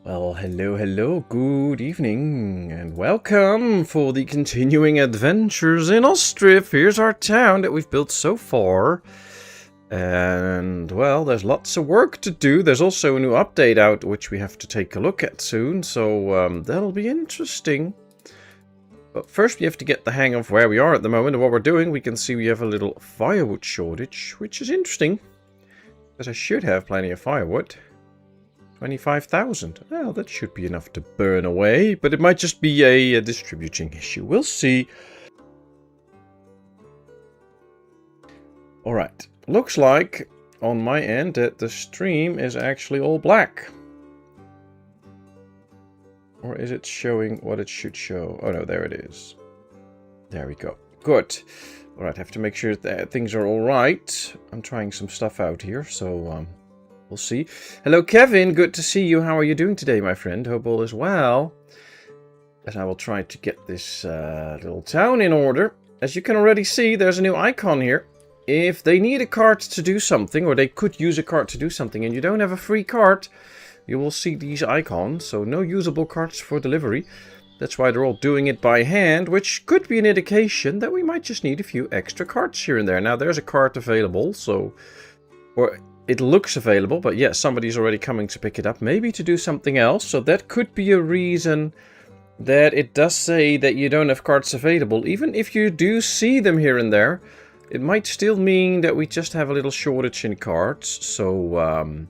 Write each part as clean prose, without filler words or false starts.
Well, hello, good evening, and welcome for the continuing adventures in Ostriv. Here's our town that we've built so far. And, well, there's lots of work to do. There's also a new update out, which we have to take a look at soon, so that'll be interesting. But first we have to get the hang of where we are at the moment and what we're doing. We can see we have a little firewood shortage, which is interesting, because I should have plenty of firewood. 25,000. Well, that should be enough to burn away, but it might just be a distributing issue. We'll see. Alright. Looks like, on my end, that the stream is actually all black. Or is it showing what it should show? Oh no, there it is. There we go. Good. Alright, have to make sure that things are alright. I'm trying some stuff out here, so we'll see. Hello, Kevin. Good to see you. How are you doing today, my friend? Hope all is well. As I will try to get this little town in order. As you can already see, there's a new icon here. If they need a cart to do something, or they could use a cart to do something, and you don't have a free cart, you will see these icons. So no usable carts for delivery. That's why they're all doing it by hand, which could be an indication that we might just need a few extra carts here and there. Now, there's a cart available, so... or it looks available, but yes, somebody's already coming to pick it up, maybe to do something else. So that could be a reason that it does say that you don't have carts available. Even if you do see them here and there, it might still mean that we just have a little shortage in carts. So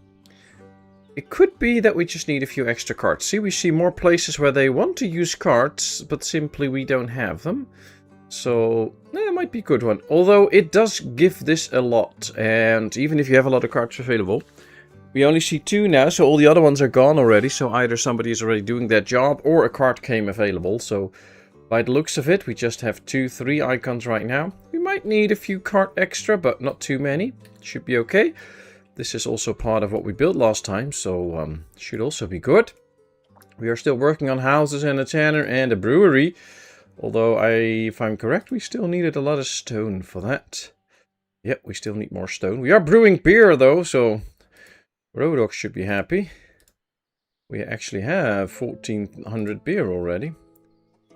it could be that we just need a few extra carts. See, we see more places where they want to use carts, but simply we don't have them. So, it might be a good one. Although, it does give this a lot. And even if you have a lot of carts available, we only see 2 now. So, all the other ones are gone already. So, either somebody is already doing that job or a cart came available. So, by the looks of it, we just have 3 icons right now. We might need a few cart extra, but not too many. Should be okay. This is also part of what we built last time. So, should also be good. We are still working on houses and a tanner and a brewery. Although, if I'm correct, we still needed a lot of stone for that. Yep, we still need more stone. We are brewing beer, though, so Rodok should be happy. We actually have 1,400 beer already.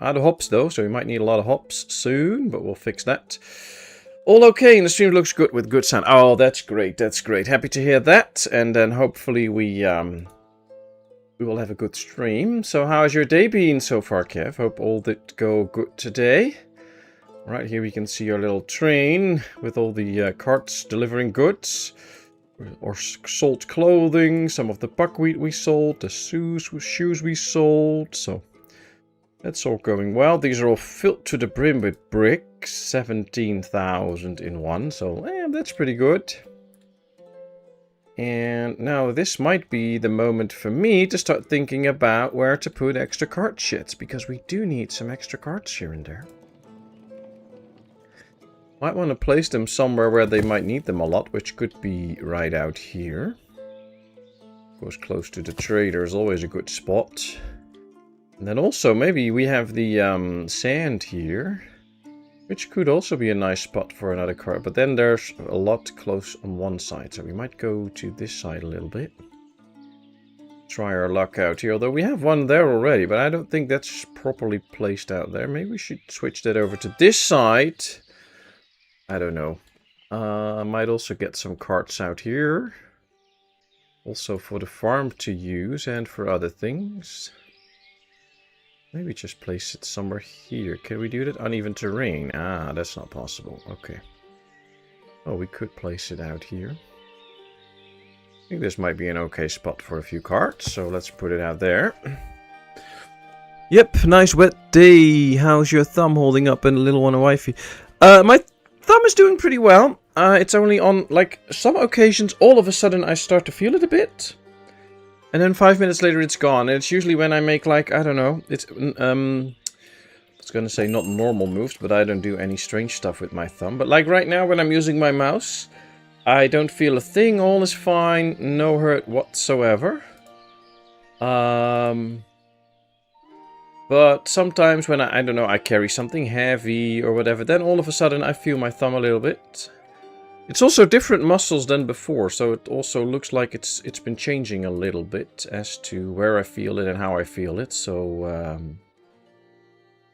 Out of hops, though, so we might need a lot of hops soon, but we'll fix that. All okay, and the stream looks good with good sound. Oh, that's great, that's great. Happy to hear that, and then hopefully we will have a good stream. So how has your day been so far, Kev? Hope all did go good today. Right here we can see our little train with all the carts delivering goods. Or sold clothing, some of the buckwheat we sold, the shoes we sold. So that's all going well. These are all filled to the brim with bricks. 17,000 in one. So that's pretty good. And now this might be the moment for me to start thinking about where to put extra cart sheds, because we do need some extra carts here and there. Might want to place them somewhere where they might need them a lot, which could be right out here. Of course, close to the trader is always a good spot. And then also maybe we have the sand here, which could also be a nice spot for another cart. But then there's a lot close on one side. So we might go to this side a little bit. Try our luck out here. Although we have one there already. But I don't think that's properly placed out there. Maybe we should switch that over to this side. I don't know. I might also get some carts out here. Also for the farm to use and for other things. Maybe just place it somewhere here. Can we do that? Uneven terrain. Ah, that's not possible. Okay. Oh, we could place it out here. I think this might be an okay spot for a few carts. So let's put it out there. Yep, nice wet day. How's your thumb holding up and the little one, a wifey? My thumb is doing pretty well. It's only on, like, some occasions, all of a sudden I start to feel it a bit. And then 5 minutes later it's gone. And it's usually when I make, like, I don't know. It's, I was going to say not normal moves, but I don't do any strange stuff with my thumb. But like right now when I'm using my mouse, I don't feel a thing. All is fine. No hurt whatsoever. But sometimes when I don't know, I carry something heavy or whatever, then all of a sudden I feel my thumb a little bit. It's also different muscles than before, so it also looks like it's been changing a little bit as to where I feel it and how I feel it. So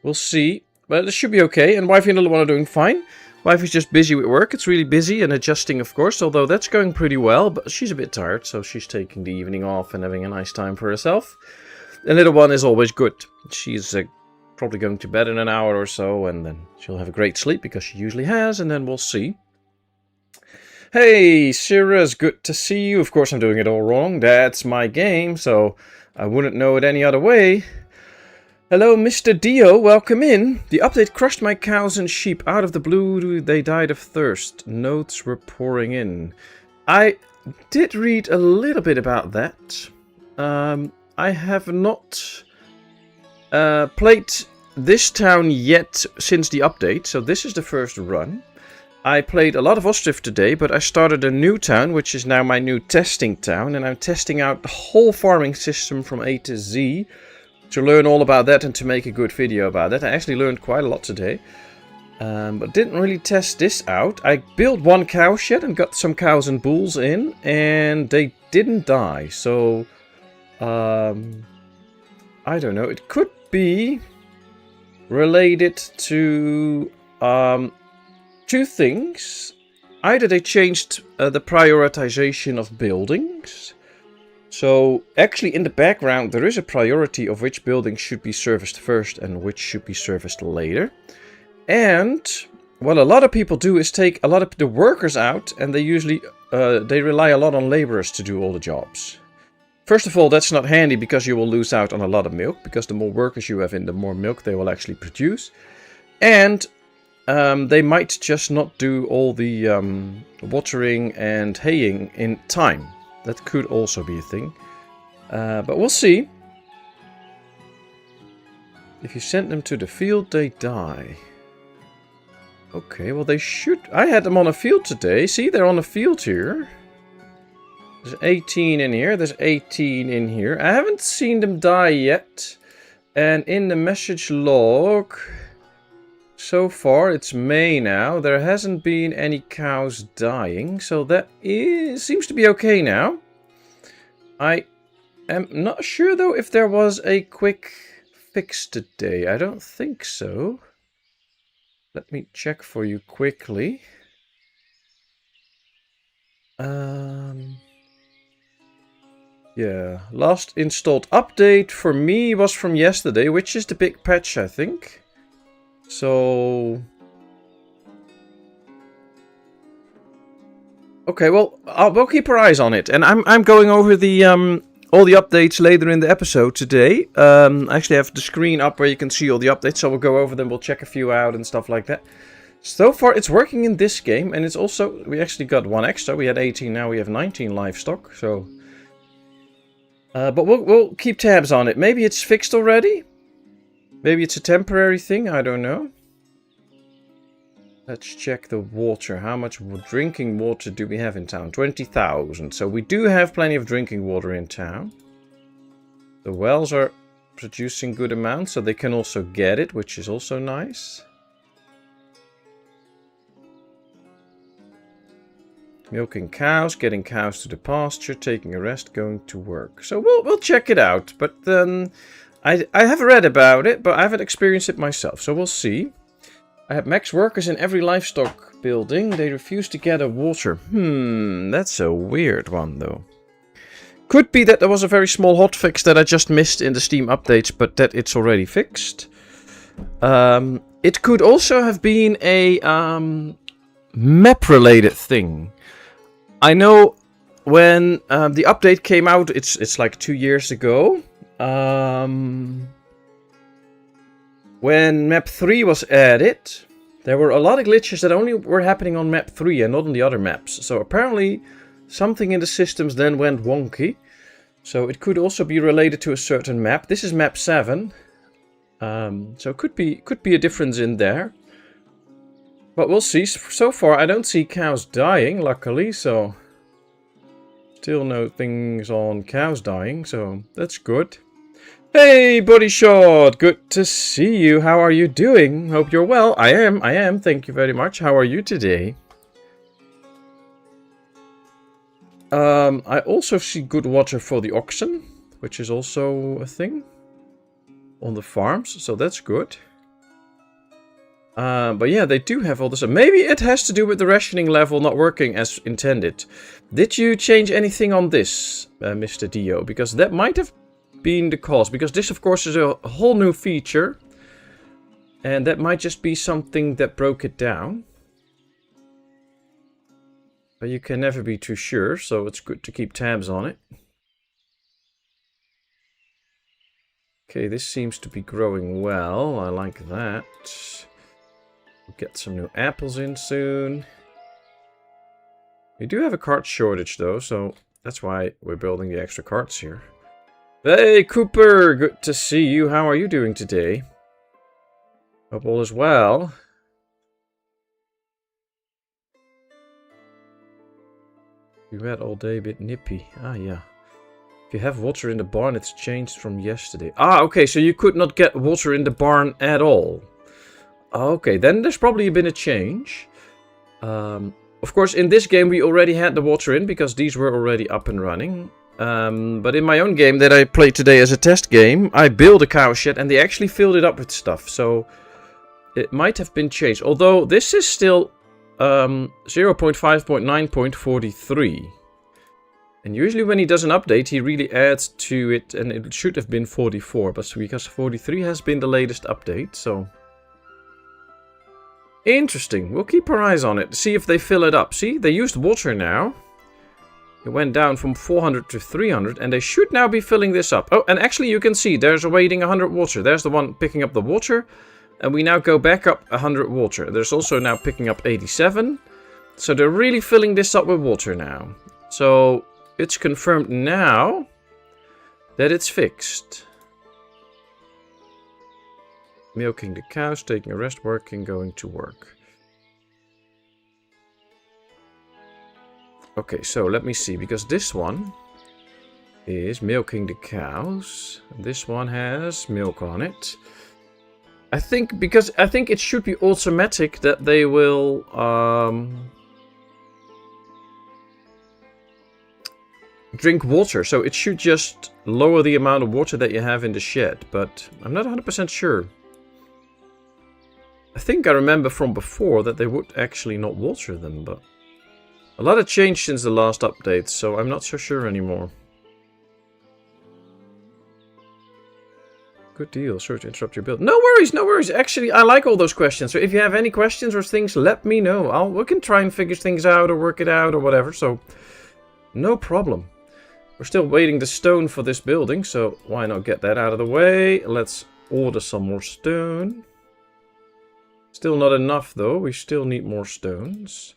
we'll see. But it should be okay. And Wifey and the little one are doing fine. Wifey's just busy with work. It's really busy and adjusting, of course, although that's going pretty well. But she's a bit tired, so she's taking the evening off and having a nice time for herself. The little one is always good. She's probably going to bed in an hour or so, and then she'll have a great sleep because she usually has, and then we'll see. Hey, Syrah's good to see you. Of course, I'm doing it all wrong. That's my game, so I wouldn't know it any other way. Hello, Mr. Dio. Welcome in. The update crushed my cows and sheep. Out of the blue, they died of thirst. Notes were pouring in. I did read a little bit about that. I have not played this town yet since the update, so this is the first run. I played a lot of Ostriv today, but I started a new town, which is now my new testing town, and I'm testing out the whole farming system from A to Z to learn all about that and to make a good video about that. I actually learned quite a lot today, but didn't really test this out. I built one cow shed and got some cows and bulls in, and they didn't die, so I don't know. It could be related to two things. Either they changed the prioritization of buildings. So actually in the background there is a priority of which buildings should be serviced first and which should be serviced later. And what a lot of people do is take a lot of the workers out, and they usually they rely a lot on laborers to do all the jobs. First of all, that's not handy because you will lose out on a lot of milk, because the more workers you have in, the more milk they will actually produce. And they might just not do all the watering and haying in time. That could also be a thing. But we'll see. If you send them to the field, they die. Okay, well they should... I had them on a field today. See, they're on a field here. There's 18 in here. There's 18 in here. I haven't seen them die yet. And in the message log... So far, it's May now. There hasn't been any cows dying, so that seems to be okay now. I am not sure, though, if there was a quick fix today. I don't think so. Let me check for you quickly. Yeah, last installed update for me was from yesterday, which is the big patch, I think. So, okay, well, we'll keep our eyes on it, and I'm going over the all the updates later in the episode today. I actually have the screen up where you can see all the updates, so we'll go over them. We'll check a few out and stuff like that. So far, it's working in this game, and it's also we actually got one extra. We had 18, now we have 19 livestock. So, but we'll keep tabs on it. Maybe it's fixed already. Maybe it's a temporary thing, I don't know. Let's check the water. How much drinking water do we have in town? 20,000. So we do have plenty of drinking water in town. The wells are producing good amounts, so they can also get it, which is also nice. Milking cows, getting cows to the pasture, taking a rest, going to work. So we'll check it out, but I have read about it, but I haven't experienced it myself, so we'll see. I have max workers in every livestock building. They refuse to gather water. That's a weird one, though. Could be that there was a very small hotfix that I just missed in the Steam updates, but that it's already fixed. It could also have been a map-related thing. I know when the update came out, it's like 2 years ago. When map 3 was added, there were a lot of glitches that only were happening on map 3 and not on the other maps. So apparently something in the systems then went wonky. So it could also be related to a certain map. This is map 7. So it could be a difference in there. But we'll see. So far I don't see cows dying, luckily, so still no things on cows dying, so that's good. Hey, Buddy Shot! Good to see you. How are you doing? Hope you're well. I am. Thank you very much. How are you today? I also see good water for the oxen, which is also a thing on the farms, so that's good. But yeah, they do have all this. Maybe it has to do with the rationing level not working as intended. Did you change anything on this, Mr. Dio? Because that might have been the cause. Because this, of course, is a whole new feature. And that might just be something that broke it down. But you can never be too sure, so it's good to keep tabs on it. Okay, this seems to be growing well. I like that. We'll get some new apples in soon. We do have a cart shortage though, so that's why we're building the extra carts here. Hey Cooper, good to see you. How are you doing today? Hope all is well. You had all day, a bit nippy. Ah, yeah. If you have water in the barn, it's changed from yesterday. Ah, okay, so you could not get water in the barn at all. Okay, then there's probably been a change. Of course, in this game we already had the water in, because these were already up and running. But in my own game that I played today as a test game, I built a cow shed and they actually filled it up with stuff. So it might have been changed. Although this is still 0.5.9.43. And usually when he does an update, he really adds to it, and it should have been 44, but because 43 has been the latest update, so... Interesting, we'll keep our eyes on it, see if they fill it up. See, they used water now. It went down from 400 to 300, and they should now be filling this up. Oh, and actually you can see, there's awaiting 100 water. There's the one picking up the water, and we now go back up 100 water. There's also now picking up 87. So they're really filling this up with water now. So... It's confirmed now that it's fixed. Milking the cows, taking a rest, working, going to work. Okay, so let me see, because this one is milking the cows. This one has milk on it. I think it should be automatic that they will drink water, so it should just lower the amount of water that you have in the shed, but I'm not 100% sure. I think I remember from before that they would actually not water them, but a lot has changed since the last update, so I'm not so sure anymore. Good deal. Sorry to interrupt your build. No worries, no worries. Actually, I like all those questions, so if you have any questions or things, let me know. We can try and figure things out or work it out or whatever, so no problem. We're still waiting the stone for this building, so why not get that out of the way? Let's order some more stone. Still not enough though, we still need more stones.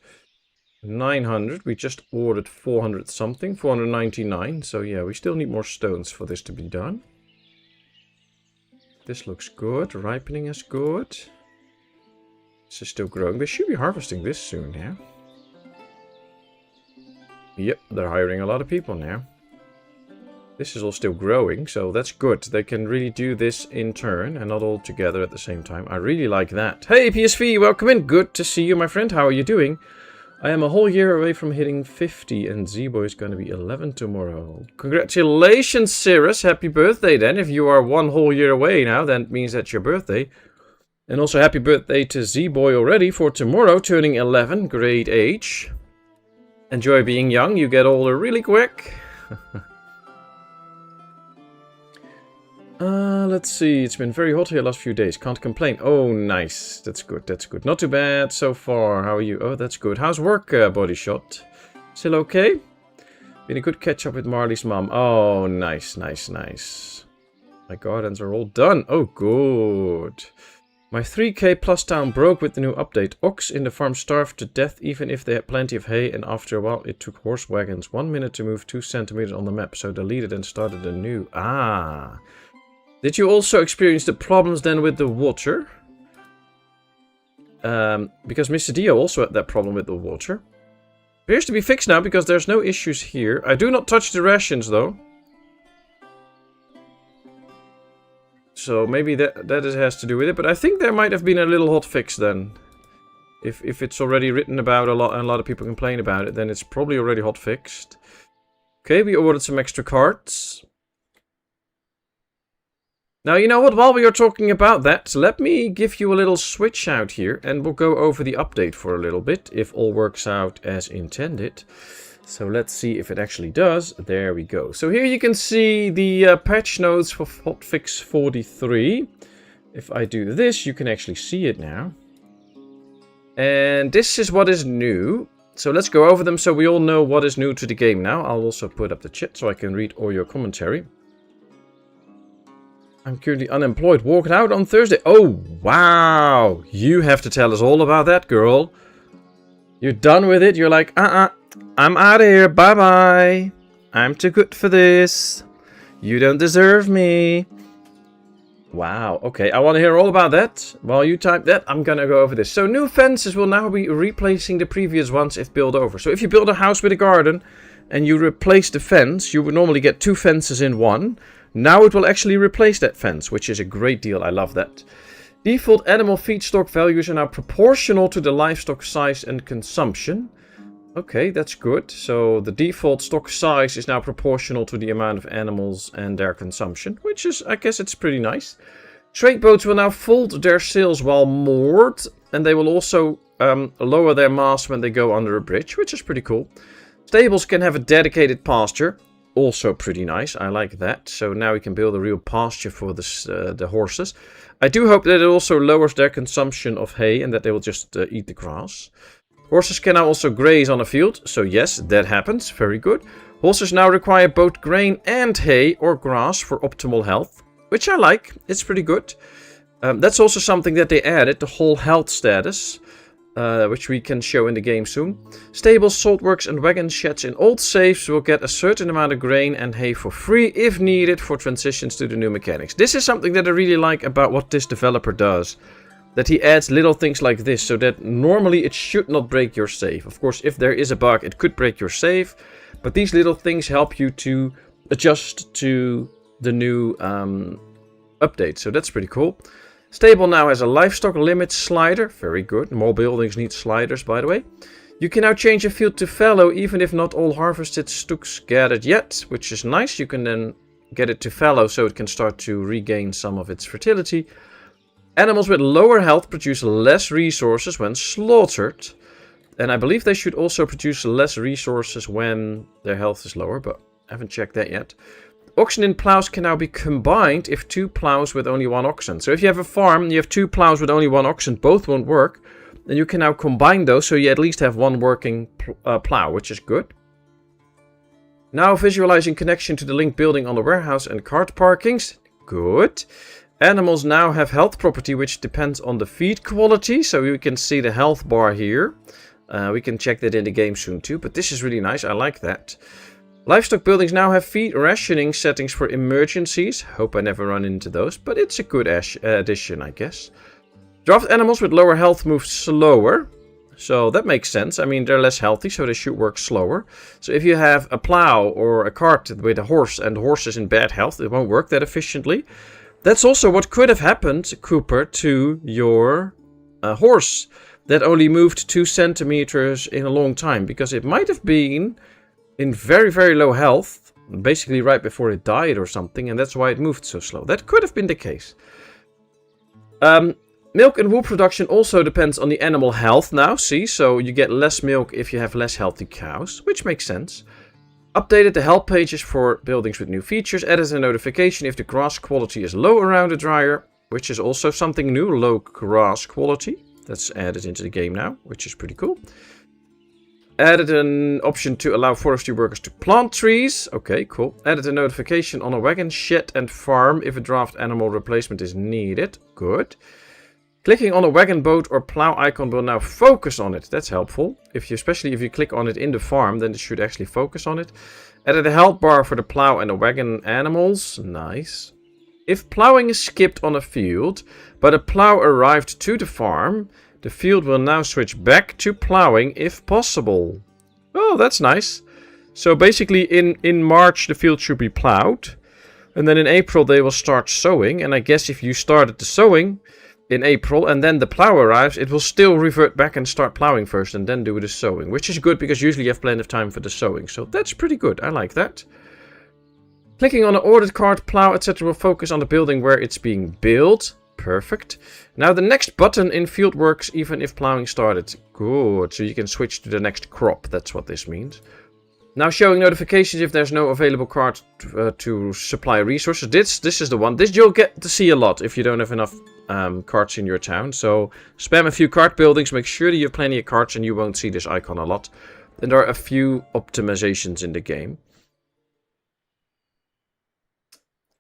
900, we just ordered 400 something, 499, so yeah, we still need more stones for this to be done. This looks good, ripening is good. This is still growing, they should be harvesting this soon, yeah? Yep, they're hiring a lot of people now. This is all still growing, so that's good. They can really do this in turn and not all together at the same time. I really like that. Hey PSV, welcome in. Good to see you, my friend. How are you doing? I am a whole year away from hitting 50 and Z-Boy is going to be 11 tomorrow. Congratulations, Cirrus. Happy birthday then. If you are one whole year away now, that means that's your birthday. And also happy birthday to Z-Boy already for tomorrow, turning 11, great age. Enjoy being young, you get older really quick. Let's see, it's been very hot here the last few days, can't complain. Oh, nice, that's good, that's good. Not too bad so far, how are you? Oh, that's good. How's work, Body Shot? Still okay? Been a good catch up with Marley's mom. Oh, nice, nice, nice. My gardens are all done. Oh, good. My 3k plus town broke with the new update. Ox in the farm starved to death even if they had plenty of hay, and after a while it took horse wagons 1 minute to move 2 centimeters on the map, so deleted and started anew. Ah. Did you also experience the problems then with the water? Because Mr. Dio also had that problem with the water. Appears to be fixed now because there's no issues here. I do not touch the rations though. So maybe that has to do with it, but I think there might have been a little hot fix then. If it's already written about a lot and a lot of people complain about it, then it's probably already hot fixed. Okay, we ordered some extra cards. Now, you know what? While we are talking about that, let me give you a little switch out here, and we'll go over the update for a little bit, if all works out as intended. So let's see if it actually does. There we go. So here you can see the patch notes for hotfix 43. If I do this, you can actually see it now. And this is what is new. So let's go over them so we all know what is new to the game now. I'll also put up the chat so I can read all your commentary. I'm currently unemployed. Walked out on Thursday. Oh, wow. You have to tell us all about that, girl. You're done with it. You're like, I'm out of here. Bye-bye. I'm too good for this. You don't deserve me. Wow. Okay, I want to hear all about that. While you type that, I'm going to go over this. So new fences will now be replacing the previous ones if built over. So if you build a house with a garden and you replace the fence, you would normally get 2 fences in one. Now it will actually replace that fence, which is a great deal. I love that. Default animal feed stock values are now proportional to the livestock size and consumption. Okay, that's good. So the default stock size is now proportional to the amount of animals and their consumption, which is, I guess it's pretty nice. Trade boats will now fold their sails while moored, and they will also lower their mast when they go under a bridge, which is pretty cool. Stables can have a dedicated pasture. Also pretty nice. I like that. So now we can build a real pasture for the horses. I do hope that it also lowers their consumption of hay and that they will just eat the grass. Horses can now also graze on a field. So yes, that happens. Very good. Horses now require both grain and hay or grass for optimal health, which I like. It's pretty good. That's also something that they added, the whole health status. Which we can show in the game soon. Stables, saltworks and wagon sheds in old safes will get a certain amount of grain and hay for free if needed for transitions to the new mechanics. This is something that I really like about what this developer does. That he adds little things like this so that normally it should not break your save. Of course, if there is a bug, it could break your save. But these little things help you to adjust to the new update. So that's pretty cool. Stable now has a livestock limit slider. Very good. More buildings need sliders, by the way. You can now change a field to fallow, even if not all harvested stooks gathered yet, which is nice. You can then get it to fallow so it can start to regain some of its fertility. Animals with lower health produce less resources when slaughtered. And I believe they should also produce less resources when their health is lower, but I haven't checked that yet. Oxen in plows can now be combined if 2 plows with only 1 oxen. So if you have a farm and you have 2 plows with only 1 oxen, both won't work. Then you can now combine those so you at least have 1 working plow, which is good. Now visualizing connection to the linked building on the warehouse and cart parkings. Good. Animals now have health property which depends on the feed quality. So you can see the health bar here. We can check that in the game soon too. But this is really nice. I like that. Livestock buildings now have feed rationing settings for emergencies. Hope I never run into those, but it's a good addition, I guess. Draft animals with lower health move slower. So that makes sense. I mean, they're less healthy, so they should work slower. So if you have a plow or a cart with a horse and the horse is in bad health, it won't work that efficiently. That's also what could have happened, Cooper, to your horse that only moved 2 centimeters in a long time. Because it might have been in very, very low health, basically right before it died or something, and that's why it moved so slow. That could have been the case. Milk and wool production also depends on the animal health now, see? So you get less milk if you have less healthy cows, which makes sense. Updated the help pages for buildings with new features. Added a notification if the grass quality is low around a dryer, which is also something new, low grass quality. That's added into the game now, which is pretty cool. Added an option to allow forestry workers to plant trees. Okay, cool. Added a notification on a wagon, shed and farm if a draft animal replacement is needed. Good. Clicking on a wagon, boat or plow icon will now focus on it. That's helpful. Especially if you click on it in the farm, then it should actually focus on it. Added a health bar for the plow and the wagon animals. Nice. If plowing is skipped on a field, but a plow arrived to the farm, the field will now switch back to plowing if possible. Oh, that's nice. So basically in March the field should be plowed. And then in April they will start sowing. And I guess if you started the sowing, in April, and then the plow arrives, it will still revert back and start plowing first and then do the sowing, which is good because usually you have plenty of time for the sowing. So that's pretty good. I like that. Clicking on the ordered cart, plow, etc. will focus on the building where it's being built. Perfect. Now the next button in field works even if plowing started. Good. So you can switch to the next crop. That's what this means. Now showing notifications if there's no available cart to supply resources. This is the one. This you'll get to see a lot if you don't have enough carts in your town. So spam a few cart buildings. Make sure that you have plenty of carts and you won't see this icon a lot. And there are a few optimizations in the game.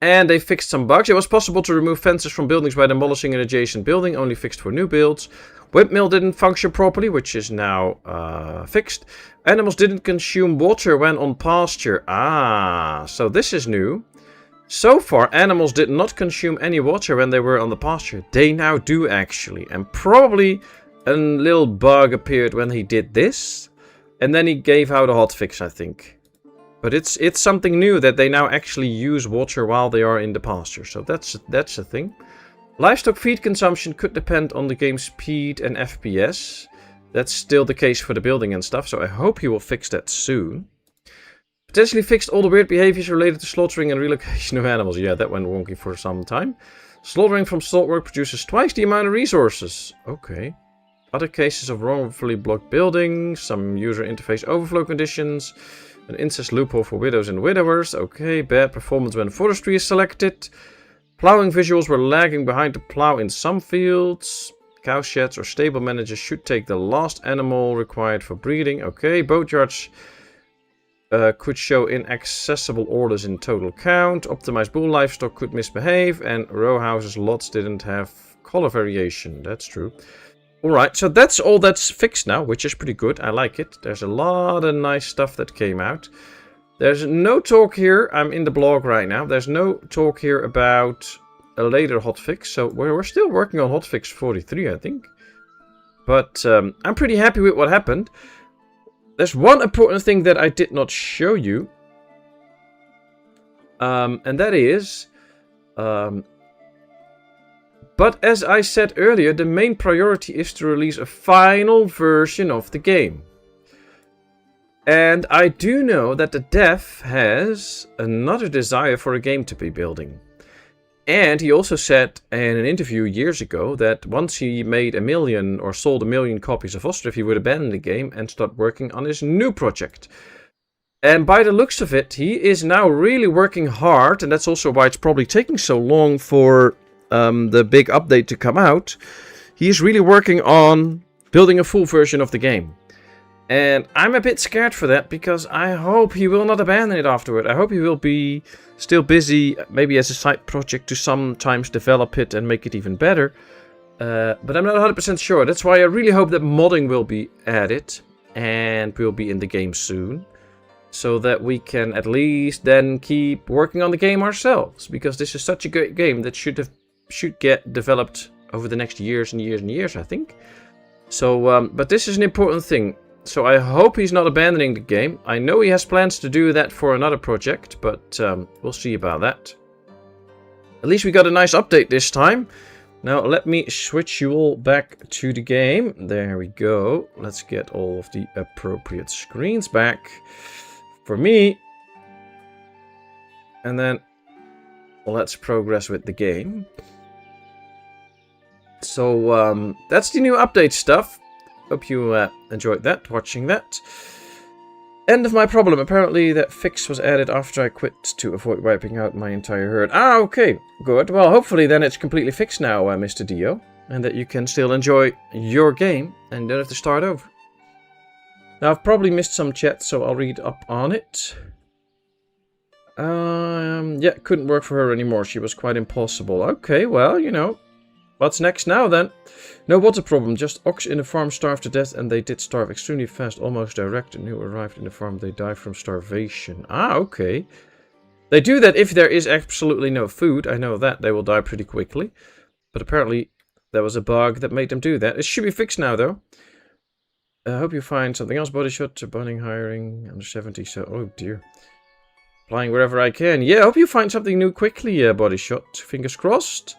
And they fixed some bugs. It was possible to remove fences from buildings by demolishing an adjacent building, only fixed for new builds. Windmill didn't function properly, which is now fixed. Animals didn't consume water when on pasture. Ah, so this is new. So far, animals did not consume any water when they were on the pasture. They now do, actually. And probably a little bug appeared when he did this. And then he gave out a hotfix, I think. But it's something new that they now actually use water while they are in the pasture. So that's a thing. Livestock feed consumption could depend on the game's speed and FPS. That's still the case for the building and stuff. So I hope he will fix that soon. Potentially fixed all the weird behaviors related to slaughtering and relocation of animals. Yeah, that went wonky for some time. Slaughtering from saltwork produces twice the amount of resources. Okay. Other cases of wrongfully blocked buildings. Some user interface overflow conditions. An incest loophole for widows and widowers. Okay, bad performance when forestry is selected. Plowing visuals were lagging behind the plow in some fields. Cow sheds or stable managers should take the last animal required for breeding. Okay, boatyards could show inaccessible orders in total count. Optimized bull livestock could misbehave. And row houses lots didn't have color variation. That's true. Alright, so that's all that's fixed now, which is pretty good. I like it. There's a lot of nice stuff that came out. There's no talk here. I'm in the blog right now. There's no talk here about a later hotfix. So we're still working on hotfix 43, I think. But I'm pretty happy with what happened. There's one important thing that I did not show you. And that is... But as I said earlier, the main priority is to release a final version of the game. And I do know that the dev has another desire for a game to be building. And he also said in an interview years ago that once he made 1 million or sold 1 million copies of Ostriv, he would abandon the game and start working on his new project. And by the looks of it, he is now really working hard. And that's also why it's probably taking so long for... the big update to come out. He's really working on building a full version of the game. And I'm a bit scared for that because I hope he will not abandon it afterward. I hope he will be still busy, maybe as a side project to sometimes develop it and make it even better. But I'm not 100% sure. That's why I really hope that modding will be added and will be in the game soon. So that we can at least then keep working on the game ourselves. Because this is such a great game that should get developed over the next years and years and years, I think. So, but this is an important thing. So I hope he's not abandoning the game. I know he has plans to do that for another project, but we'll see about that. At least we got a nice update this time. Now let me switch you all back to the game. There we go. Let's get all of the appropriate screens back for me. And then let's progress with the game. So that's the new update stuff. Hope you enjoyed that, watching that. End of my problem. Apparently that fix was added after I quit to avoid wiping out my entire herd. Ah, okay. Good. Well, hopefully then it's completely fixed now, Mr. Dio. And that you can still enjoy your game and don't have to start over. Now, I've probably missed some chat, so I'll read up on it. Yeah, couldn't work for her anymore. She was quite impossible. Okay, well, you know. What's next now, then? No water problem. Just ox in the farm starved to death, and they did starve extremely fast, almost direct. And who arrived in the farm, they died from starvation. Ah, okay. They do that if there is absolutely no food. I know that. They will die pretty quickly. But apparently, there was a bug that made them do that. It should be fixed now, though. I hope you find something else. Body shot, burning, hiring, under 70. So, oh dear. Applying wherever I can. Yeah, I hope you find something new quickly, Body Shot. Fingers crossed.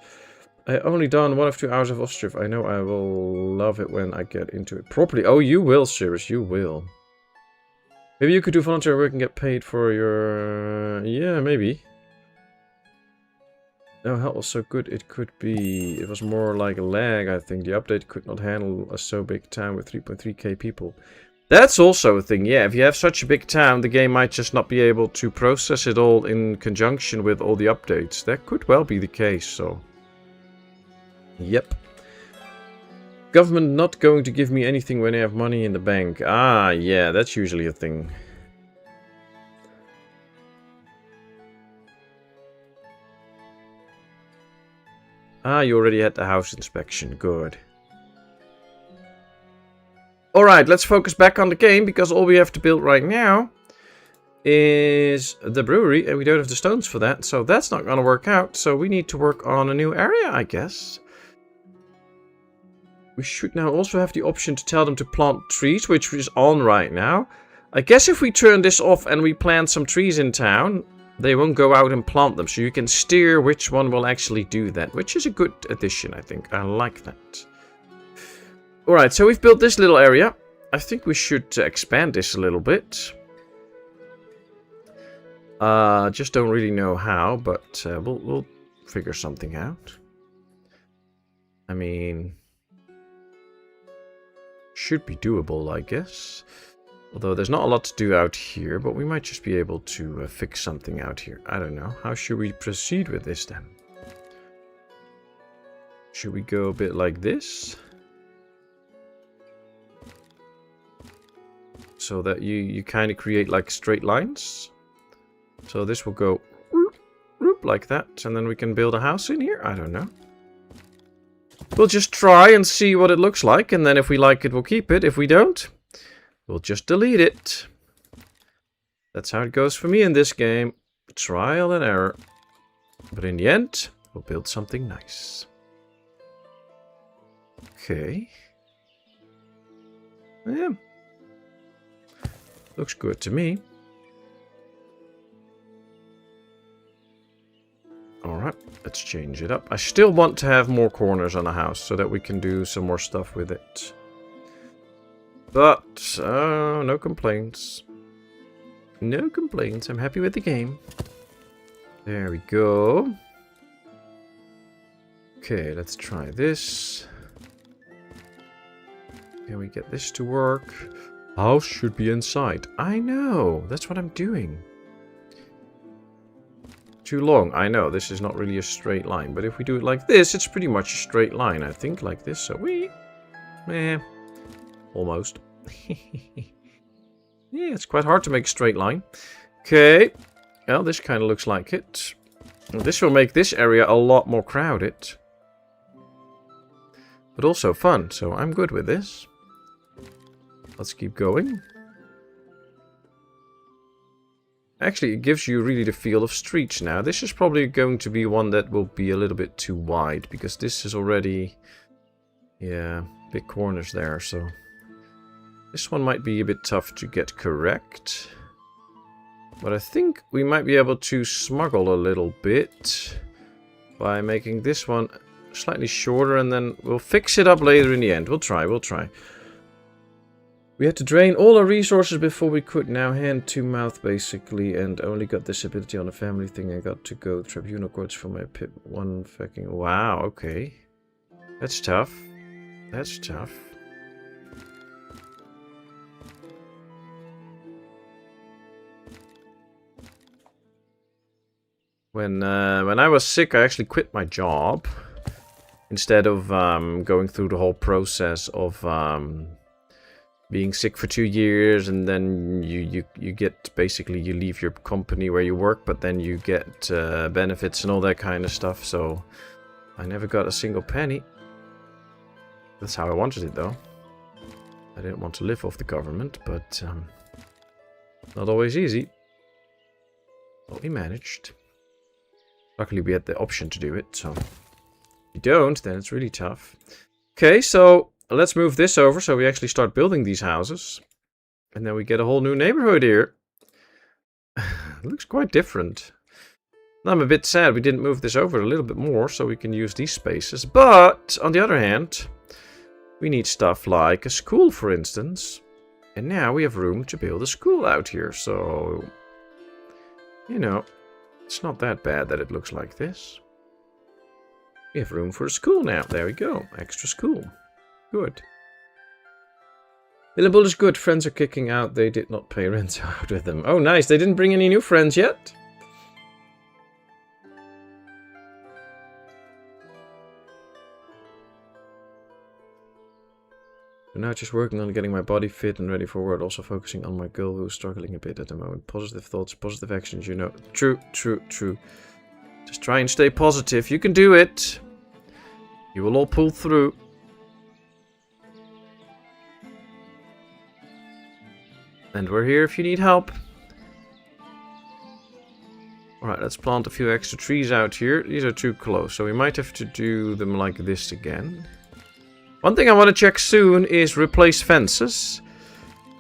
I only done 1 of 2 hours of Ostriv. I know I will love it when I get into it properly. Oh, you will, Sirius, you will. Maybe you could do volunteer work and get paid for your... Yeah, maybe. No, help was so good it could be... It was more like a lag, I think. The update could not handle a so big town with 3.3k people. That's also a thing, yeah. If you have such a big town, the game might just not be able to process it all in conjunction with all the updates. That could well be the case, so... Yep. Government not going to give me anything when I have money in the bank. Ah, yeah, that's usually a thing. Ah, you already had the house inspection. Good. Alright, let's focus back on the game, because all we have to build right now is the brewery, and we don't have the stones for that, so that's not going to work out. So we need to work on a new area, I guess. We should now also have the option to tell them to plant trees, which is on right now. I guess if we turn this off and we plant some trees in town, they won't go out and plant them. So you can steer which one will actually do that, which is a good addition, I think. I like that. Alright, so we've built this little area. I think we should expand this a little bit. Just don't really know how, but we'll figure something out. I mean... Should be doable, I guess. Although there's not a lot to do out here, but we might just be able to fix something out here. I don't know. How should we proceed with this then? Should we go a bit like this? So that you kind of create like straight lines. So this will go like that, and then we can build a house in here? I don't know. We'll just try and see what it looks like, and then if we like it, we'll keep it. If we don't, we'll just delete it. That's how it goes for me in this game. Trial and error. But in the end, we'll build something nice. Okay. Yeah. Looks good to me. Alright, let's change it up. I still want to have more corners on the house so that we can do some more stuff with it. But, no complaints. No complaints. I'm happy with the game. There we go. Okay, let's try this. Can we get this to work? House should be inside. I know. That's what I'm doing. Too long. I know. This is not really a straight line. But if we do it like this, it's pretty much a straight line, I think. Like this. So almost. Yeah, it's quite hard to make a straight line. Okay. Well, this kind of looks like it. This will make this area a lot more crowded. But also fun. So I'm good with this. Let's keep going. Actually, it gives you really the feel of streets now. This is probably going to be one that will be a little bit too wide, because this is already, yeah, big corners there. So this one might be a bit tough to get correct. But I think we might be able to smuggle a little bit by making this one slightly shorter, and then we'll fix it up later in the end. We'll try. We had to drain all our resources before we could. Now hand to mouth, basically, and only got this ability on a family thing. I got to go tribunal courts for my pip. One fucking... Wow, okay. That's tough. That's tough. When I was sick, I actually quit my job. Instead of going through the whole process of... being sick for 2 years, and then you get, basically you leave your company where you work, but then you get benefits and all that kind of stuff. So I never got a single penny. That's how I wanted it, though. I didn't want to live off the government, but not always easy. But we managed. Luckily we had the option to do it, so if you don't, then it's really tough. Okay, so let's move this over so we actually start building these houses. And then we get a whole new neighborhood here. It looks quite different. I'm a bit sad we didn't move this over a little bit more so we can use these spaces. But, on the other hand, we need stuff like a school, for instance. And now we have room to build a school out here. So, you know, it's not that bad that it looks like this. We have room for a school now. There we go. Extra school. Good. Billable is good. Friends are kicking out. They did not pay rent out with them. Oh, nice. They didn't bring any new friends yet? I'm now just working on getting my body fit and ready for work. Also focusing on my girl who's struggling a bit at the moment. Positive thoughts, positive actions, you know. True, true, true. Just try and stay positive. You can do it. You will all pull through. And we're here if you need help. Alright, let's plant a few extra trees out here. These are too close, so we might have to do them like this again. One thing I want to check soon is replace fences.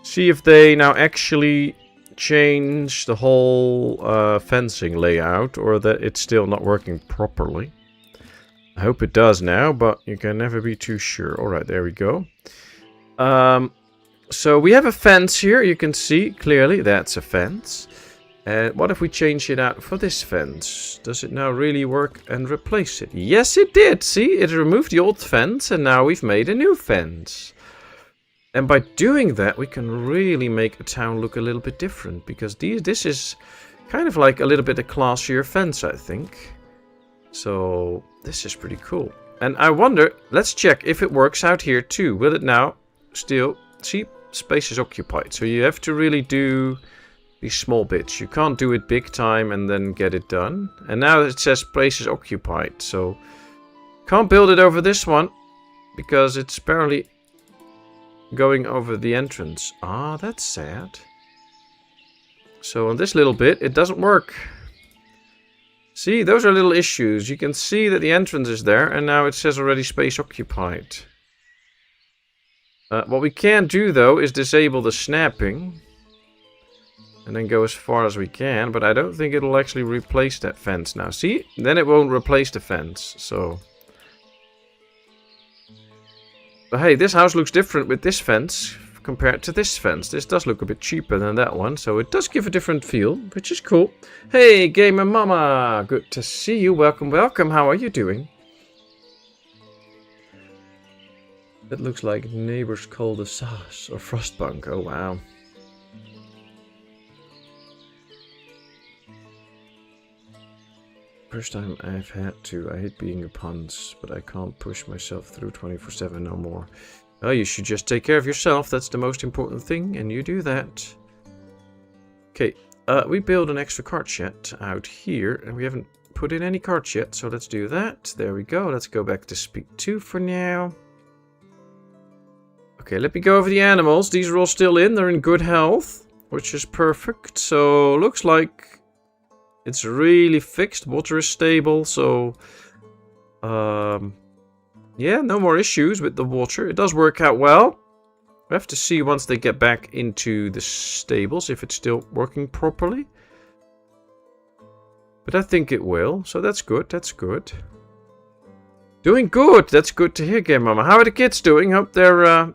See if they now actually change the whole fencing layout, or that it's still not working properly. I hope it does now, but you can never be too sure. Alright, there we go. So we have a fence here, you can see clearly that's a fence. And what if we change it out for this fence? Does it now really work and replace it? Yes, it did. See, it removed the old fence and now we've made a new fence. And by doing that, we can really make a town look a little bit different. Because this is kind of like a little bit a classier fence, I think. So this is pretty cool. And I wonder, let's check if it works out here too. Will it now still... See, space is occupied. So you have to really do... these small bits. You can't do it big time and then get it done. And now it says place is occupied. So can't build it over this one because it's barely going over the entrance. Ah, that's sad. So on this little bit, it doesn't work. See, those are little issues. You can see that the entrance is there and now it says already space occupied. What we can do though is disable the snapping. And then go as far as we can, but I don't think it'll actually replace that fence now. See? Then it won't replace the fence, so... But hey, this house looks different with this fence compared to this fence. This does look a bit cheaper than that one, so it does give a different feel, which is cool. Hey, Gamer Mama! Good to see you. Welcome, welcome. How are you doing? It looks like neighbors called a sauce or frostbunk. Oh, wow. First time I've had to. I hate being a puns, but I can't push myself through 24/7 no more. Oh, you should just take care of yourself. That's the most important thing, and you do that. Okay, we build an extra cart shed out here, and we haven't put in any carts yet, so let's do that. There we go. Let's go back to speed 2 for now. Okay, let me go over the animals. These are all still in. They're in good health, which is perfect. So, looks like it's really fixed. Water is stable, so... yeah, no more issues with the water. It does work out well. We have to see once they get back into the stables if it's still working properly. But I think it will, so that's good, that's good. Doing good! That's good to hear, Game Mama. How are the kids doing? Hope they're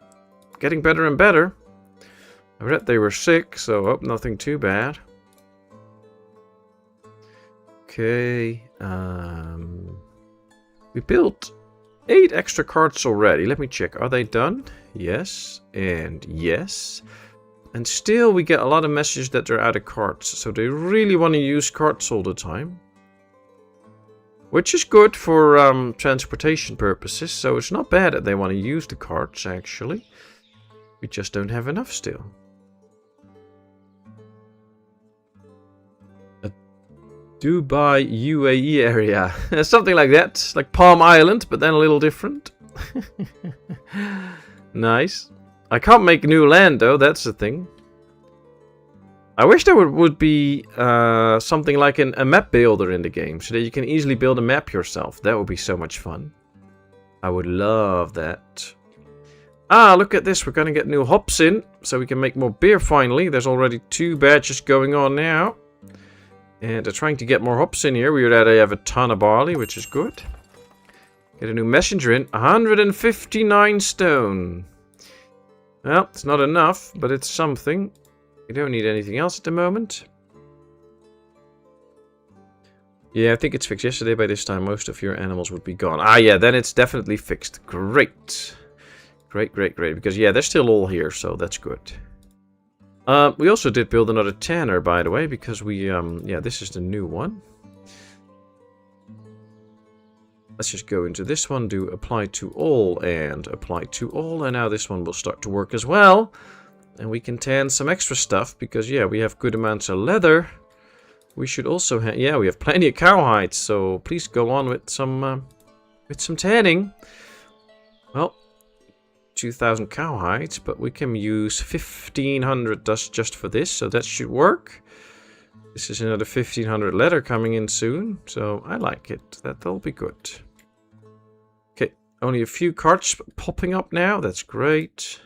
getting better and better. I read they were sick, so hope nothing too bad. Okay, we built 8 extra carts already. Let me check. Are they done? Yes, and yes. And still we get a lot of messages that they're out of carts. So they really want to use carts all the time. Which is good for transportation purposes. So it's not bad that they want to use the carts, actually. We just don't have enough still. Dubai UAE area. Something like that. Like Palm Island, but then a little different. Nice. I can't make new land though, that's the thing. I wish there would be something like a map builder in the game, so that you can easily build a map yourself. That would be so much fun. I would love that. Ah, look at this. We're going to get new hops in, so we can make more beer finally. There's already 2 batches going on now. And they're trying to get more hops in here. We already have a ton of barley, which is good. Get a new messenger in. 159 stone. Well, it's not enough, but it's something. We don't need anything else at the moment. Yeah, I think it's fixed. Yesterday by this time most of your animals would be gone. Ah, yeah, then it's definitely fixed. Great. Great, great, great. Because, yeah, they're still all here, so that's good. We also did build another tanner, by the way, because we, yeah, this is the new one. Let's just go into this one, do apply to all, and apply to all, and now this one will start to work as well. And we can tan some extra stuff, because, yeah, we have good amounts of leather. We should also have, yeah, we have plenty of cowhides, so please go on with some tanning. Well, 2,000 cowhides, but we can use 1,500 dust just for this, so that should work. This is another 1,500 leather coming in soon, so I like it. That'll be good. Okay, only a few carts popping up now. That's great.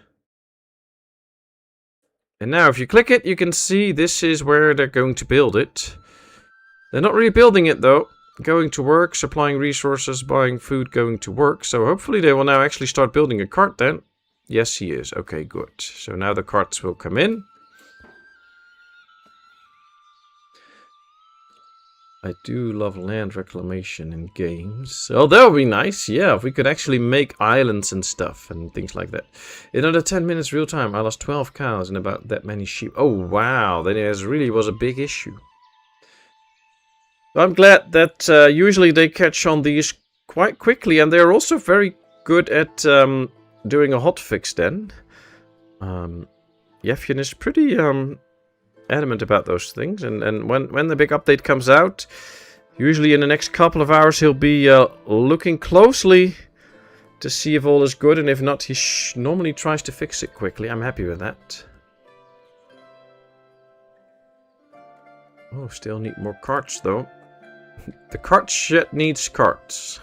And now if you click it, you can see this is where they're going to build it. They're not really building it though. Going to work, supplying resources, buying food, going to work. So hopefully they will now actually start building a cart then. Yes, he is. Okay, good. So now the carts will come in. I do love land reclamation in games. Oh, that would be nice. Yeah, if we could actually make islands and stuff and things like that. In under 10 minutes real time, I lost 12 cows and about that many sheep. Oh, wow. That really was a big issue. I'm glad that usually they catch on these quite quickly. And they're also very good at doing a hotfix then. Yefjan is pretty... adamant about those things, and when the big update comes out, usually in the next couple of hours he'll be looking closely to see if all is good, and if not, he normally tries to fix it quickly. I'm happy with that. Oh, still need more carts though. The cart shed needs carts.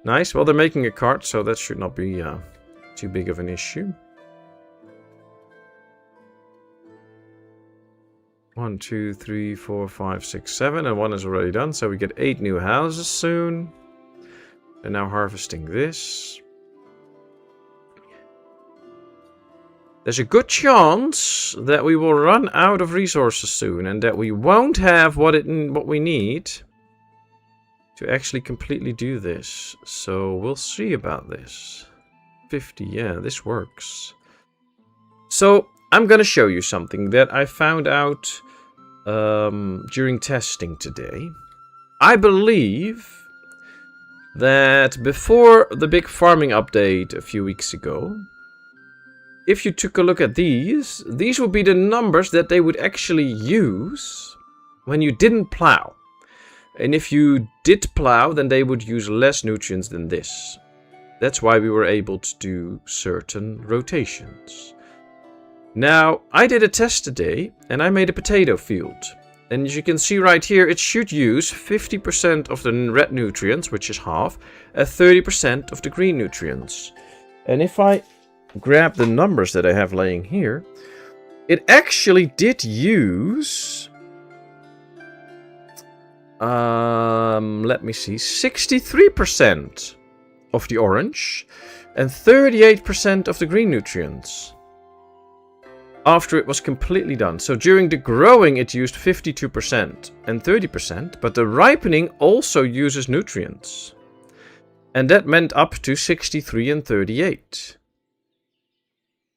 Nice. Well, they're making a cart, so that should not be too big of an issue. 1, 2, 3, 4, 5, 6, 7, and 1 is already done, so we get 8 new houses soon. And now harvesting this. There's a good chance that we will run out of resources soon, and that we won't have what we need to actually completely do this. So we'll see about this. 50, yeah, this works. So I'm gonna show you something that I found out during testing today. I believe that before the big farming update a few weeks ago, if you took a look at these would be the numbers that they would actually use when you didn't plow. And if you did plow, then they would use less nutrients than this. That's why we were able to do certain rotations. Now, I did a test today, and I made a potato field. And as you can see right here, it should use 50% of the red nutrients, which is half, and 30% of the green nutrients. And if I grab the numbers that I have laying here, it actually did use... let me see, 63% of the orange, and 38% of the green nutrients. After it was completely done. So during the growing it used 52% and 30%, but the ripening also uses nutrients. And that meant up to 63 and 38.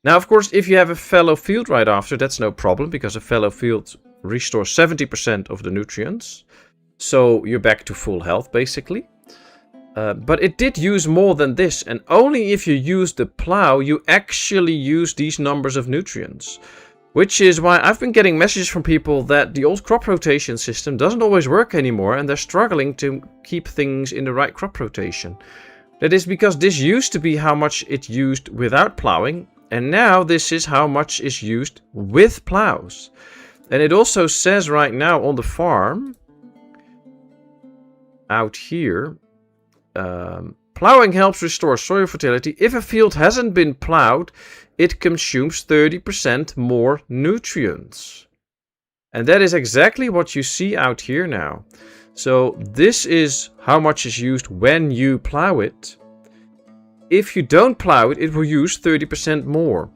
Now of course if you have a fallow field right after, that's no problem, because a fallow field restores 70% of the nutrients. So you're back to full health basically. But it did use more than this, and only if you use the plow you actually use these numbers of nutrients. Which is why I've been getting messages from people that the old crop rotation system doesn't always work anymore, and they're struggling to keep things in the right crop rotation. That is because this used to be how much it used without plowing, and now this is how much is used with plows. And it also says right now on the farm, out here, plowing helps restore soil fertility. If a field hasn't been plowed, it consumes 30% more nutrients. And that is exactly what you see out here now. So this is how much is used when you plow it. If you don't plow it, it will use 30% more.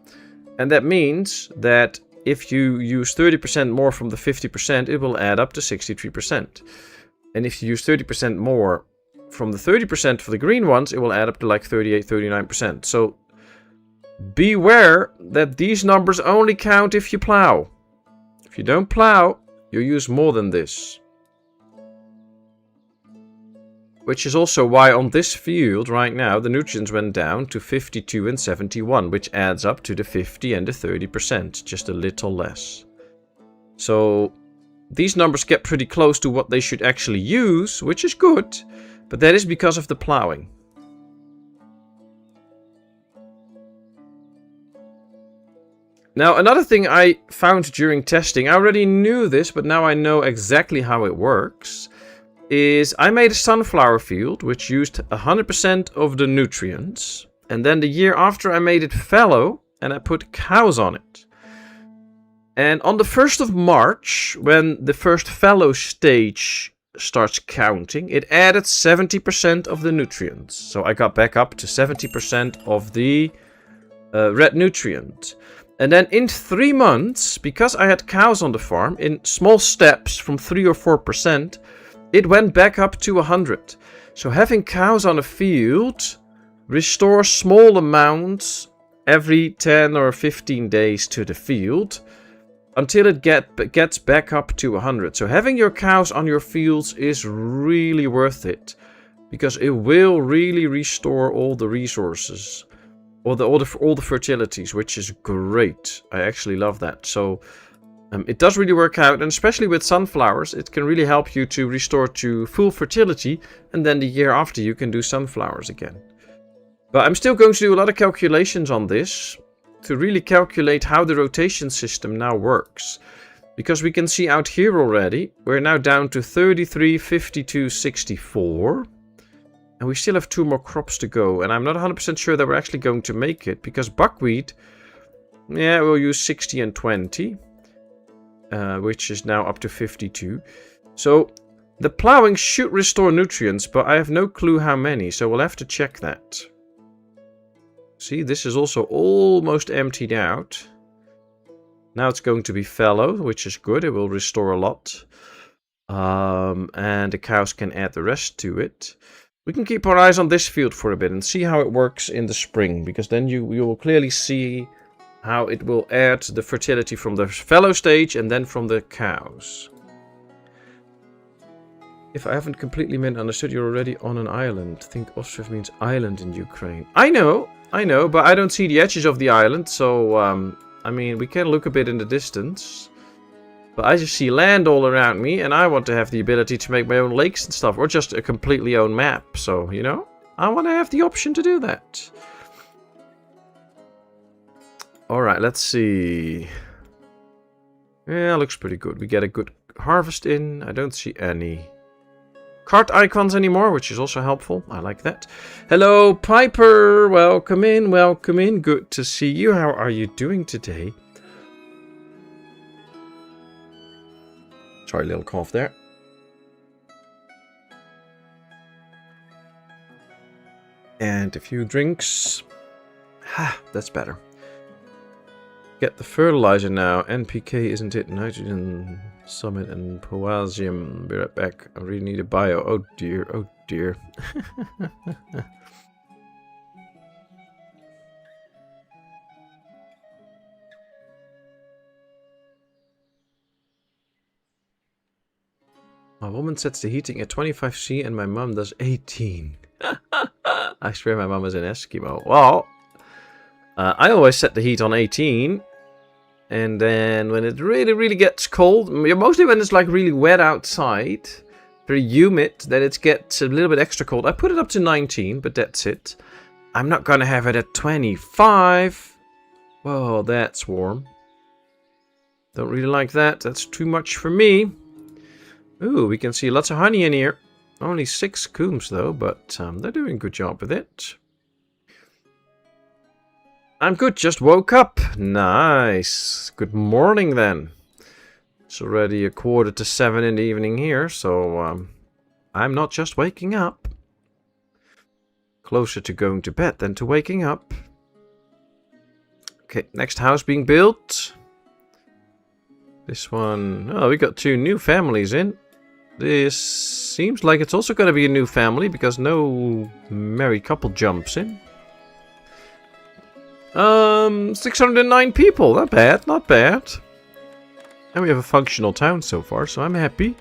And that means that if you use 30% more from the 50%, it will add up to 63%. And if you use 30% more from the 30% for the green ones, it will add up to like 38, 39%. So beware that these numbers only count if you plow. If you don't plow, you use more than this. Which is also why on this field right now the nutrients went down to 52 and 71, which adds up to the 50 and the 30%, just a little less. So these numbers get pretty close to what they should actually use, which is good, but that is because of the plowing. Now, another thing I found during testing, I already knew this, but now I know exactly how it works, is I made a sunflower field which used 100% of the nutrients, and then the year after I made it fallow and I put cows on it. And on the 1st of March, when the first fallow stage starts counting, it added 70% of the nutrients. So I got back up to 70% of the red nutrient. And then in 3 months, because I had cows on the farm, in small steps from 3 or 4%, it went back up to 100. So having cows on a field restores small amounts every 10 or 15 days to the field until it gets back up to 100. So having your cows on your fields is really worth it, because it will really restore all the resources, all the fertilities, which is great. I actually love that. So it does really work out, and especially with sunflowers, it can really help you to restore to full fertility, and then the year after you can do sunflowers again. But I'm still going to do a lot of calculations on this to really calculate how the rotation system now works. Because we can see out here already, we're now down to 33, 52, 64. And we still have 2 more crops to go, and I'm not 100% sure that we're actually going to make it, because buckwheat, yeah, we'll use 60 and 20. Which is now up to 52. So the plowing should restore nutrients, but I have no clue how many, so we'll have to check that. See, this is also almost emptied out. Now it's going to be fallow, which is good. It will restore a lot. And the cows can add the rest to it. We can keep our eyes on this field for a bit and see how it works in the spring, because then you will clearly see how it will add the fertility from the fallow stage and then from the cows. If I haven't completely understood, you're already on an island. I think Ostriv means island in Ukraine. I know, but I don't see the edges of the island, so I mean, we can look a bit in the distance. But I just see land all around me, and I want to have the ability to make my own lakes and stuff, or just a completely own map. So, you know, I want to have the option to do that. Alright, let's see. Yeah, looks pretty good. We get a good harvest in. I don't see any cart icons anymore, which is also helpful. I like that. Hello, Piper. Welcome in, welcome in. Good to see you. How are you doing today? Sorry, little cough there. And a few drinks. Ha, that's better. Get the fertilizer now. NPK, isn't it? Nitrogen, summit, and potassium. Be right back. I really need a bio. Oh dear, oh dear. My woman sets the heating at 25°C and my mom does 18. I swear my mom is an Eskimo. Well, I always set the heat on 18. And then when it really gets cold, mostly when it's like really wet outside, very humid, then it gets a little bit extra cold. I put it up to 19, but that's it. I'm not going to have it at 25. Whoa, that's warm. Don't really like that. That's too much for me. Ooh, we can see lots of honey in here. Only 6 combs though, but they're doing a good job with it. I'm good, just woke up. Nice. Good morning then. It's already 6:45 in the evening here, so I'm not just waking up. Closer to going to bed than to waking up. Okay, next house being built. This one... Oh, we got 2 new families in. This seems like it's also going to be a new family because no married couple jumps in. 609 people. Not bad, not bad. And we have a functional town so far, so I'm happy.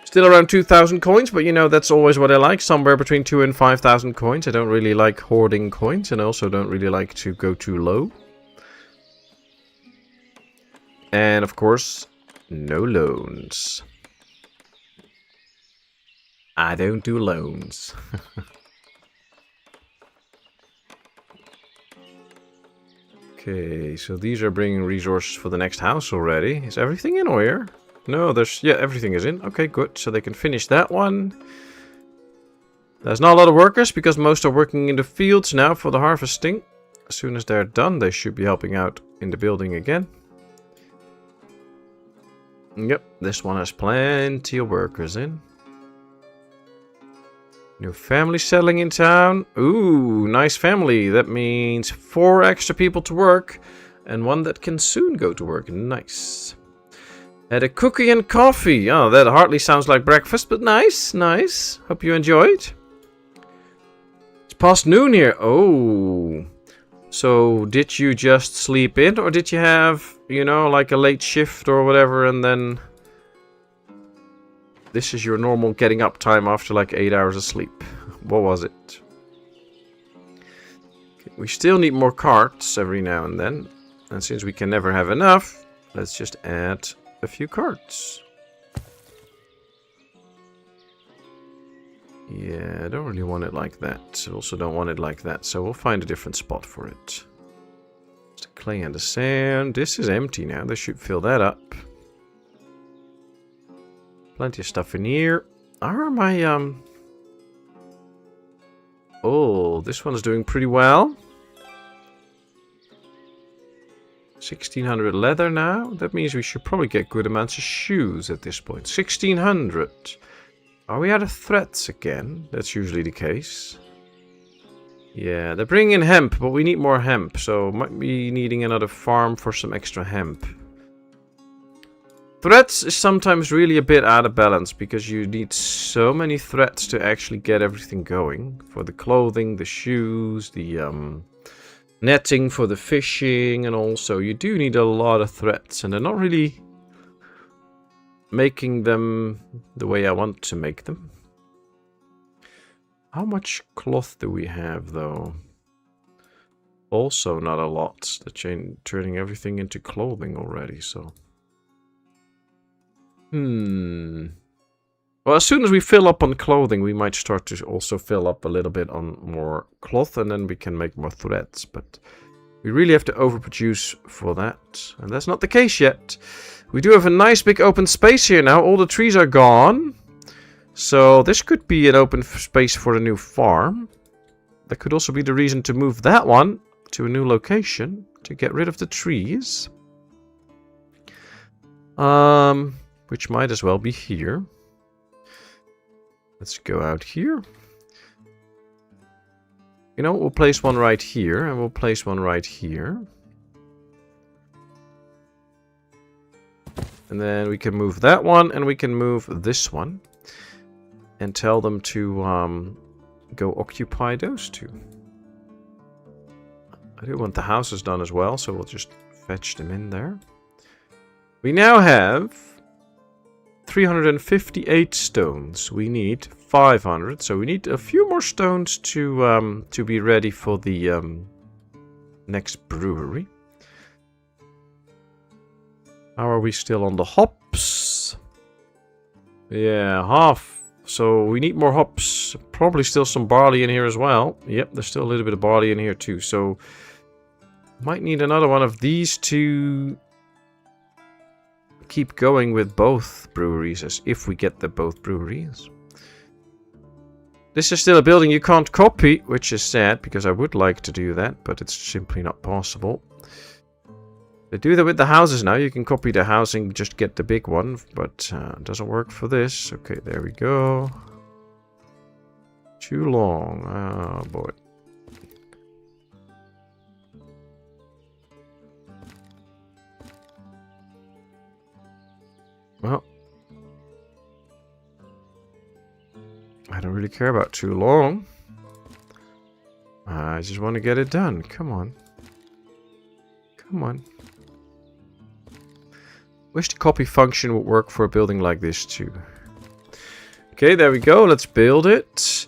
Still around 2,000 coins, but you know, that's always what I like. Somewhere between 2,000 and 5,000 coins. I don't really like hoarding coins, and I also don't really like to go too low. And of course, no loans. I don't do loans. Okay, so these are bringing resources for the next house already. Is everything in order? No, there's... Yeah, everything is in. Okay, good. So they can finish that one. There's not a lot of workers because most are working in the fields now for the harvesting. As soon as they're done, they should be helping out in the building again. Yep, this one has plenty of workers in. New family settling in town. Ooh, nice family. That means 4 extra people to work. And 1 that can soon go to work. Nice. Had a cookie and coffee. Oh, that hardly sounds like breakfast, but nice, nice. Hope you enjoyed. It's past noon here. Oh. So, did you just sleep in? Or did you have, you know, like a late shift or whatever, and then... This is your normal getting up time after like 8 hours of sleep. What was it? Okay, we still need more carts every now and then. And since we can never have enough, let's just add a few carts. Yeah, I don't really want it like that. I also don't want it like that, so we'll find a different spot for it. It's the clay and the sand. This is empty now. They should fill that up. Plenty of stuff in here. Are my, Oh, this one's doing pretty well. 1,600 leather now. That means we should probably get good amounts of shoes at this point. 1,600. Are we out of threads again? That's usually the case. Yeah, they're bringing in hemp, but we need more hemp. So might be needing another farm for some extra hemp. Threads is sometimes really a bit out of balance because you need so many threads to actually get everything going. For the clothing, the shoes, the netting for the fishing, and also you do need a lot of threads, and they're not really making them the way I want to make them. How much cloth do we have though? Also not a lot. They're turning everything into clothing already, so... Well, as soon as we fill up on clothing, we might start to also fill up a little bit on more cloth, and then we can make more threads. But we really have to overproduce for that, and that's not the case yet. We do have a nice big open space here now. All the trees are gone, so this could be an open space for a new farm. That could also be the reason to move that one to a new location, to get rid of the trees. Which might as well be here. Let's go out here. You know, we'll place one right here, and we'll place one right here. And then we can move that one, and we can move this one. And tell them to go occupy those 2. I do want the houses done as well, so we'll just fetch them in there. We now have 358 stones. We need 500, so we need a few more stones to be ready for the next brewery. How are we still on the hops? Yeah, half. So we need more hops. Probably still some barley in here as well. Yep, there's still a little bit of barley in here too. So might need another one of these to keep going with both breweries, as if we get the both breweries. This is still a building you can't copy, which is sad because I would like to do that, but it's simply not possible. They do that with the houses now. You can copy the housing, just get the big one, but it doesn't work for this. Okay, there we go. Too long. Oh boy. Well, I don't really care about too long. I just want to get it done. Come on. Come on. Wish the copy function would work for a building like this too. Okay, there we go. Let's build it.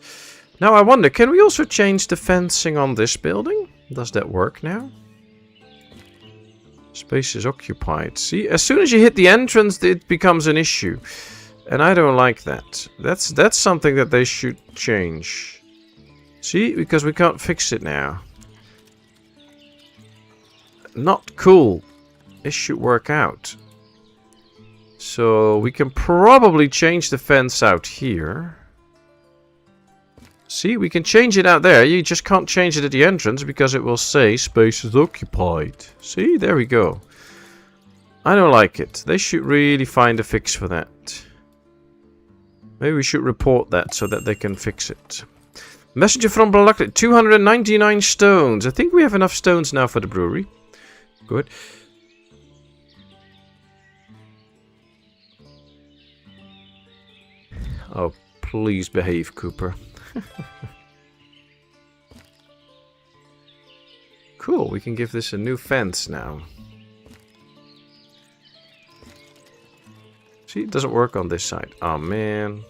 Now I wonder, can we also change the fencing on this building? Does that work now? Space is occupied. See, as soon as you hit the entrance, it becomes an issue. And I don't like that. That's something that they should change. See, because we can't fix it now. Not cool. This should work out. So we can probably change the fence out here. See, we can change it out there. You just can't change it at the entrance because it will say space is occupied. See, there we go. I don't like it. They should really find a fix for that. Maybe we should report that so that they can fix it. Messenger from Balaklet, 299 stones. I think we have enough stones now for the brewery. Good. Oh, please behave, Cooper. Cool, we can give this a new fence now. See, it doesn't work on this side. Oh, man.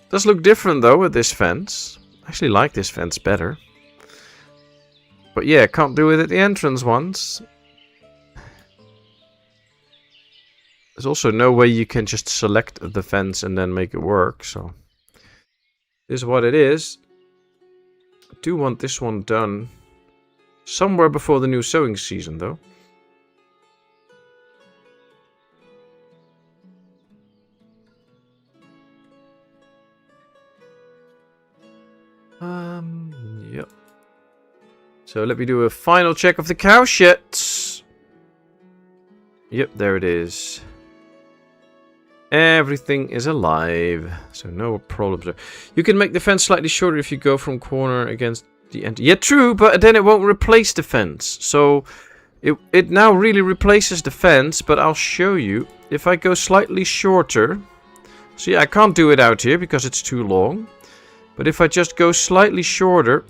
Does look different, though, with this fence. I actually like this fence better. But yeah, can't do it at the entrance ones. There's also no way you can just select the fence and then make it work, so... This is what it is. I do want this one done somewhere before the new sowing season, though. Yep. So let me do a final check of the cow shit. Yep, there it is. Everything is alive, so no problems there. You can make the fence slightly shorter if you go from corner against the end. Yeah, true, but then it won't replace the fence. So it now really replaces the fence, but I'll show you. If I go slightly shorter... See, I can't do it out here because it's too long. But if I just go slightly shorter...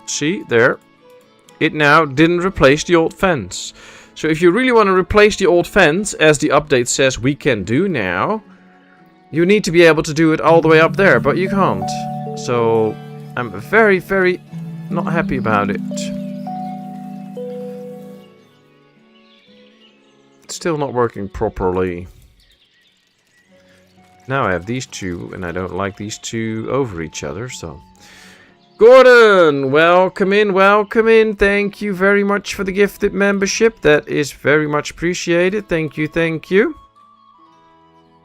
See, there. It now didn't replace the old fence. So if you really want to replace the old fence, as the update says we can do now, you need to be able to do it all the way up there, but you can't. So I'm very, very not happy about it. It's still not working properly. Now I have these two, and I don't like these two over each other, so... Gordon, welcome in. Thank you very much for the gifted membership. That is very much appreciated. Thank you, thank you.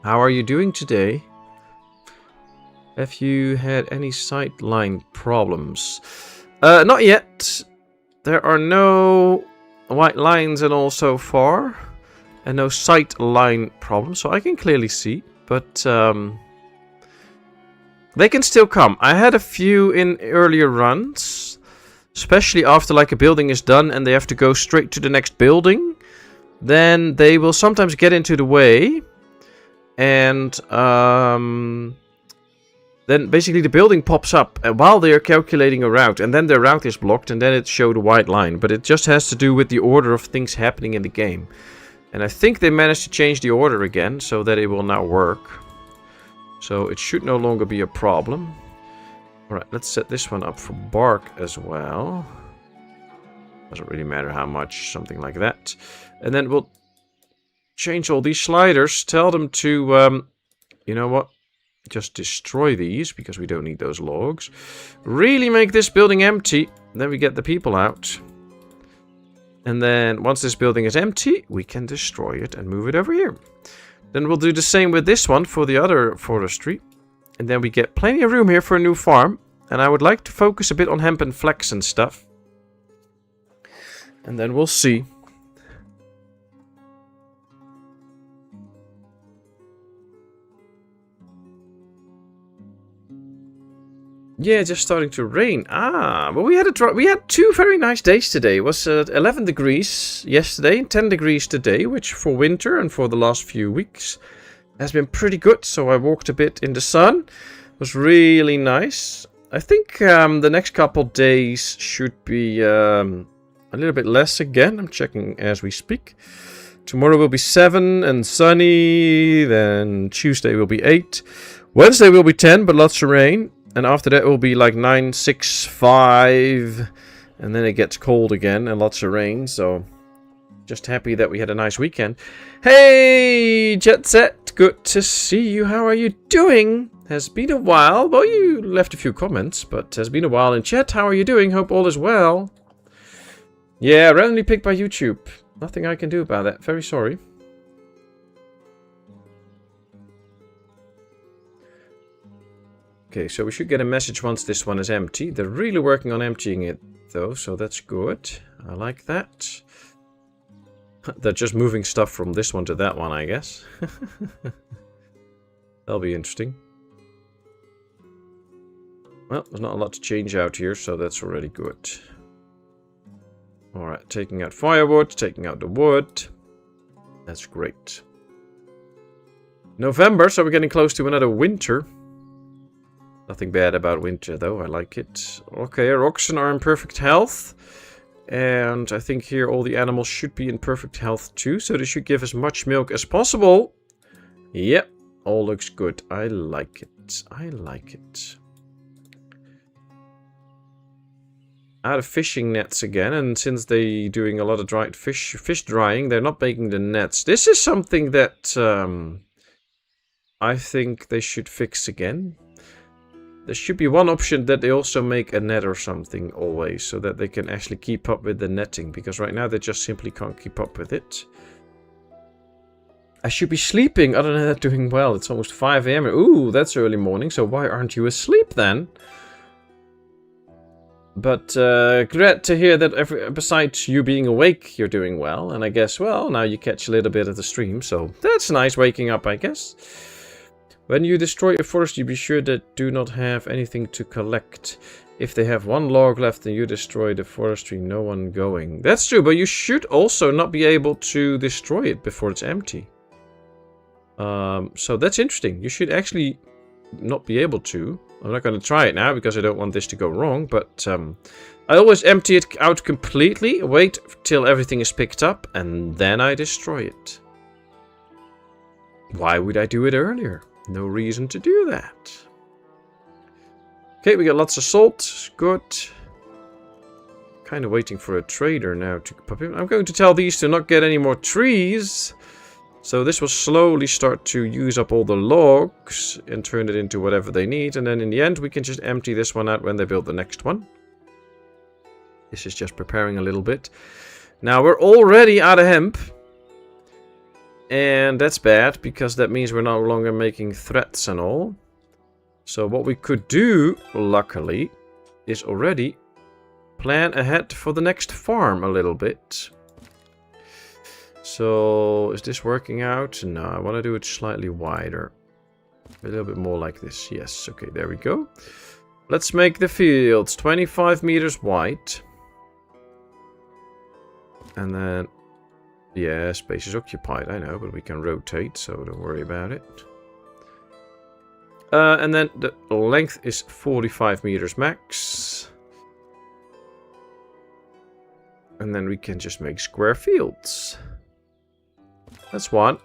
How are you doing today? Have you had any sightline problems? Not yet. There are no white lines and all so far. And no sightline problems, so I can clearly see. But, they can still come. I had a few in earlier runs. Especially after like a building is done and they have to go straight to the next building. Then they will sometimes get into the way. And then basically the building pops up while they are calculating a route. And then their route is blocked and then it showed a white line. But it just has to do with the order of things happening in the game. And I think they managed to change the order again so that it will now work. So it should no longer be a problem. Alright, let's set this one up for bark as well. Doesn't really matter how much, something like that. And then we'll change all these sliders. Tell them to, you know what? Just destroy these, because we don't need those logs. Really make this building empty. Then we get the people out. And then once this building is empty, we can destroy it and move it over here. Then we'll do the same with this one for the other forestry. And then we get plenty of room here for a new farm. And I would like to focus a bit on hemp and flax and stuff. And then we'll see. Yeah, just starting to rain. Ah, but we had 2 very nice days today. It was 11 degrees yesterday, 10 degrees today, which for winter and for the last few weeks has been pretty good. So I walked a bit in the sun. It was really nice. I think the next couple days should be a little bit less again. I'm checking as we speak. Tomorrow will be 7 and sunny. Then Tuesday will be 8. Wednesday will be 10, but lots of rain. And after that it will be like 9, 6, 5. And then it gets cold again and lots of rain. So just happy that we had a nice weekend. Hey, Jet Set. Good to see you. How are you doing? Has been a while. Well, you left a few comments, but has been a while in chat. How are you doing? Hope all is well. Yeah, randomly picked by YouTube. Nothing I can do about that. Very sorry. Okay, so we should get a message once this one is empty. They're really working on emptying it, though, so that's good. I like that. They're just moving stuff from this one to that one, I guess. That'll be interesting. Well, there's not a lot to change out here, so that's already good. Alright, taking out firewood, taking out the wood. That's great. November, so we're getting close to another winter. Nothing bad about winter, though. I like it. Okay, our oxen are in perfect health. And I think here all the animals should be in perfect health, too. So they should give as much milk as possible. Yep, all looks good. I like it. I like it. Out of fishing nets again. And since they're doing a lot of dried fish drying, they're not making the nets. This is something that I think they should fix again. There should be one option that they also make a net or something always, so that they can actually keep up with the netting, because right now they just simply can't keep up with it. I should be sleeping, other than that doing well. It's almost 5 AM. Ooh, that's early morning, so why aren't you asleep then? But glad to hear that besides you being awake, you're doing well. And I guess, well, now you catch a little bit of the stream, so that's nice waking up, I guess. When you destroy a forest, you be sure that do not have anything to collect. If they have one log left and you destroy the forestry, no one going. That's true, but you should also not be able to destroy it before it's empty. So that's interesting. You should actually not be able to. I'm not going to try it now because I don't want this to go wrong, but I always empty it out completely, wait till everything is picked up, and then I destroy it. Why would I do it earlier? No reason to do that. Okay, we got lots of salt. Good. Kind of waiting for a trader now to pop in. I'm going to tell these to not get any more trees. So this will slowly start to use up all the logs and turn it into whatever they need. And then in the end, we can just empty this one out when they build the next one. This is just preparing a little bit. Now we're already out of hemp. And that's bad, because that means we're no longer making threads and all. So what we could do, luckily, is already plan ahead for the next farm a little bit. So, is this working out? No, I want to do it slightly wider. A little bit more like this. Yes, okay, there we go. Let's make the fields 25 meters wide. And then... yeah, space is occupied, I know, but we can rotate, so don't worry about it. And then the length is 45 meters max. And then we can just make square fields. That's one.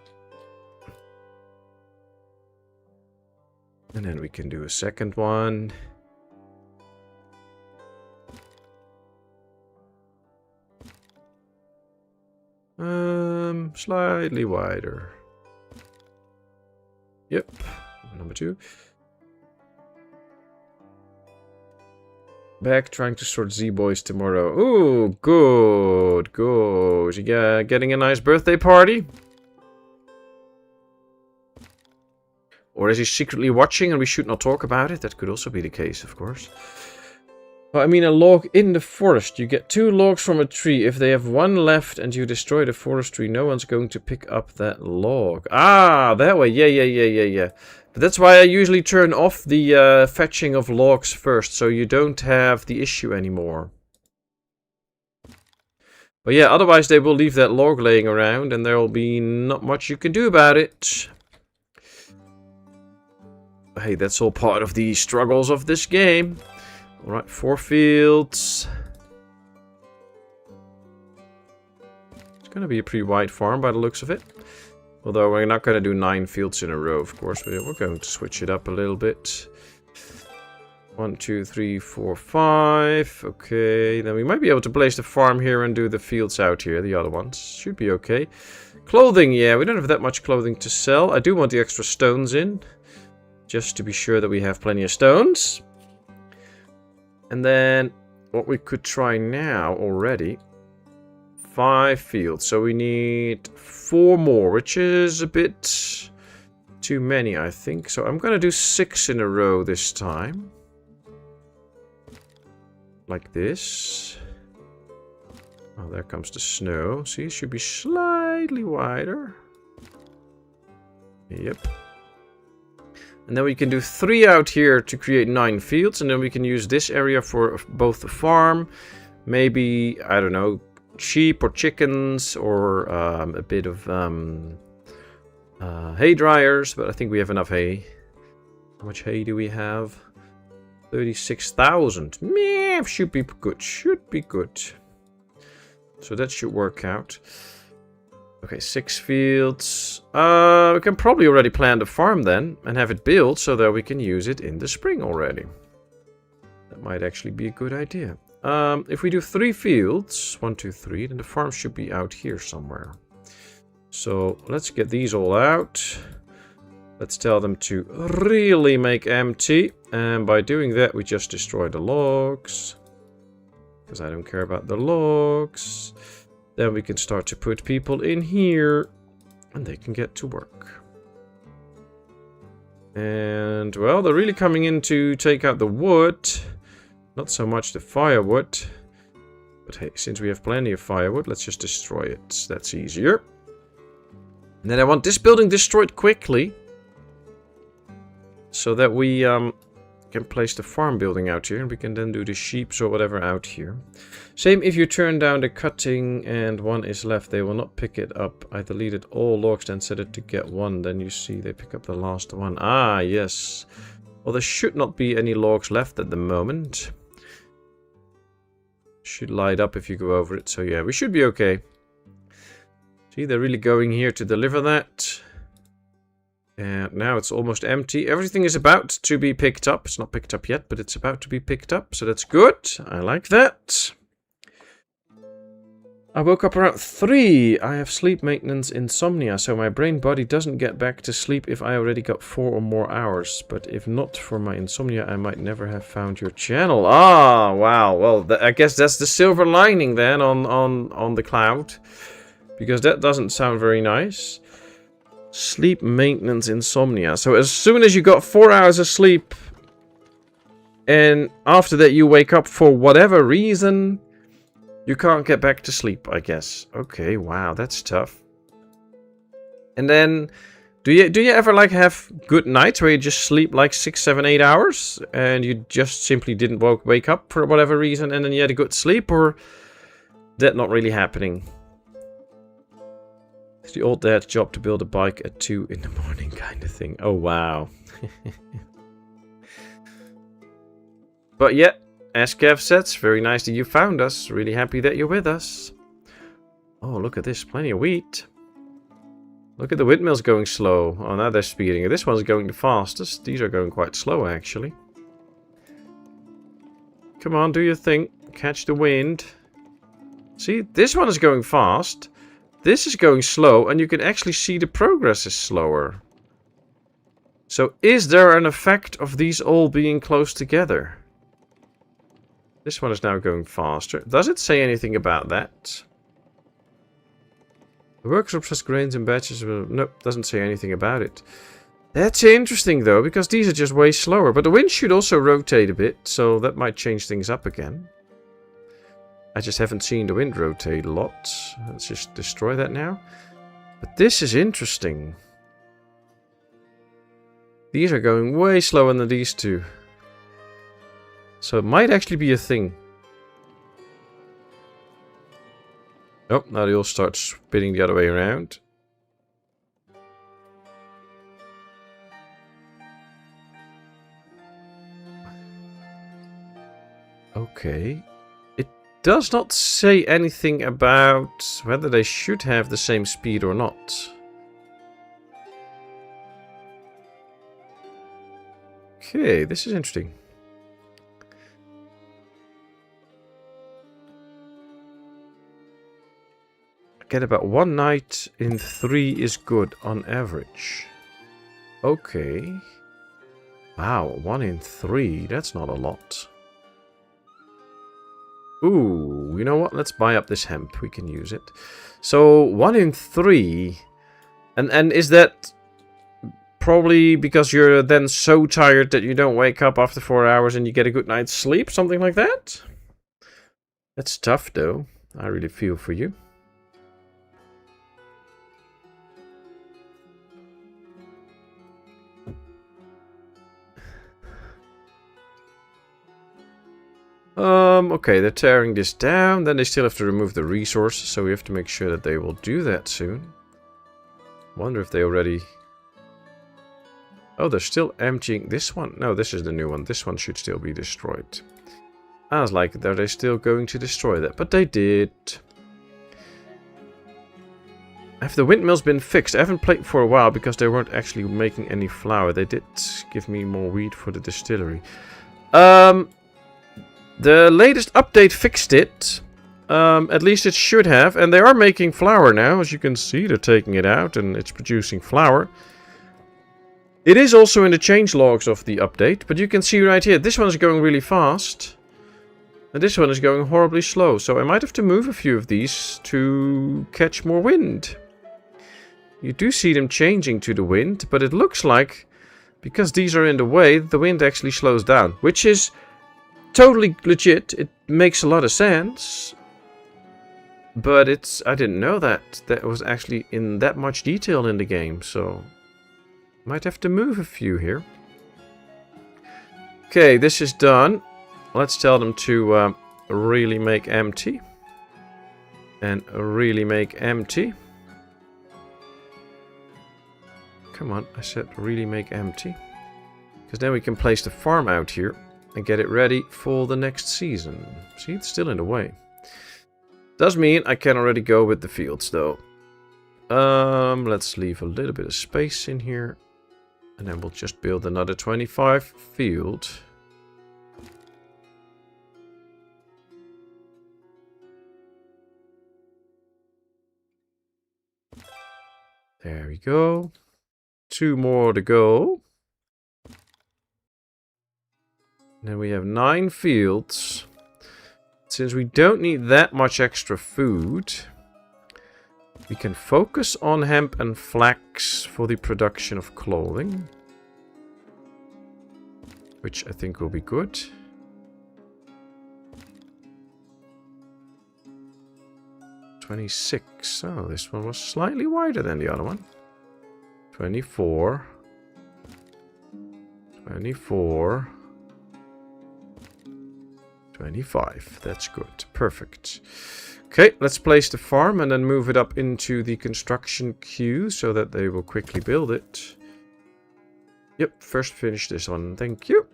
And then we can do a second one. Slightly wider. Yep, number 2. Back trying to sort Z-Boys tomorrow. Ooh, good, good. Yeah, getting a nice birthday party? Or is he secretly watching and we should not talk about it? That could also be the case, of course. Well, I mean a log in the forest. You get 2 logs from a tree. If they have 1 left and you destroy the forest tree, no one's going to pick up that log. Ah, that way. Yeah. But that's why I usually turn off the fetching of logs first, so you don't have the issue anymore. But yeah, otherwise they will leave that log laying around and there will be not much you can do about it. Hey, that's all part of the struggles of this game. Alright, 4 fields. It's going to be a pretty wide farm by the looks of it. Although we're not going to do 9 fields in a row, of course. But we're going to switch it up a little bit. 1, 2, 3, 4, 5. Okay, then we might be able to place the farm here and do the fields out here. The other ones should be okay. Clothing, yeah, we don't have that much clothing to sell. I do want the extra stones in. Just to be sure that we have plenty of stones. And then what we could try now already, 5 fields. So we need 4 more, which is a bit too many, I think. So I'm going to do 6 in a row this time. Like this. Oh, there comes the snow. See, it should be slightly wider. Yep. And then we can do 3 out here to create 9 fields. And then we can use this area for both the farm. Maybe, I don't know, sheep or chickens. Or a bit of hay dryers. But I think we have enough hay. How much hay do we have? 36,000. Meh, should be good. Should be good. So that should work out. Okay, 6 fields. We can probably already plant a farm then and have it built so that we can use it in the spring already. That might actually be a good idea. If we do 3 fields, 1, 2, 3, then the farm should be out here somewhere. So let's get these all out. Let's tell them to really make empty. And by doing that, we just destroy the logs. Because I don't care about the logs. Then we can start to put people in here. And they can get to work. And, well, they're really coming in to take out the wood. Not so much the firewood. But hey, since we have plenty of firewood, let's just destroy it. That's easier. And then I want this building destroyed quickly. So that we can place the farm building out here. And we can then do the sheep or whatever out here. Same if you turn down the cutting and 1 is left. They will not pick it up. I deleted all logs then set it to get 1. Then you see they pick up the last one. Ah, yes. Well, there should not be any logs left at the moment. Should light up if you go over it. So yeah, we should be okay. See, they're really going here to deliver that. And now it's almost empty. Everything is about to be picked up. It's not picked up yet, but it's about to be picked up. So that's good. I like that. I woke up around 3. I have sleep maintenance insomnia, so my brain body doesn't get back to sleep if I already got 4 or more hours. But if not for my insomnia, I might never have found your channel. Ah, wow. Well, I guess that's the silver lining then on the cloud. Because that doesn't sound very nice. Sleep maintenance insomnia. So as soon as you got 4 hours of sleep and after that you wake up for whatever reason, you can't get back to sleep, I guess. Okay, wow, that's tough. And then do you ever like have good nights where you just sleep like 6, 7, 8 hours and you just simply didn't wake up for whatever reason and then you had a good sleep, or that not really happening? It's the old dad's job to build a bike at 2 in the morning kind of thing. Oh, wow. But yeah, as Kev says, very nice that you found us. Really happy that you're with us. Oh, look at this. Plenty of wheat. Look at the windmills going slow. Oh, now they're speeding. This one's going the fastest. These are going quite slow, actually. Come on, do your thing. Catch the wind. See, this one is going fast. This is going slow, and you can actually see the progress is slower. So, is there an effect of these all being close together? This one is now going faster. Does it say anything about that? The workshop has grains and batches. Nope, doesn't say anything about it. That's interesting though, because these are just way slower. But the wind should also rotate a bit, so that might change things up again. I just haven't seen the wind rotate a lot. Let's just destroy that now. But this is interesting. These are going way slower than these two. So it might actually be a thing. Oh, now they all start spinning the other way around. Okay. It does not say anything about whether they should have the same speed or not. Okay, this is interesting. Get about 1 night in 3 is good on average. Okay. Wow, 1 in 3. That's not a lot. Ooh, you know what? Let's buy up this hemp. We can use it. So 1 in 3. And is that probably because you're then so tired that you don't wake up after 4 hours and you get a good night's sleep? Something like that? That's tough though. I really feel for you. Okay, they're tearing this down. Then they still have to remove the resources, so we have to make sure that they will do that soon. Wonder if they already... Oh, they're still emptying this one. No, this is the new one. This one should still be destroyed. I was like, are they still going to destroy that? But they did. Have the windmills been fixed? I haven't played for a while because they weren't actually making any flour. They did give me more wheat for the distillery. The latest update fixed it. At least it should have. And they are making flour now. As you can see, they're taking it out and it's producing flour. It is also in the change logs of the update. But you can see right here, this one is going really fast. And this one is going horribly slow. So I might have to move a few of these to catch more wind. You do see them changing to the wind. But it looks like, because these are in the way, the wind actually slows down. Which is... totally legit. It makes a lot of sense. But it's... I didn't know that was actually in that much detail in the game. So... might have to move a few here. Okay, this is done. Let's tell them to really make empty. And really make empty. Come on, I said really make empty. Because then we can place the farm out here. And get it ready for the next season. See, it's still in the way. Does mean I can already go with the fields, though. Let's leave a little bit of space in here. And then we'll just build another 25 field. There we go. 2 more to go. Then we have 9 fields. Since we don't need that much extra food, we can focus on hemp and flax for the production of clothing. Which I think will be good. $26. Oh, this one was slightly wider than the other one. 24. 24. 25. That's good. Perfect. Okay, let's place the farm and then move it up into the construction queue so that they will quickly build it. Yep, first finish this one. Thank you.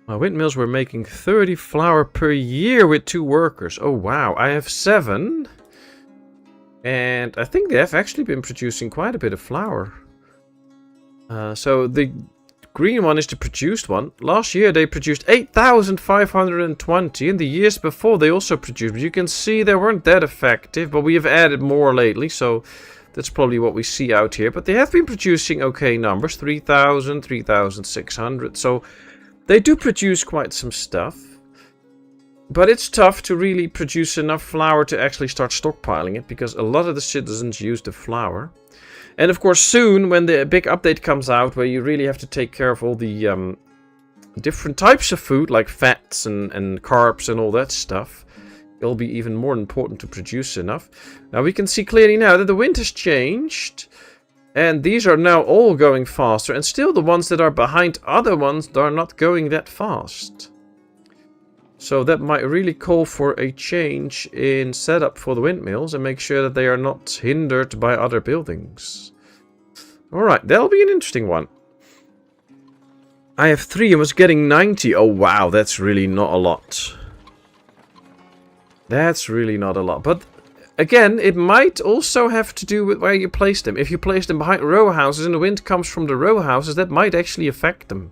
My windmills were making 30 flour per year with 2 workers. Oh, wow. I have 7. And I think they have actually been producing quite a bit of flour. So the green one is the produced one. Last year they produced 8,520. And the years before they also produced. But you can see they weren't that effective. But we have added more lately. So that's probably what we see out here. But they have been producing okay numbers. 3,000, 3,600. So they do produce quite some stuff. But it's tough to really produce enough flour to actually start stockpiling it, because a lot of the citizens use the flour. And of course soon, when the big update comes out, where you really have to take care of all the different types of food, like fats and carbs and all that stuff, it'll be even more important to produce enough. Now we can see clearly now that the wind has changed. And these are now all going faster. And still the ones that are behind other ones are not going that fast. So that might really call for a change in setup for the windmills. And make sure that they are not hindered by other buildings. Alright, that'll be an interesting one. I have 3 and was getting 90. Oh wow, that's really not a lot. That's really not a lot. But again, it might also have to do with where you place them. If you place them behind row houses and the wind comes from the row houses, that might actually affect them.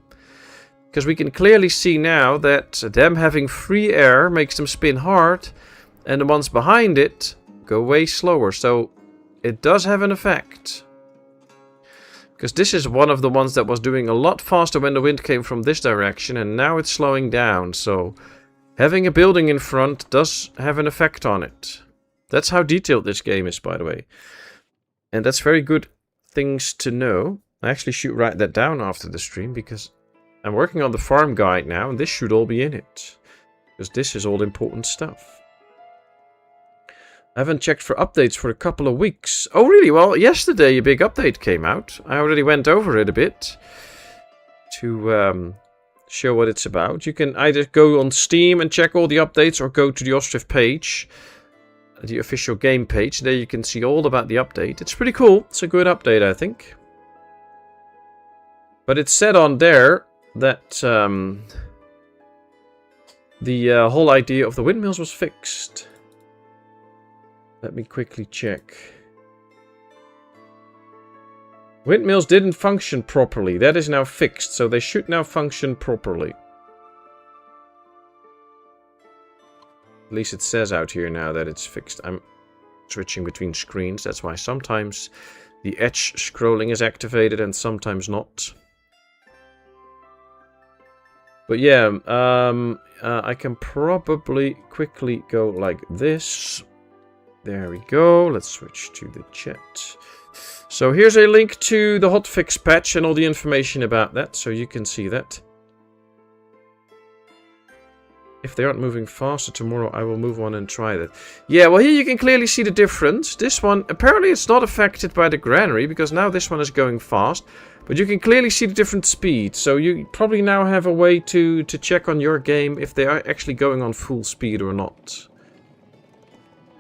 Because we can clearly see now that them having free air makes them spin hard. And the ones behind it go way slower. So it does have an effect. Because this is one of the ones that was doing a lot faster when the wind came from this direction. And now it's slowing down. So having a building in front does have an effect on it. That's how detailed this game is, by the way. And that's very good things to know. I actually should write that down after the stream, because I'm working on the farm guide now, and this should all be in it. Because this is all important stuff. I haven't checked for updates for a couple of weeks. Oh, really? Well, yesterday a big update came out. I already went over it a bit to show what it's about. You can either go on Steam and check all the updates, or go to the Ostriv page, the official game page. There you can see all about the update. It's pretty cool. It's a good update, I think. But it said on there that the whole idea of the windmills was fixed. Let me quickly check. Windmills didn't function properly. That is now fixed, so they should now function properly. At least it says out here now that it's fixed. I'm switching between screens. That's why sometimes the edge scrolling is activated and sometimes not. But yeah, I can probably quickly go like this. There we go. Let's switch to the chat. So here's a link to the hotfix patch and all the information about that, so you can see that. If they aren't moving faster tomorrow, I will move on and try that. Yeah, well here you can clearly see the difference. This one, apparently it's not affected by the granary, because now this one is going fast. But you can clearly see the different speed. So you probably now have a way to check on your game if they are actually going on full speed or not.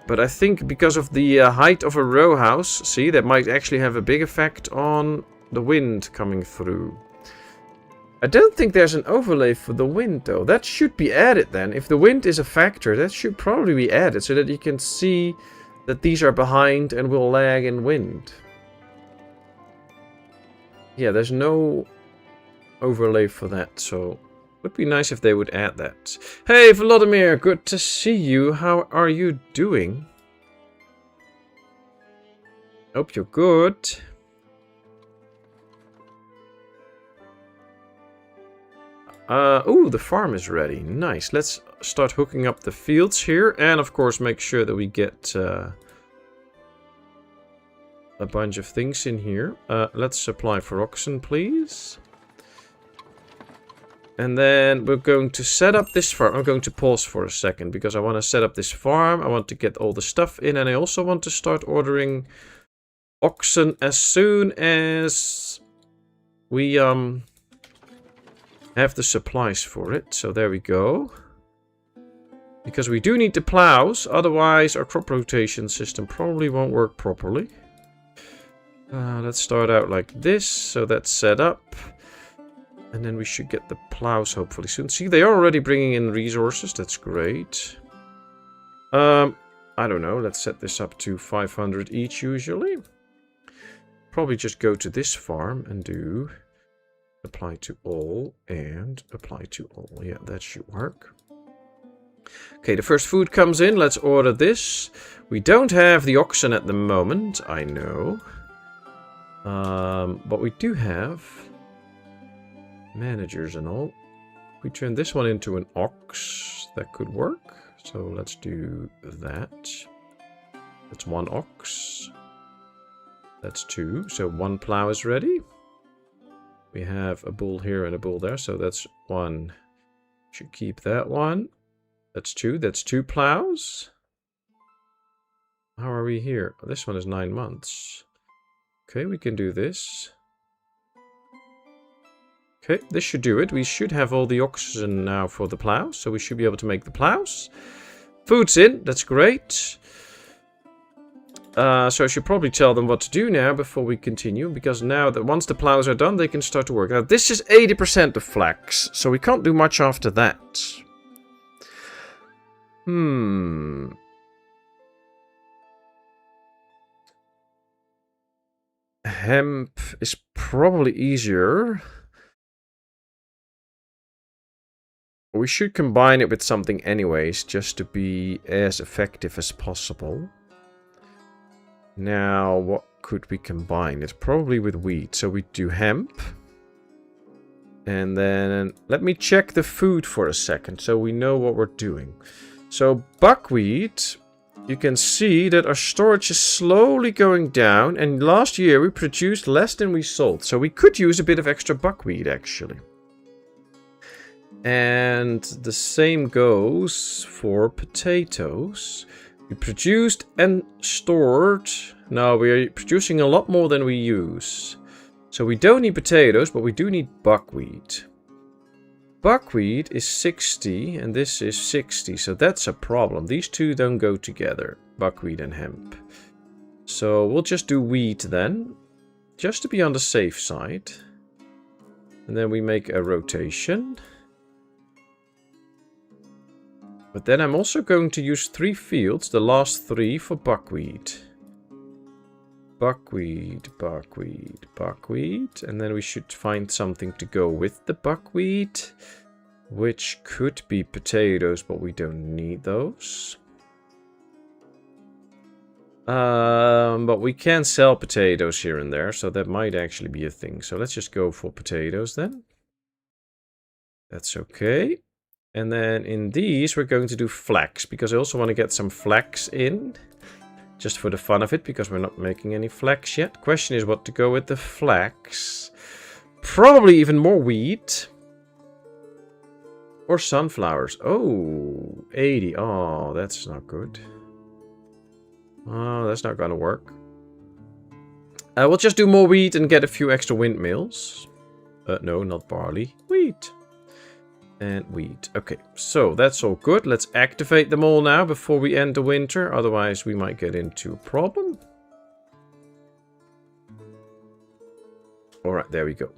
But I think because of the height of a row house, see, that might actually have a big effect on the wind coming through. I don't think there's an overlay for the wind though. That should be added then. If the wind is a factor, that should probably be added so that you can see that these are behind and will lag in wind. Yeah, there's no overlay for that, so it would be nice if they would add that. Hey Vladimir, good to see you. How are you doing? Hope you're good. Oh, the farm is ready. Nice. Let's start hooking up the fields here. And of course make sure that we get a bunch of things in here. Let's supply for oxen, please. And then we're going to set up this farm. I'm going to pause for a second because I want to set up this farm. I want to get all the stuff in. And I also want to start ordering oxen as soon as we have the supplies for it. So there we go. Because we do need the plows. Otherwise our crop rotation system probably won't work properly. Let's start out like this. So that's set up. And then we should get the plows hopefully soon. See, they are already bringing in resources. That's great. I don't know. Let's set this up to 500 each usually. Probably just go to this farm and do apply to all and apply to all. Yeah, that should work. Okay, the first food comes in. Let's order this. We don't have the oxen at the moment, I know. But we do have managers and all. We turn this one into an ox. That could work. So let's do that. That's 1 ox. That's 2. So 1 plow is ready. We have a bull here and a bull there. So that's 1. Should keep that one. That's 2. That's 2 plows. How are we here? This one is 9 months. Okay, we can do this. Okay, this should do it. We should have all the oxen now for the plows. So we should be able to make the plows. Food's in. That's great. So I should probably tell them what to do now before we continue. Because now that once the plows are done, they can start to work. Now, this is 80% of flax. So we can't do much after that. Hemp is probably easier. We should combine it with something anyways, just to be as effective as possible. Now, what could we combine? It's probably with wheat. So we do hemp. And then let me check the food for a second so we know what we're doing. So buckwheat, you can see that our storage is slowly going down. And last year we produced less than we sold. So we could use a bit of extra buckwheat actually. And the same goes for potatoes. We produced and stored. Now we are producing a lot more than we use. So we don't need potatoes, but we do need buckwheat. Buckwheat is 60 and this is 60. So that's a problem. These two don't go together. Buckwheat and hemp. So we'll just do wheat then. Just to be on the safe side. And then we make a rotation. But then I'm also going to use 3 fields, the last 3 for buckwheat. Buckwheat, buckwheat, buckwheat. And then we should find something to go with the buckwheat. Which could be potatoes, but we don't need those. But we can sell potatoes here and there, so that might actually be a thing. So let's just go for potatoes then. That's okay. And then in these, we're going to do flax, because I also want to get some flax in. Just for the fun of it, because we're not making any flax yet. Question is what to go with the flax. Probably even more wheat. Or sunflowers. Oh, 80. Oh, that's not good. Oh, that's not going to work. We'll just do more wheat and get a few extra windmills. No, not barley. Wheat. And wheat. Okay, so that's all good. Let's activate them all now before we end the winter. Otherwise, we might get into a problem. Alright, there we go.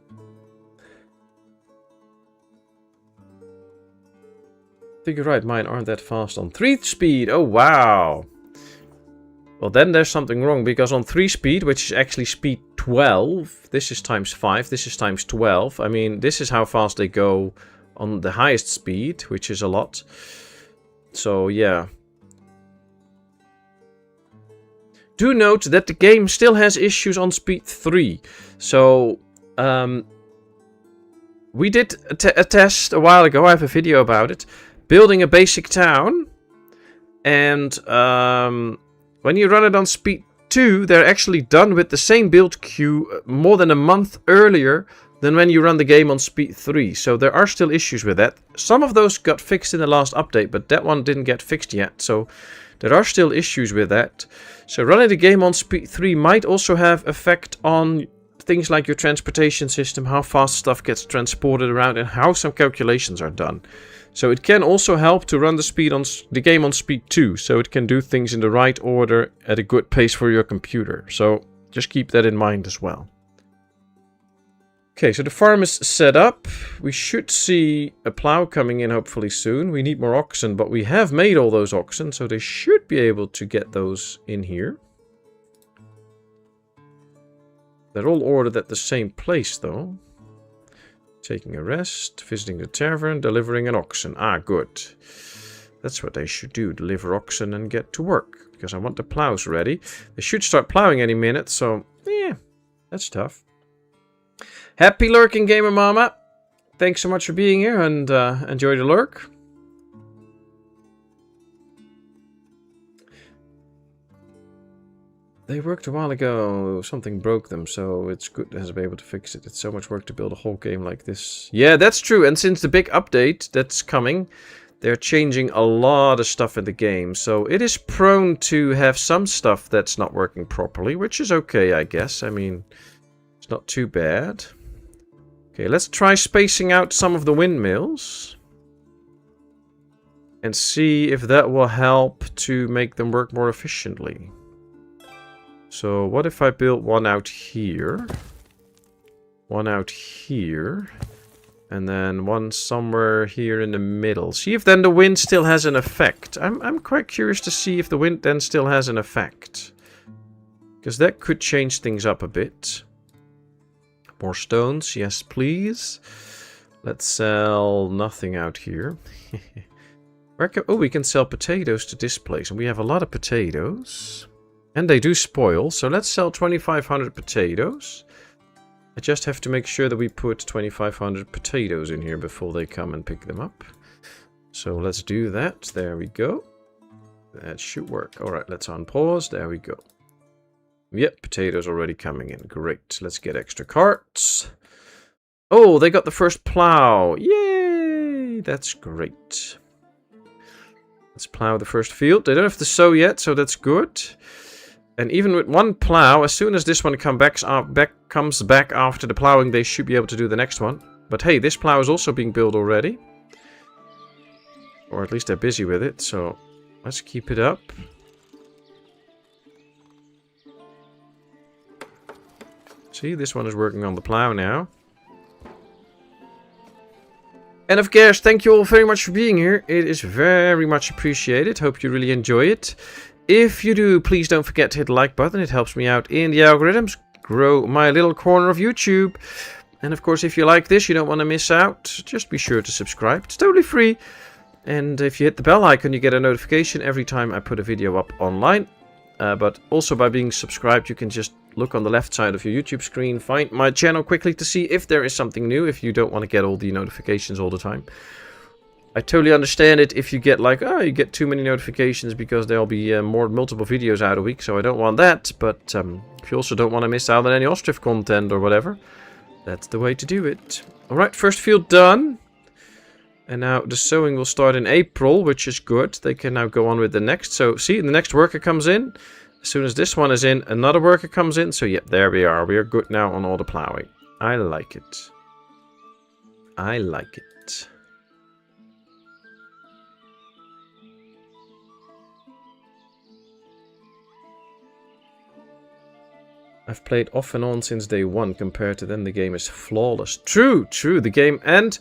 I think you're right, mine aren't that fast on 3 speed. Oh, wow. Well, then there's something wrong, because on 3 speed, which is actually speed 12, this is times 5, this is times 12. I mean, this is how fast they go on the highest speed, which is a lot. So, yeah. Do note that the game still has issues on speed 3. So, we did a test a while ago. I have a video about it. Building a basic town. And when you run it on speed 2, they're actually done with the same build queue more than a month earlier than when you run the game on speed 3. So there are still issues with that. Some of those got fixed in the last update, but that one didn't get fixed yet. So there are still issues with that. So running the game on speed 3 might also have effect on things like your transportation system, how fast stuff gets transported around, and how some calculations are done. So it can also help to run the game on speed 2, so it can do things in the right order at a good pace for your computer. So just keep that in mind as well. Okay, so the farm is set up. We should see a plow coming in hopefully soon. We need more oxen, but we have made all those oxen, so they should be able to get those in here. They're all ordered at the same place, though. Taking a rest, visiting the tavern, delivering an oxen. Ah, good. That's what they should do, deliver oxen and get to work, because I want the plows ready. They should start plowing any minute, so yeah, that's tough. Happy lurking, Gamer Mama. thanks so much for being here, and enjoy the lurk. They worked a while ago, something broke them, so it's good to be able to fix it. It's so much work to build a whole game like this. Yeah, that's true, and since the big update that's coming, they're changing a lot of stuff in the game, so it is prone to have some stuff that's not working properly, which is okay, I guess. I mean, it's not too bad. Okay, let's try spacing out some of the windmills. And see if that will help to make them work more efficiently. So what if I build one out here, one out here, and then one somewhere here in the middle. See if then the wind still has an effect. I'm quite curious to see if the wind then still has an effect. Because that could change things up a bit. More stones, yes please. Let's sell nothing out here. Oh, we can sell potatoes to this place, and we have a lot of potatoes. And they do spoil, so let's sell 2,500 potatoes. I just have to make sure that we put 2,500 potatoes in here before they come and pick them up. So let's do that. There we go. That should work. Alright, let's unpause. There we go. Yep, potatoes already coming in. Great. Let's get extra carts. Oh, they got the first plow. Yay! That's great. Let's plow the first field. They don't have to sow yet, so that's good. And even with one plow, as soon as this one comes back after the plowing, they should be able to do the next one. But hey, this plow is also being built already. Or at least they're busy with it, so let's keep it up. See, this one is working on the plow now. And of course, thank you all very much for being here. It is very much appreciated. Hope you really enjoy it. If you do, please don't forget to hit the like button. It helps me out in the algorithms. Grow my little corner of YouTube. And of course, if you like this, you don't want to miss out, just be sure to subscribe. It's totally free. And if you hit the bell icon, you get a notification every time I put a video up online. But also by being subscribed, you can just look on the left side of your YouTube screen, find my channel quickly to see if there is something new, if you don't want to get all the notifications all the time. I totally understand it if you get like, oh, you get too many notifications because there'll be multiple videos out a week, so I don't want that. But if you also don't want to miss out on any Ostriv content or whatever, that's the way to do it. Alright, first field done. And now the sowing will start in April, which is good. They can now go on with the next. So see, the next worker comes in. As soon as this one is in, another worker comes in. So yep, there we are. We are good now on all the plowing. I like it. I like it. I've played off and on since day one. Compared to then, the game is flawless. True, true. The game, and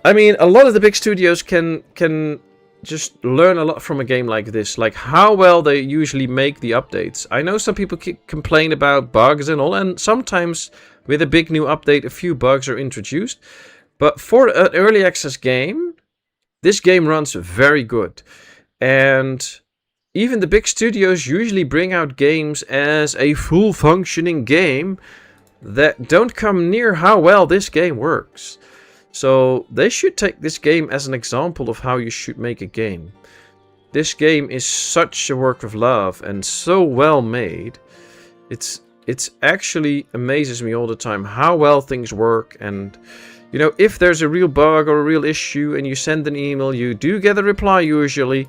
I mean, a lot of the big studios can just learn a lot from a game like this. Like how well they usually make the updates. I know some people complain about bugs and all, and sometimes with a big new update, a few bugs are introduced. But for an early access game, this game runs very good. And even the big studios usually bring out games as a full functioning game that don't come near how well this game works. So they should take this game as an example of how you should make a game. This game is such a work of love and so well made. It's actually amazes me all the time how well things work. And you know, if there's a real bug or a real issue and you send an email, you do get a reply usually.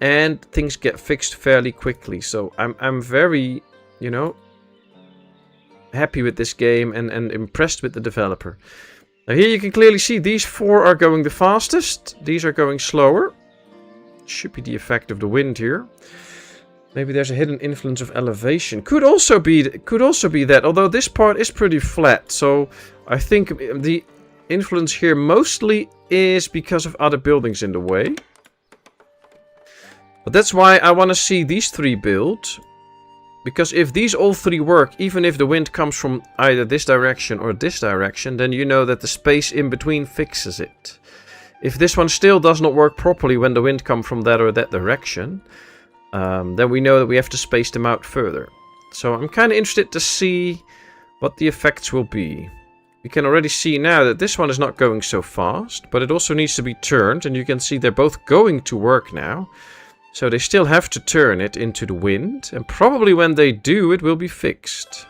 And things get fixed fairly quickly. So I'm very, you know, happy with this game and impressed with the developer. Now here you can clearly see these four are going the fastest. These are going slower. Should be the effect of the wind here. Maybe there's a hidden influence of elevation. Could also be that. Although this part is pretty flat. So I think the influence here mostly is because of other buildings in the way. But that's why I want to see these three build. Because if these all three work, even if the wind comes from either this direction or this direction, then you know that the space in between fixes it. If this one still does not work properly when the wind comes from that or that direction, then we know that we have to space them out further. So I'm kind of interested to see what the effects will be. we can already see now that this one is not going so fast, but it also needs to be turned, and you can see they're both going to work now. So they still have to turn it into the wind, and probably when they do, it will be fixed.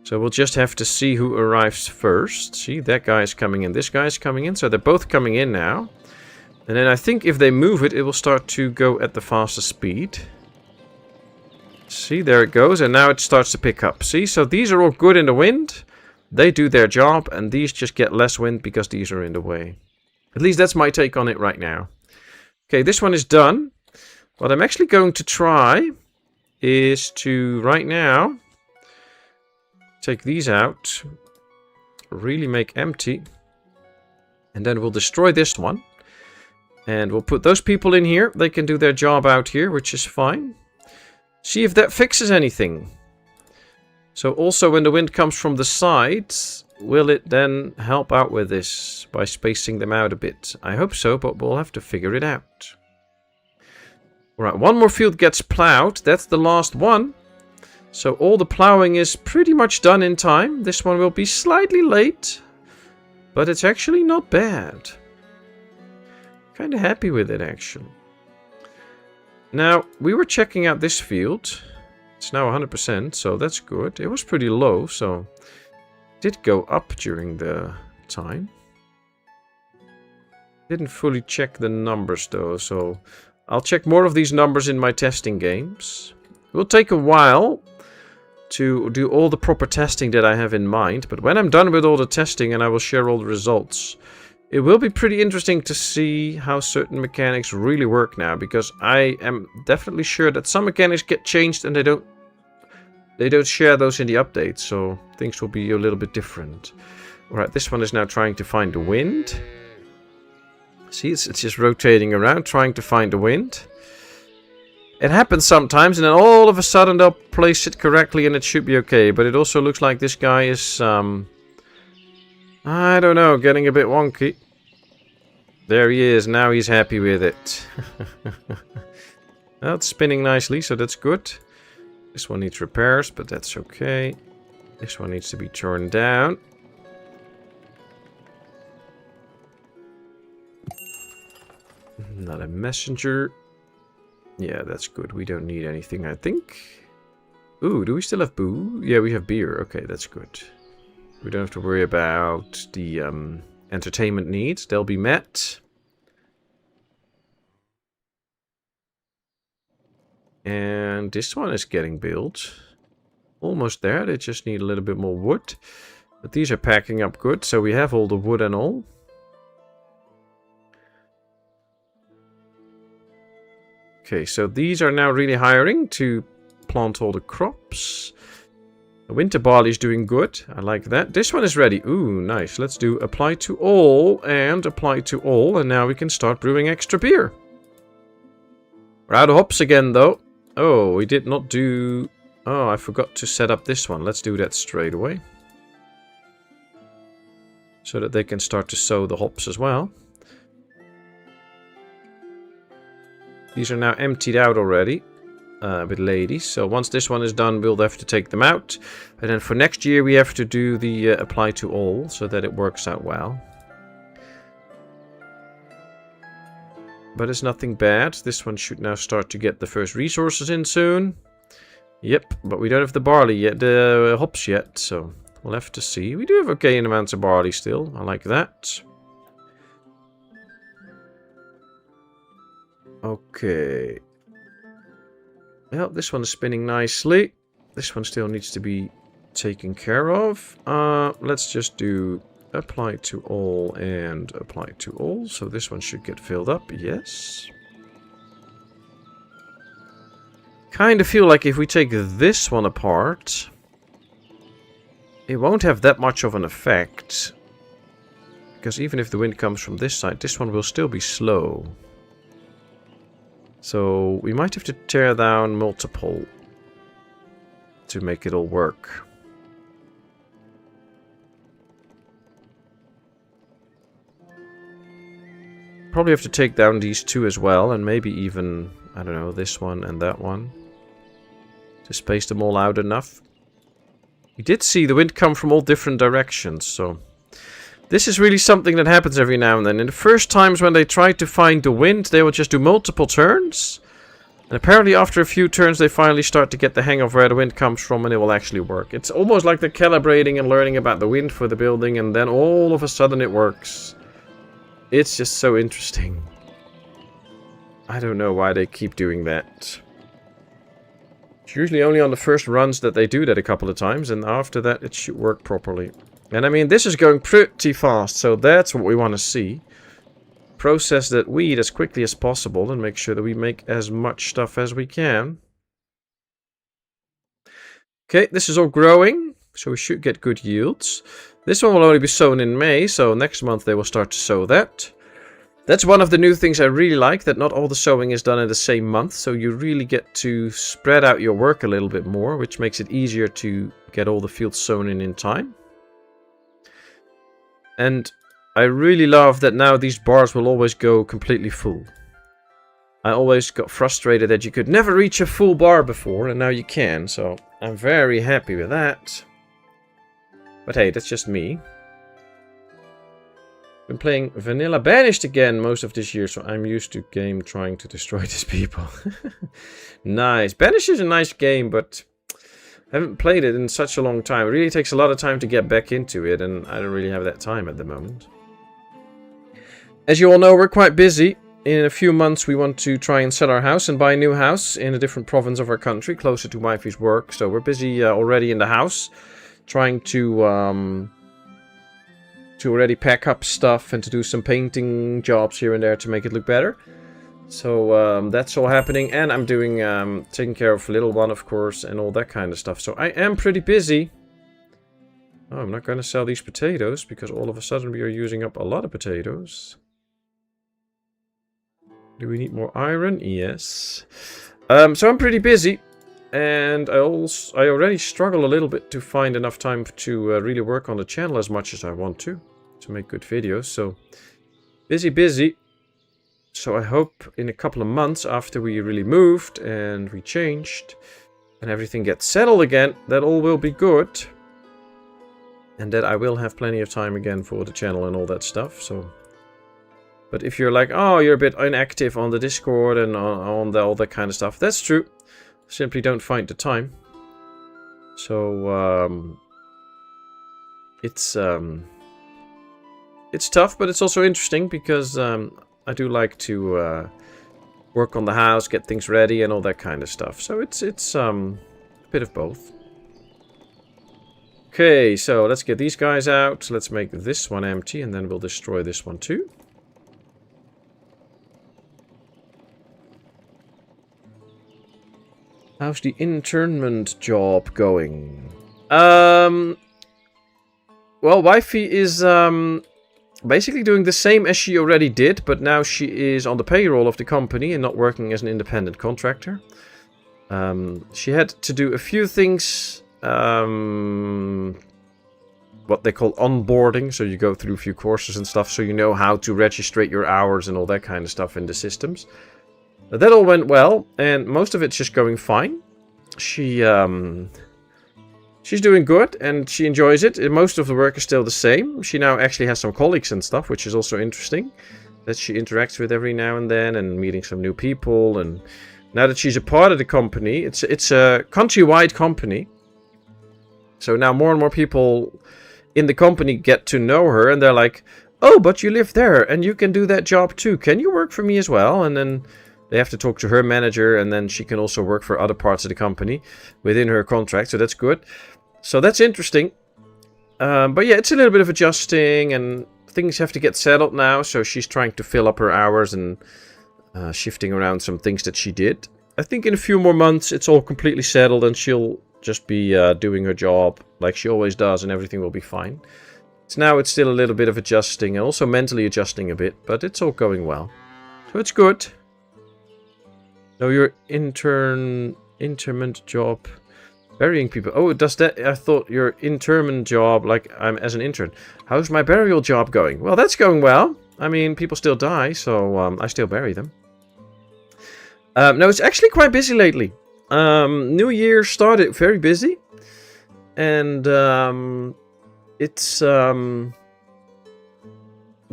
So we'll just have to see who arrives first. See, that guy is coming in, this guy is coming in, so they're both coming in now. And then I think if they move it, it will start to go at the fastest speed. See, there it goes, and now it starts to pick up. See, so these are all good in the wind. They do their job, and these just get less wind because these are in the way. At least that's my take on it right now. Okay, this one is done. What I'm actually going to try is to, right now, take these out, really make empty, and then we'll destroy this one. And we'll put those people in here. They can do their job out here, which is fine. See if that fixes anything. So also when the wind comes from the sides, will it then help out with this by spacing them out a bit? I hope so, but we'll have to figure it out. Alright, one more field gets plowed. That's the last one. So all the plowing is pretty much done in time. This one will be slightly late, but it's actually not bad. Kind of happy with it, actually. Now, we were checking out this field. It's now 100%, so that's good. It was pretty low, so it did go up during the time. Didn't fully check the numbers, though, so I'll check more of these numbers in my testing games. It will take a while to do all the proper testing that I have in mind, but when I'm done with all the testing and I will share all the results, it will be pretty interesting to see how certain mechanics really work now, because I am definitely sure that some mechanics get changed and they don't share those in the updates, so things will be a little bit different. Alright, this one is now trying to find the wind. See, it's just rotating around, trying to find the wind. It happens sometimes, and then all of a sudden they'll place it correctly and it should be okay, but it also looks like this guy is, I don't know, getting a bit wonky. There he is, now he's happy with it. Well, it's spinning nicely, so that's good. This one needs repairs, but that's okay. This one needs to be torn down. Not a messenger. Yeah, that's good. We don't need anything, I think. Ooh, do we still have boo? Yeah, we have beer. Okay, that's good. We don't have to worry about the entertainment needs. They'll be met. And this one is getting built. Almost there. They just need a little bit more wood. But these are packing up good, so we have all the wood and all. Okay, so these are now really hiring to plant all the crops. The winter barley is doing good. I like that. This one is ready. Ooh, nice. Let's do apply to all and apply to all. And now we can start brewing extra beer. We're out of hops again, though. Oh, we did not do... Oh, I forgot to set up this one. Let's do that straight away. So that they can start to sow the hops as well. These are now emptied out already. With ladies. So once this one is done, we'll have to take them out. And then for next year, we have to do the apply to all so that it works out well. But it's nothing bad. This one should now start to get the first resources in soon. Yep, but we don't have the barley yet, the hops yet, so we'll have to see. We do have okay amounts of barley still. I like that. Okay. Well, this one is spinning nicely. This one still needs to be taken care of. Let's just do apply to all and apply to all. So this one should get filled up. Yes. Kind of feel like if we take this one apart, it won't have that much of an effect. Because even if the wind comes from this side, this one will still be slow. So we might have to tear down multiple to make it all work. Probably have to take down these two as well, and maybe even, I don't know, this one and that one. To space them all out enough. You did see the wind come from all different directions, so... This is really something that happens every now and then. In the first times when they try to find the wind, they will just do multiple turns. And apparently after a few turns they finally start to get the hang of where the wind comes from and it will actually work. It's almost like they're calibrating and learning about the wind for the building and then all of a sudden it works. It's just so interesting. I don't know why they keep doing that. It's usually only on the first runs that they do that a couple of times and after that it should work properly. And I mean, this is going pretty fast, so that's what we want to see. Process that wheat as quickly as possible and make sure that we make as much stuff as we can. Okay, this is all growing, so we should get good yields. This one will only be sown in May, so next month they will start to sow that. That's one of the new things I really like, that not all the sowing is done in the same month, so you really get to spread out your work a little bit more, which makes it easier to get all the fields sown in time. And I really love that now these bars will always go completely full. I always got frustrated that you could never reach a full bar before, and now you can, so I'm very happy with that. But hey, that's just me. Been playing Vanilla Banished again most of this year, so I'm used to game trying to destroy these people. Nice. Banished is a nice game, but... I haven't played it in such a long time. It really takes a lot of time to get back into it, and I don't really have that time at the moment. As you all know, we're quite busy. In a few months, we want to try and sell our house and buy a new house in a different province of our country, closer to wifey's work. So we're busy already in the house, trying to already pack up stuff and to do some painting jobs here and there to make it look better. So that's all happening, and I'm doing taking care of little one, of course, and all that kind of stuff. So I am pretty busy. Oh, I'm not going to sell these potatoes because all of a sudden we are using up a lot of potatoes. Do we need more iron? Yes. So I'm pretty busy, and I already struggle a little bit to find enough time to really work on the channel as much as I want to make good videos. So busy. So I hope in a couple of months after we really moved and we changed and everything gets settled again, that all will be good. And that I will have plenty of time again for the channel and all that stuff. So, but if you're like, oh, you're a bit inactive on the Discord and on all that kind of stuff, that's true. Simply don't find the time. So it's tough, but it's also interesting because I do like to work on the house, get things ready, and all that kind of stuff. So it's a bit of both. Okay, so let's get these guys out. Let's make this one empty, and then we'll destroy this one too. How's the internment job going? Well, wifey is basically doing the same as she already did, but now she is on the payroll of the company and not working as an independent contractor. She had to do a few things, what they call onboarding, so you go through a few courses and stuff, so you know how to register your hours and all that kind of stuff in the systems. That all went well, and most of it's just going fine. She's doing good, and she enjoys it. Most of the work is still the same. She now actually has some colleagues and stuff, which is also interesting. That she interacts with every now and then, and meeting some new people. And now that she's a part of the company, it's a countrywide company. So now more and more people in the company get to know her, and they're like, oh, but you live there, and you can do that job too. Can you work for me as well? And then they have to talk to her manager, and then she can also work for other parts of the company within her contract, so that's good. So that's interesting. But yeah, it's a little bit of adjusting, and things have to get settled now, so she's trying to fill up her hours and shifting around some things that she did. I think in a few more months it's all completely settled, and she'll just be doing her job like she always does, and everything will be fine. So now it's still a little bit of adjusting, and also mentally adjusting a bit, but it's all going well. So it's good. No, your interment job, burying people. Oh, does that? I thought your interment job, like I'm as an intern. How's my burial job going? Well, that's going well. I mean, people still die, so I still bury them. No, it's actually quite busy lately. New Year started very busy. And it's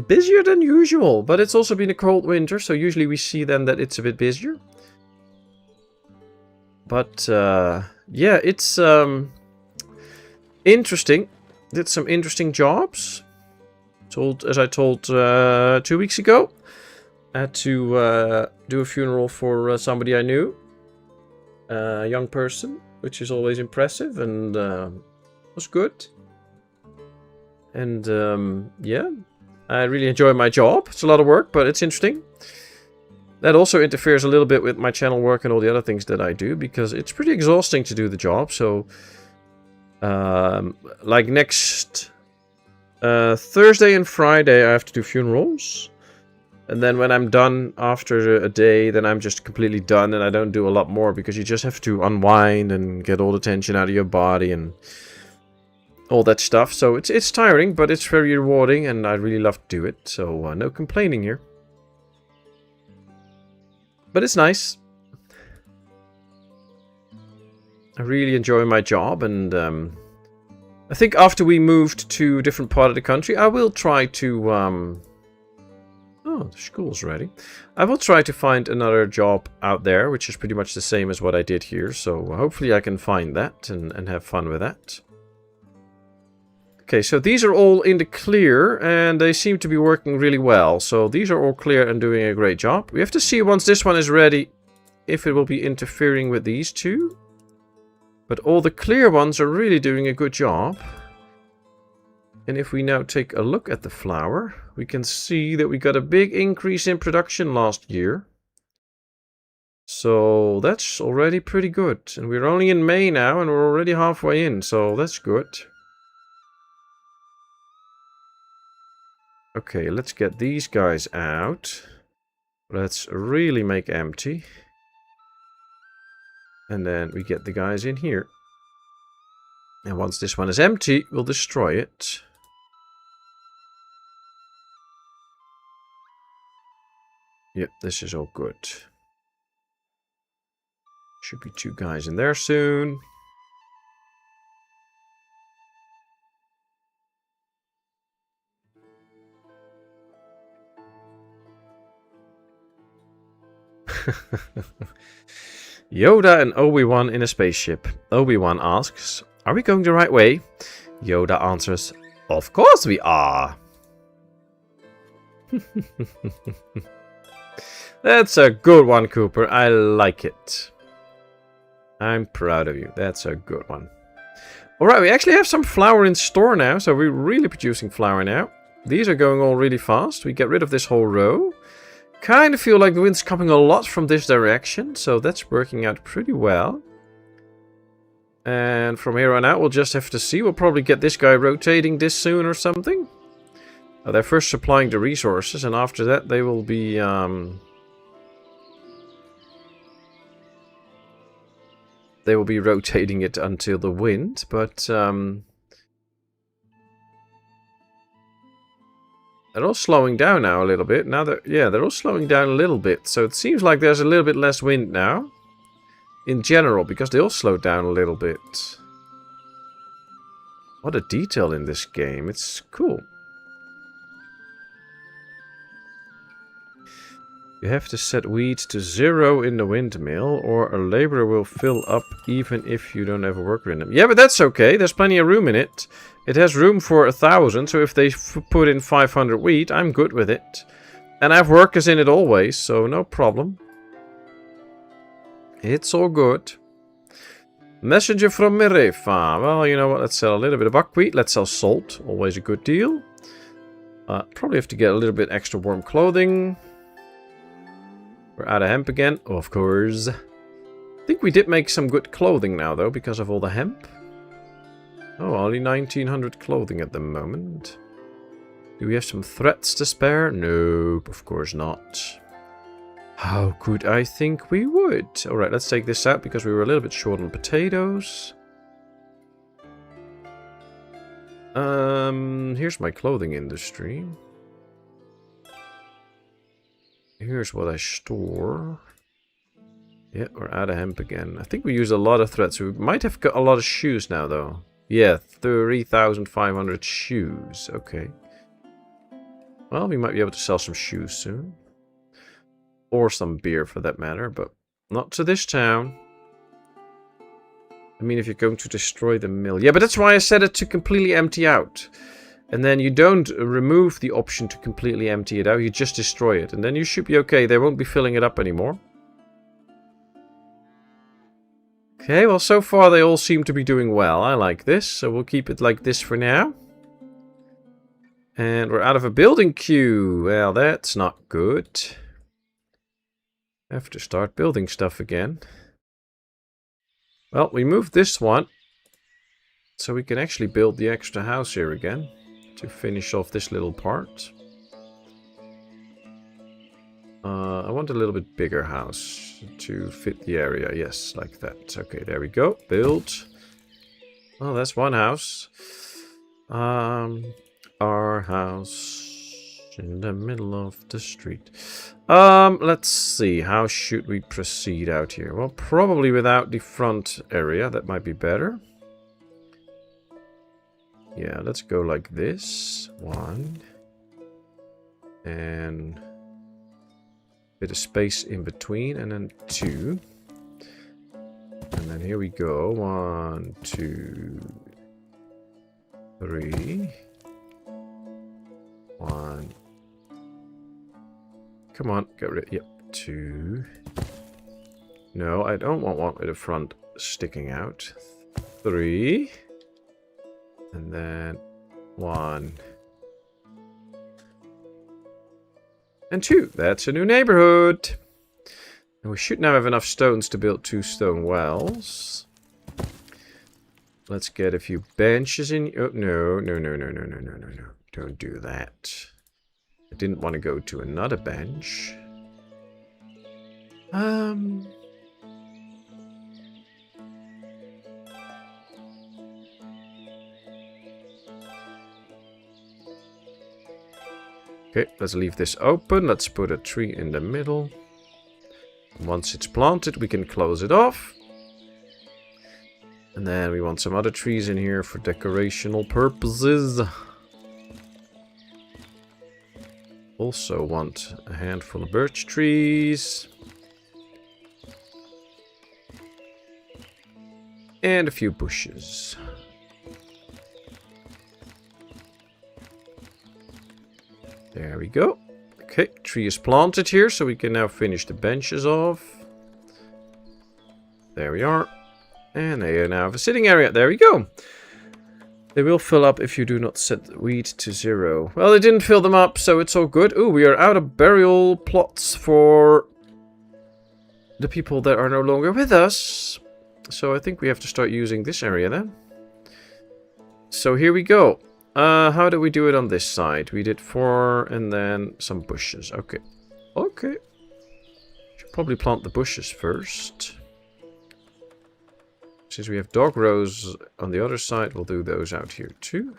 busier than usual, but it's also been a cold winter, so usually we see then that it's a bit busier. But yeah, it's interesting. Did some interesting jobs. As I told 2 weeks ago, I had to do a funeral for somebody I knew, a young person, which is always impressive, and was good. And yeah, I really enjoy my job. It's a lot of work, but it's interesting. That also interferes a little bit with my channel work and all the other things that I do, because it's pretty exhausting to do the job. So, like next Thursday and Friday, I have to do funerals. And then when I'm done after a day, then I'm just completely done, and I don't do a lot more, because you just have to unwind and get all the tension out of your body and all that stuff. So it's tiring, but it's very rewarding, and I really love to do it. So no complaining here. But it's nice. I really enjoy my job, and I think after we moved to a different part of the country, I will try to... oh, the school's ready. I will try to find another job out there, which is pretty much the same as what I did here. So hopefully I can find that and have fun with that. Okay, so these are all in the clear, and they seem to be working really well. So these are all clear and doing a great job. We have to see once this one is ready if it will be interfering with these two. But all the clear ones are really doing a good job. And if we now take a look at the flower, we can see that we got a big increase in production last year. So that's already pretty good. And we're only in May now, and we're already halfway in, so that's good. Okay, let's get these guys out. Let's really make empty. And then we get the guys in here. And once this one is empty, we'll destroy it. Yep, this is all good. Should be 2 guys in there soon. Yoda and Obi-Wan in a spaceship. Obi-Wan asks, "Are we going the right way?" Yoda answers, "Of course we are." That's a good one, Cooper. I like it. I'm proud of you. That's a good one. Alright, we actually have some flour in store now, so we're really producing flour now. These are going all really fast. We get rid of this whole row. Kind of feel like the wind's coming a lot from this direction, so that's working out pretty well. And from here on out, we'll just have to see. We'll probably get this guy rotating this soon or something. They're first supplying the resources, and after that they will be... they will be rotating it until the wind, but... they're all slowing down now a little bit. Now that, yeah, they're all slowing down a little bit. So it seems like there's a little bit less wind now. In general, because they all slowed down a little bit. What a detail in this game. It's cool. You have to set weeds to 0 in the windmill, or a laborer will fill up even if you don't have a worker in them. Yeah, but that's okay. There's plenty of room in it. It has room for 1,000, so if they put in 500 wheat, I'm good with it. And I have workers in it always, so no problem. It's all good. Messenger from Mirefa. Well, you know what? Let's sell a little bit of buckwheat. Let's sell salt. Always a good deal. Probably have to get a little bit extra warm clothing. We're out of hemp again, of course. I think we did make some good clothing now, though, because of all the hemp. Oh, only 1,900 clothing at the moment. Do we have some threats to spare? Nope, of course not. How could I think we would? Alright, let's take this out, because we were a little bit short on potatoes. Here's my clothing industry. Here's what I store. Yeah, we're out of hemp again. I think we used a lot of threads. We might have got a lot of shoes now, though. Yeah, 3,500 shoes. Okay. Well, we might be able to sell some shoes soon. Or some beer for that matter, but not to this town. I mean, if you're going to destroy the mill. Yeah, but that's why I set it to completely empty out. And then you don't remove the option to completely empty it out. You just destroy it. And then you should be okay. They won't be filling it up anymore. Okay, well, so far they all seem to be doing well. I like this, so we'll keep it like this for now. And we're out of a building queue. Well, that's not good. I have to start building stuff again. Well, we moved this one. So we can actually build the extra house here again. To finish off this little part. I want a little bit bigger house to fit the area. Yes, like that. Okay, there we go. Build. Oh, that's one house. Our house in the middle of the street. Let's see. How should we proceed out here? Well, probably without the front area. That might be better. Yeah, let's go like this. 1. And bit of space in between, and then 2. And then here we go. 1, 2, 3. 1. Come on, get rid. Yep, 2. No, I don't want one with the front sticking out. 3. And then 1. And 2. That's a new neighborhood. And we should now have enough stones to build 2 stone wells. Let's get a few benches in. Oh, no. Don't do that. I didn't want to go to another bench. Okay, let's leave this open. Let's put a tree in the middle. Once it's planted, we can close it off. And then we want some other trees in here for decorational purposes. Also want a handful of birch trees. And a few bushes. There we go. Okay, tree is planted here, so we can now finish the benches off. There we are. And they now have a sitting area. There we go. They will fill up if you do not set the weed to 0. Well, they didn't fill them up, so it's all good. Ooh, we are out of burial plots for the people that are no longer with us. So I think we have to start using this area then. So here we go. How do we do it on this side? We did 4 and then some bushes. Okay. Okay. Should probably plant the bushes first. Since we have dog rows on the other side, we'll do those out here too.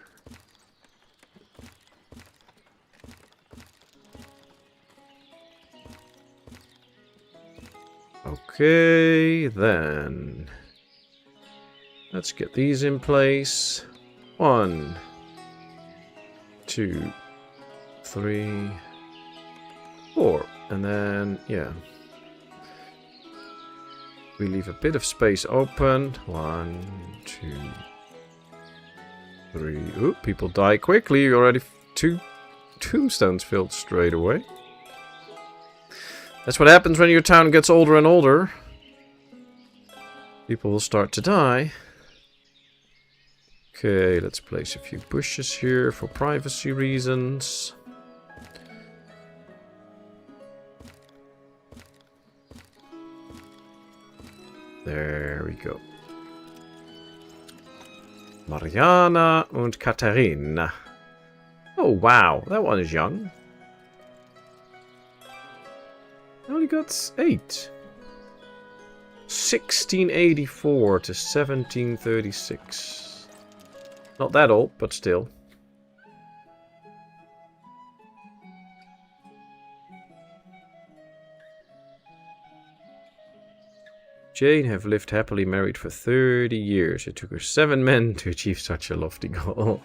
Okay, then. Let's get these in place. 1, 2, 3, 4. And then, yeah. We leave a bit of space open. 1, 2, 3. Ooh, people die quickly. Already 2 tombstones filled straight away. That's what happens when your town gets older and older. People will start to die. Okay, let's place a few bushes here for privacy reasons. There we go. Mariana und Katharina. Oh, wow. That one is young. I only got 8. 1684 to 1736. Not that old, but still. Jane have lived happily married for 30 years. It took her 7 men to achieve such a lofty goal.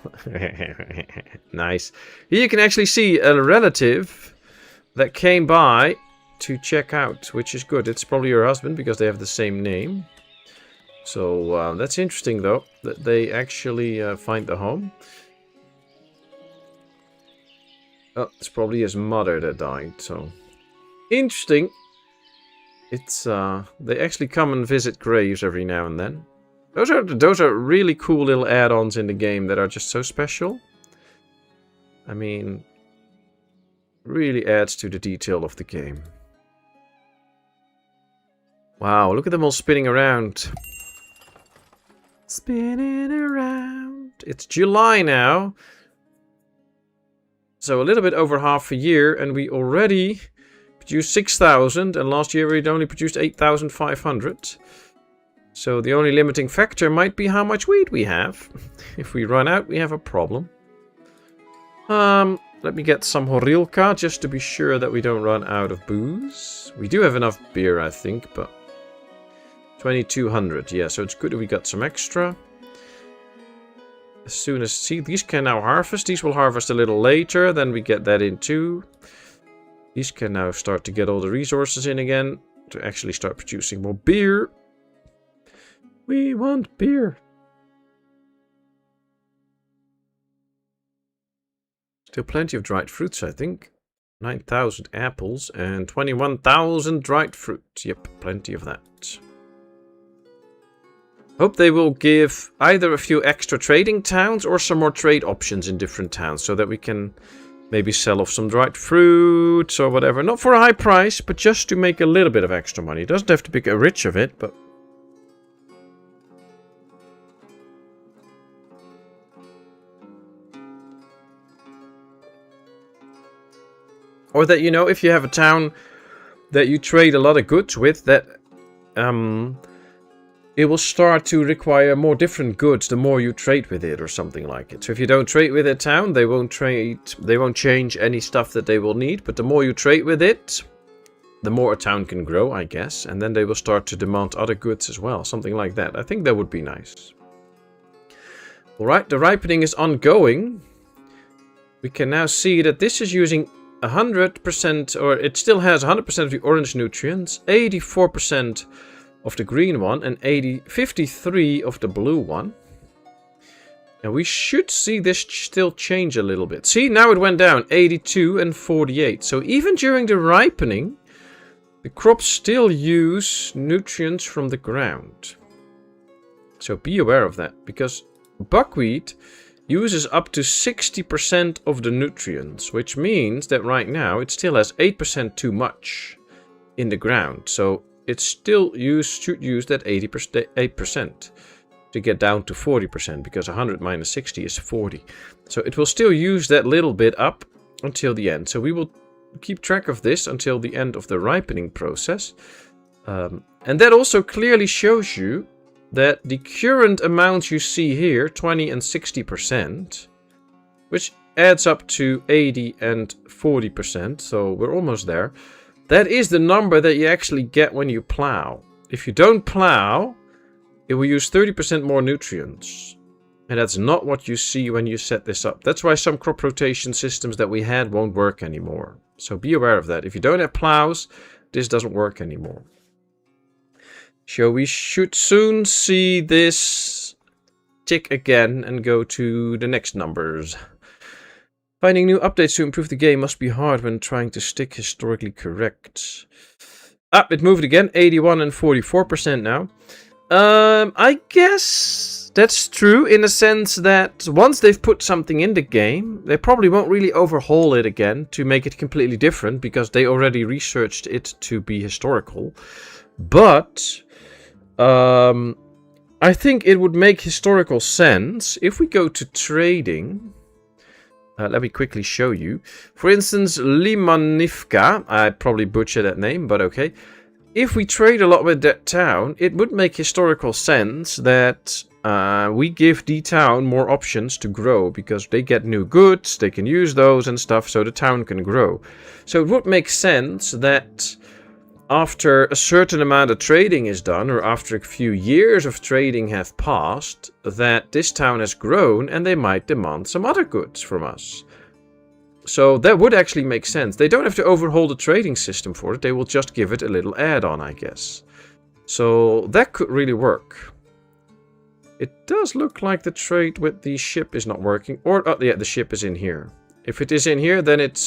Nice. Here you can actually see a relative that came by to check out, which is good. It's probably her husband because they have the same name. So that's interesting though, that they actually find the home. Oh, it's probably his mother that died, so... Interesting. It's, they actually come and visit graves every now and then. Those are really cool little add-ons in the game that are just so special. I mean, really adds to the detail of the game. Wow, look at them all spinning around. Spinning around. It's July now. So a little bit over half a year, and we already produced 6,000, and last year we'd only produced 8,500. So the only limiting factor might be how much wheat we have. If we run out, we have a problem. Let me get some horilka, just to be sure that we don't run out of booze. We do have enough beer, I think, but... 2,200, yeah, so it's good that we got some extra. As soon as... See, these can now harvest. These will harvest a little later, then we get that in too. These can now start to get all the resources in again, to actually start producing more beer. We want beer. Still plenty of dried fruits, I think. 9,000 apples and 21,000 dried fruit. Yep, plenty of that. Hope they will give either a few extra trading towns or some more trade options in different towns, so that we can maybe sell off some dried fruits or whatever. Not for a high price, but just to make a little bit of extra money. It doesn't have to be rich of it, but... Or that, you know, if you have a town that you trade a lot of goods with, that it will start to require more different goods the more you trade with it, or something like it. So if you don't trade with a town, they won't change any stuff that they will need, but the more you trade with it, the more a town can grow, I guess, and then they will start to demand other goods as well, something like that. I think that would be nice. Alright, the ripening is ongoing. We can now see that this is using 100%, or it still has 100% of the orange nutrients, 84% of the green one, and 53 of the blue one. And we should see this still change a little bit. See, now it went down, 82 and 48. So even during the ripening, the crops still use nutrients from the ground. So be aware of that, because buckwheat uses up to 60% of the nutrients, which means that right now it still has 8% too much in the ground. So it still should use that 8% to get down to 40%, because 100 minus 60 is 40. So it will still use that little bit up until the end. So we will keep track of this until the end of the ripening process. And that also clearly shows you that the current amounts you see here, 20 and 60%, which adds up to 80 and 40%, so we're almost there. That is the number that you actually get when you plow. If you don't plow, it will use 30% more nutrients. And that's not what you see when you set this up. That's why some crop rotation systems that we had won't work anymore. So be aware of that. If you don't have plows, this doesn't work anymore. So we should soon see this tick again and go to the next numbers. Finding new updates to improve the game must be hard when trying to stick historically correct. It moved again, 81 and 44% now. I guess that's true in the sense that once they've put something in the game, they probably won't really overhaul it again to make it completely different, because they already researched it to be historical. But I think it would make historical sense if we go to trading. Let me quickly show you. For instance, Limanivka. I probably butchered that name, but okay. If we trade a lot with that town, it would make historical sense that we give the town more options to grow, because they get new goods, they can use those and stuff, so the town can grow. So it would make sense that after a certain amount of trading is done, or after a few years of trading have passed, that this town has grown and they might demand some other goods from us. So that would actually make sense. They don't have to overhaul the trading system for it. They will just give it a little add-on, I guess. So that could really work. It does look like the trade with the ship is not working. Or, oh yeah, the ship is in here. If it is in here, then it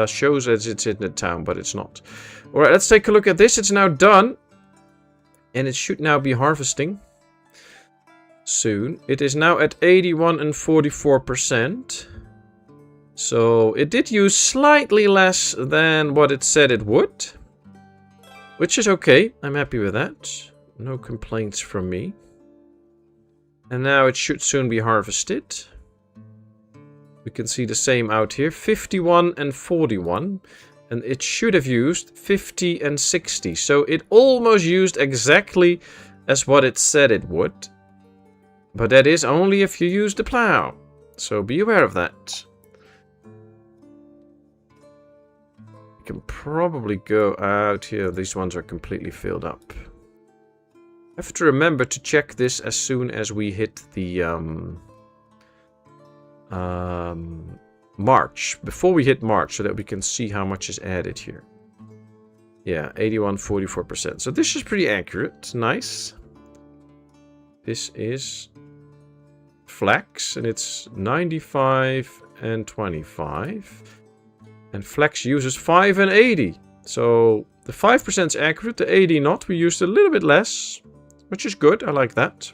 shows as it's in the town, but it's not. Alright, let's take a look at this. It's now done. And it should now be harvesting soon. It is now at 81 and 44%. So it did use slightly less than what it said it would. Which is okay. I'm happy with that. No complaints from me. And now it should soon be harvested. We can see the same out here. 51 and 41. And it should have used 50 and 60. So it almost used exactly as what it said it would. But that is only if you use the plow. So be aware of that. You can probably go out here. These ones are completely filled up. I have to remember to check this as soon as we hit the March, before we hit March, so that we can see how much is added here. Yeah, 81, 44%. So this is pretty accurate. Nice. This is flax, and it's 95 and 25. And flax uses 5 and 80. So the 5% is accurate, the 80 not. We used a little bit less, which is good. I like that.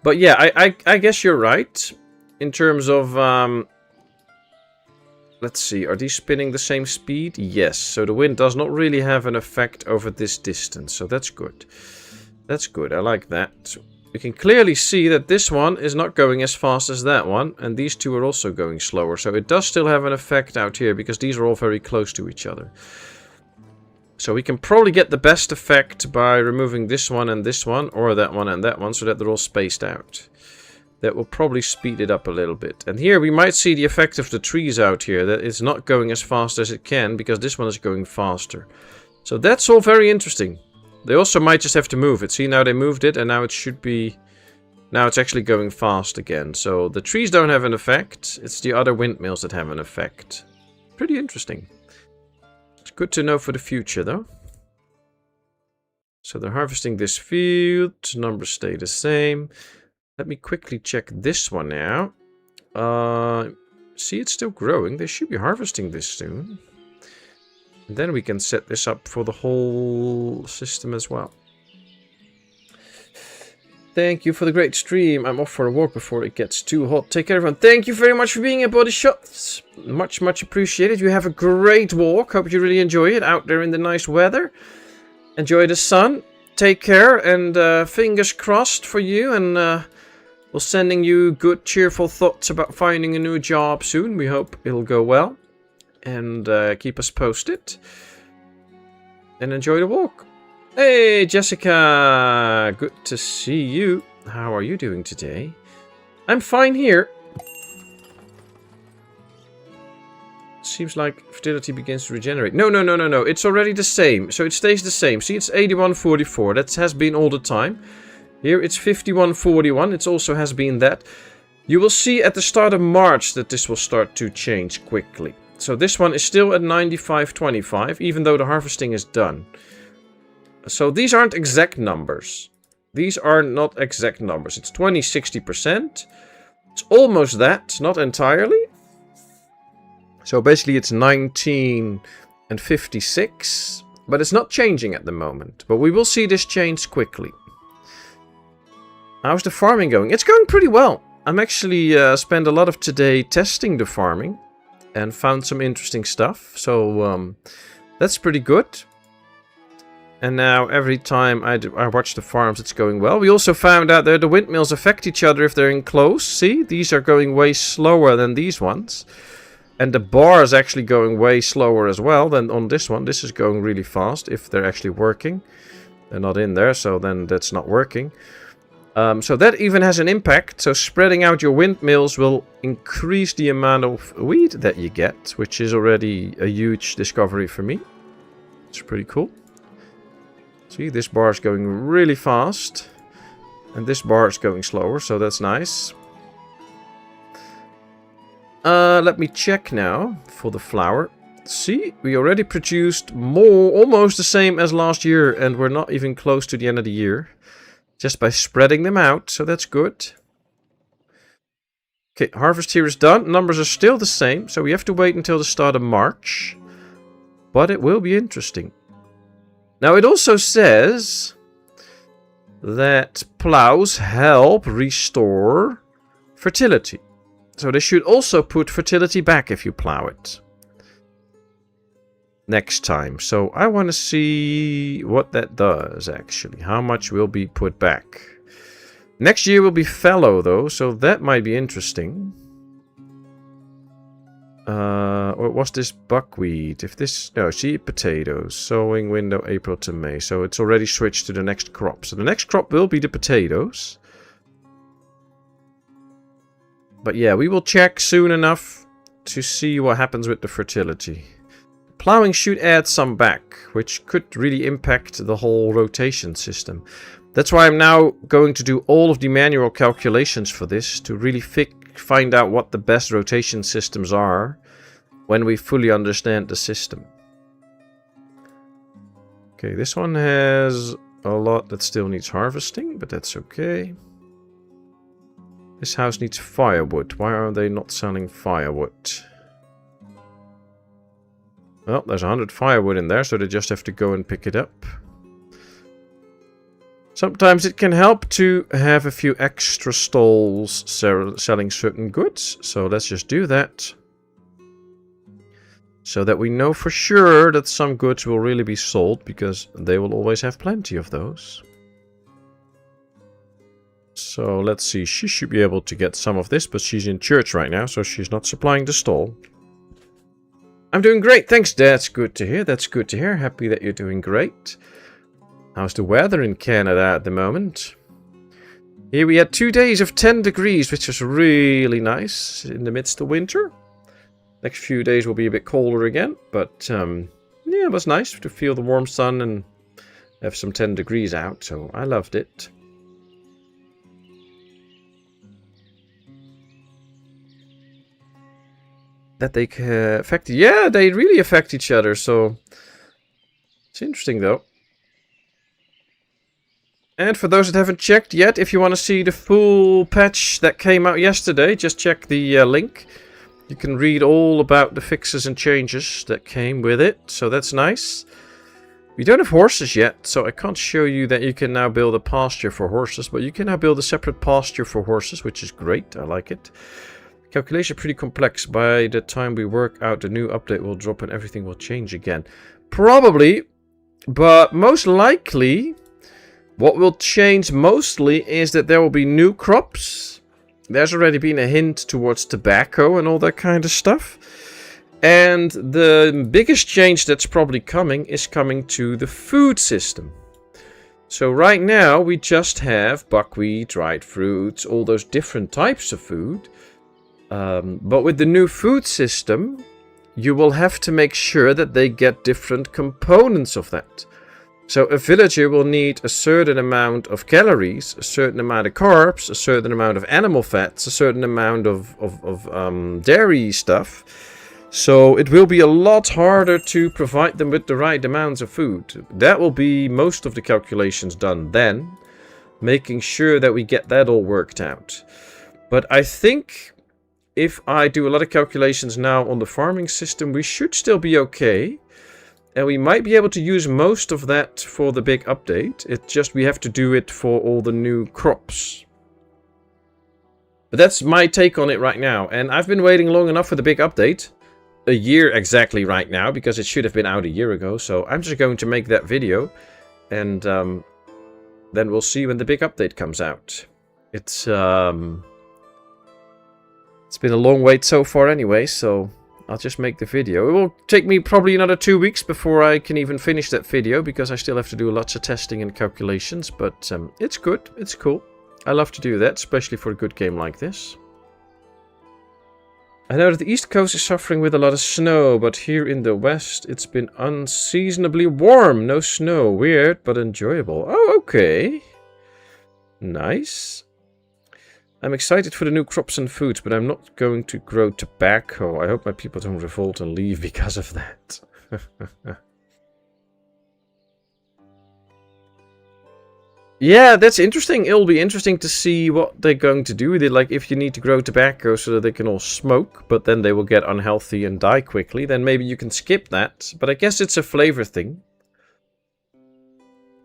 But yeah, I guess you're right. In terms of... let's see, are these spinning the same speed? Yes, so the wind does not really have an effect over this distance. So that's good. That's good, I like that. You can clearly see that this one is not going as fast as that one. And these two are also going slower. So it does still have an effect out here, because these are all very close to each other. So we can probably get the best effect by removing this one and this one, or that one and that one, so that they're all spaced out. That will probably speed it up a little bit. And here we might see the effect of the trees out here, that it's not going as fast as it can, because this one is going faster. So that's all very interesting. They also might just have to move it. See, now they moved it, and now it should be... Now it's actually going fast again. So the trees don't have an effect. It's the other windmills that have an effect. Pretty interesting. It's good to know for the future, though. So they're harvesting this field. Numbers stay the same. Let me quickly check this one now. See, it's still growing. They should be harvesting this soon. And then we can set this up for the whole system as well. Thank you for the great stream. I'm off for a walk before it gets too hot. Take care, everyone. Thank you very much for being here, Body Shots. Much, much appreciated. You have a great walk. Hope you really enjoy it out there in the nice weather. Enjoy the sun. Take care, and fingers crossed for you. And we're sending you good, cheerful thoughts about finding a new job soon. We hope it'll go well. And keep us posted. And enjoy the walk. Hey, Jessica! Good to see you. How are you doing today? I'm fine here. Seems like fertility begins to regenerate. No. It's already the same. So it stays the same. See, it's 81.44. That has been all the time. Here it's 51.41. It also has been that. You will see at the start of March that this will start to change quickly. So this one is still at 95.25, even though the harvesting is done. So these aren't exact numbers. These are not exact numbers. It's 20-60%. It's almost that, not entirely. So basically it's 19 and 56. But it's not changing at the moment. But we will see this change quickly. How's the farming going? It's going pretty well. I'm actually spent a lot of today testing the farming. And found some interesting stuff. So that's pretty good. And now every time I watch the farms, it's going well. We also found out that the windmills affect each other if they're in close. See, these are going way slower than these ones. And the bar is actually going way slower as well than on this one. This is going really fast if they're actually working. They're not in there, so then that's not working. So that even has an impact. So spreading out your windmills will increase the amount of wheat that you get, which is already a huge discovery for me. It's pretty cool. See, this bar is going really fast. And this bar is going slower, so that's nice. Let me check now for the flour. See, we already produced more, almost the same as last year, and we're not even close to the end of the year. Just by spreading them out, so that's good. Okay, harvest here is done. Numbers are still the same, so we have to wait until the start of March. But it will be interesting. Now, it also says that plows help restore fertility. So they should also put fertility back if you plow it. Next time. So I want to see what that does, actually. How much will be put back. Next year will be fallow, though, so that might be interesting. Or was this buckwheat? If this... No, seed potatoes. Sowing window April to May. So it's already switched to the next crop. So the next crop will be the potatoes. But yeah, we will check soon enough to see what happens with the fertility. Plowing should add some back, which could really impact the whole rotation system. That's why I'm now going to do all of the manual calculations for this to really find out what the best rotation systems are when we fully understand the system. Okay, this one has a lot that still needs harvesting, but that's okay. This house needs firewood. Why are they not selling firewood? Well, there's 100 firewood in there, so they just have to go and pick it up. Sometimes it can help to have a few extra stalls selling certain goods. So let's just do that. So that we know for sure that some goods will really be sold, because they will always have plenty of those. So let's see, she should be able to get some of this, but she's in church right now, so she's not supplying the stall. I'm doing great, thanks. That's good to hear, that's good to hear. Happy that you're doing great. How's the weather in Canada at the moment? Here we had 2 days of 10 degrees, which was really nice in the midst of winter. Next few days will be a bit colder again, but yeah, it was nice to feel the warm sun and have some 10 degrees out, so I loved it. That they affect... Yeah, they really affect each other, so... It's interesting, though. And for those that haven't checked yet, if you want to see the full patch that came out yesterday, just check the link. You can read all about the fixes and changes that came with it, so that's nice. We don't have horses yet, so I can't show you that you can now build a pasture for horses, but you can now build a separate pasture for horses, which is great. I like it. Calculation pretty complex. By the time we work out, the new update will drop and everything will change again. Probably, but most likely, what will change mostly is that there will be new crops. There's already been a hint towards tobacco and all that kind of stuff. And the biggest change that's probably coming is coming to the food system. So right now, we just have buckwheat, dried fruits, all those different types of food. But with the new food system, you will have to make sure that they get different components of that. So a villager will need a certain amount of calories, a certain amount of carbs, a certain amount of animal fats, a certain amount of dairy stuff. So it will be a lot harder to provide them with the right amounts of food. That will be most of the calculations done then, making sure that we get that all worked out. But I think... if I do a lot of calculations now on the farming system, we should still be okay. And we might be able to use most of that for the big update. It's just we have to do it for all the new crops. But that's my take on it right now. And I've been waiting long enough for the big update. A year exactly right now, because it should have been out a year ago. So I'm just going to make that video. And then we'll see when the big update comes out. It's been a long wait so far anyway, so I'll just make the video. It will take me probably another 2 weeks before I can even finish that video, because I still have to do lots of testing and calculations, but it's good, it's cool. I love to do that, especially for a good game like this. I know that the East Coast is suffering with a lot of snow, but here in the West it's been unseasonably warm. No snow. Weird, but enjoyable. Oh, okay. Nice. I'm excited for the new crops and foods, but I'm not going to grow tobacco. I hope my people don't revolt and leave because of that. Yeah, that's interesting. It'll be interesting to see what they're going to do with it. Like, if you need to grow tobacco so that they can all smoke, but then they will get unhealthy and die quickly, then maybe you can skip that. But I guess it's a flavor thing.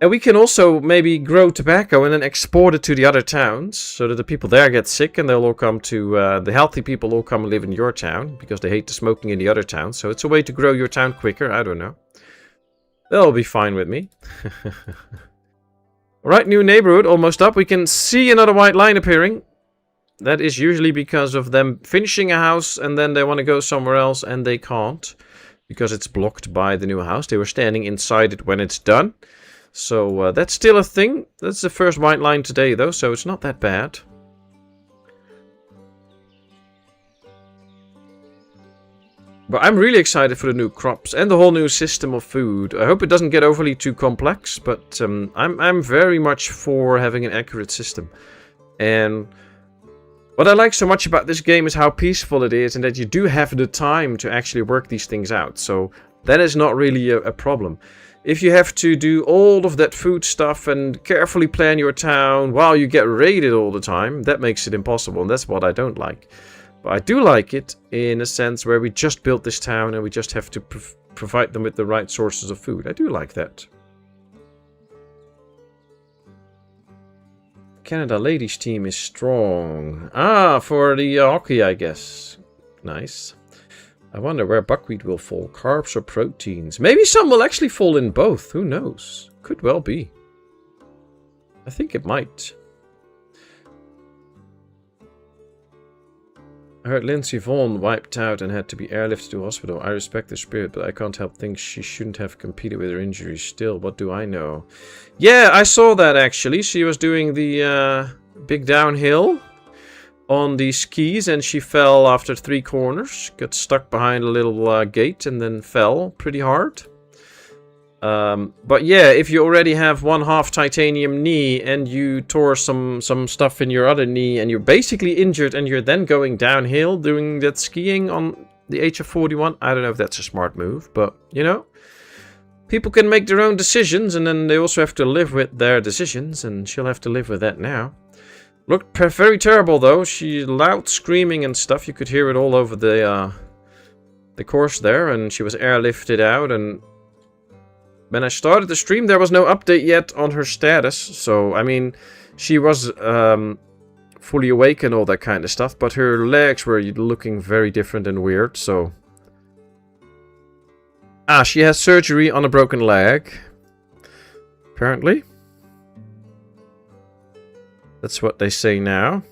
And we can also maybe grow tobacco and then export it to the other towns, so that the people there get sick and they'll all come to... the healthy people all come and live in your town, because they hate the smoking in the other towns. So it's a way to grow your town quicker. I don't know. That'll be fine with me. Alright, new neighborhood, almost up. We can see another white line appearing. That is usually because of them finishing a house and then they want to go somewhere else and they can't. Because it's blocked by the new house. They were standing inside it when it's done. So that's still a thing. That's the first white line today though, so it's not that bad. But I'm really excited for the new crops and the whole new system of food. I hope it doesn't get overly too complex, but I'm very much for having an accurate system. And what I like so much about this game is how peaceful it is and that you do have the time to actually work these things out. So that is not really a problem. If you have to do all of that food stuff and carefully plan your town while you get raided all the time, that makes it impossible, and that's what I don't like. But I do like it in a sense where we just built this town and we just have to provide them with the right sources of food. I do like that. Canada ladies team is strong. Ah, for the hockey, I guess. Nice. I wonder where buckwheat will fall. Carbs or proteins? Maybe some will actually fall in both. Who knows? Could well be. I think it might. I heard Lindsey Vonn wiped out and had to be airlifted to hospital. I respect the spirit, but I can't help think she shouldn't have competed with her injuries still. What do I know? Yeah, I saw that actually. She was doing the big downhill on the skis and she fell after 3 corners. Got stuck behind a little gate and then fell pretty hard. But yeah, if you already have 1/2 titanium knee and you tore some stuff in your other knee and you're basically injured and you're then going downhill doing that skiing on the age of 41, I don't know if that's a smart move, but you know, people can make their own decisions and then they also have to live with their decisions, and she'll have to live with that now. Looked very terrible though. She loud screaming and stuff. You could hear it all over the course there, and she was airlifted out. And when I started the stream, there was no update yet on her status. So, I mean, she was fully awake and all that kind of stuff, but her legs were looking very different and weird, so... Ah, she has surgery on a broken leg. Apparently. That's what they say now.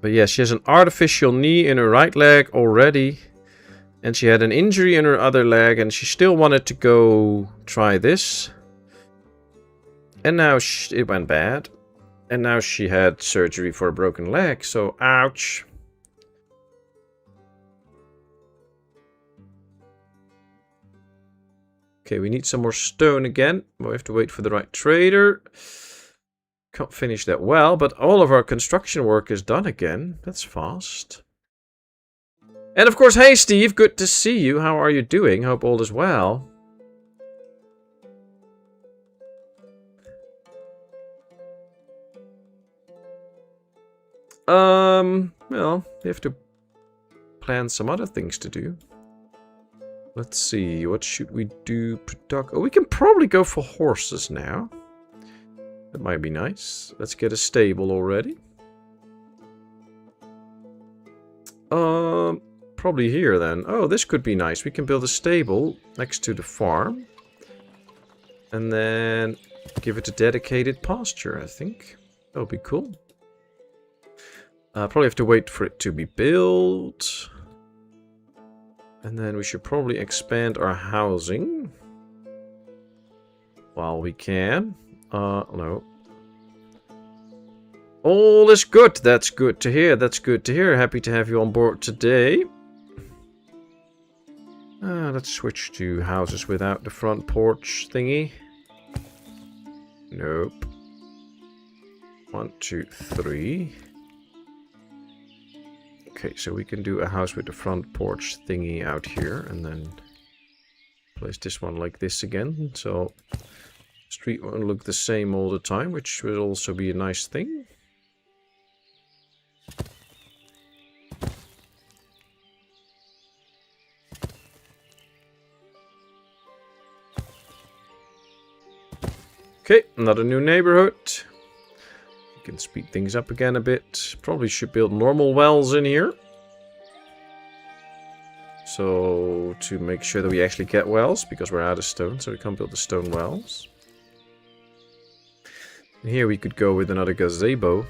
But yeah, she has an artificial knee in her right leg already. And she had an injury in her other leg, and she still wanted to go try this. And now it went bad. And now she had surgery for a broken leg, so ouch. Okay, we need some more stone again. We have to wait for the right trader. Can't finish that well, but all of our construction work is done again. That's fast. And of course, hey Steve, good to see you. How are you doing? Hope all is well. Well, we have to plan some other things to do. Let's see, what should we do? Oh, we can probably go for horses now. That might be nice. Let's get a stable already. Probably here then. Oh, this could be nice. We can build a stable next to the farm. And then give it a dedicated pasture, I think. That'll be cool. Probably have to wait for it to be built. And then we should probably expand our housing. while we can. No. All is good. That's good to hear. That's good to hear. Happy to have you on board today. Let's switch to houses without the front porch thingy. Nope. 1, 2, 3. Okay, so we can do a house with the front porch thingy out here, and then place this one like this again. So street won't look the same all the time, which will also be a nice thing. Okay, another new neighborhood. We can speed things up again a bit. Probably should build normal wells in here. So, to make sure that we actually get wells, because we're out of stone, so we can't build the stone wells. And here we could go with another gazebo.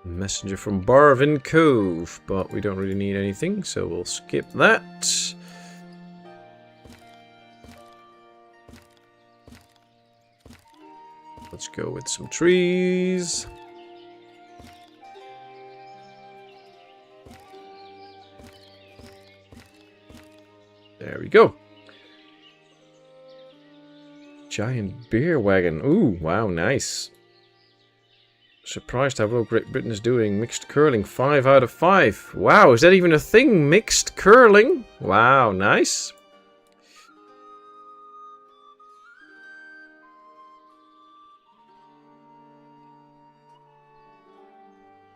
Messenger from Barvin Cove, but we don't really need anything, so we'll skip that. Let's go with some trees. There we go. Giant beer wagon. Ooh, wow, nice. Surprised how well Great Britain is doing. Mixed curling, 5 out of 5. Wow, is that even a thing? Mixed curling? Wow, nice.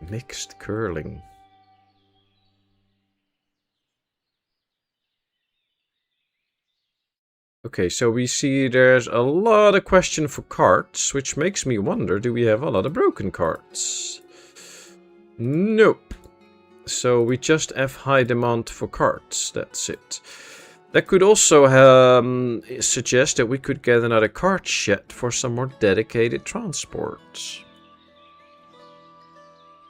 Mixed curling. Okay, so we see there's a lot of question for carts, which makes me wonder, do we have a lot of broken carts? Nope. So we just have high demand for carts, that's it. That could also suggest that we could get another cart shed for some more dedicated transport.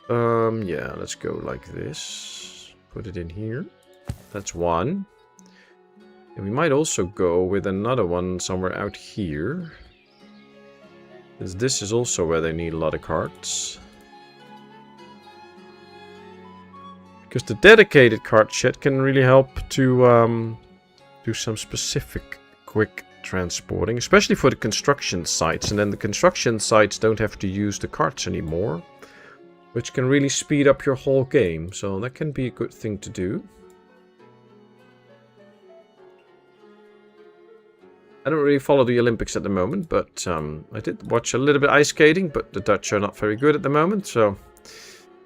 Yeah, let's go like this. Put it in here. That's one. And we might also go with another one somewhere out here. Because this is also where they need a lot of carts. Because the dedicated cart shed can really help to do some specific quick transporting. Especially for the construction sites. And then the construction sites don't have to use the carts anymore. Which can really speed up your whole game. So that can be a good thing to do. I don't really follow the Olympics at the moment, but I did watch a little bit ice skating, but the Dutch are not very good at the moment, so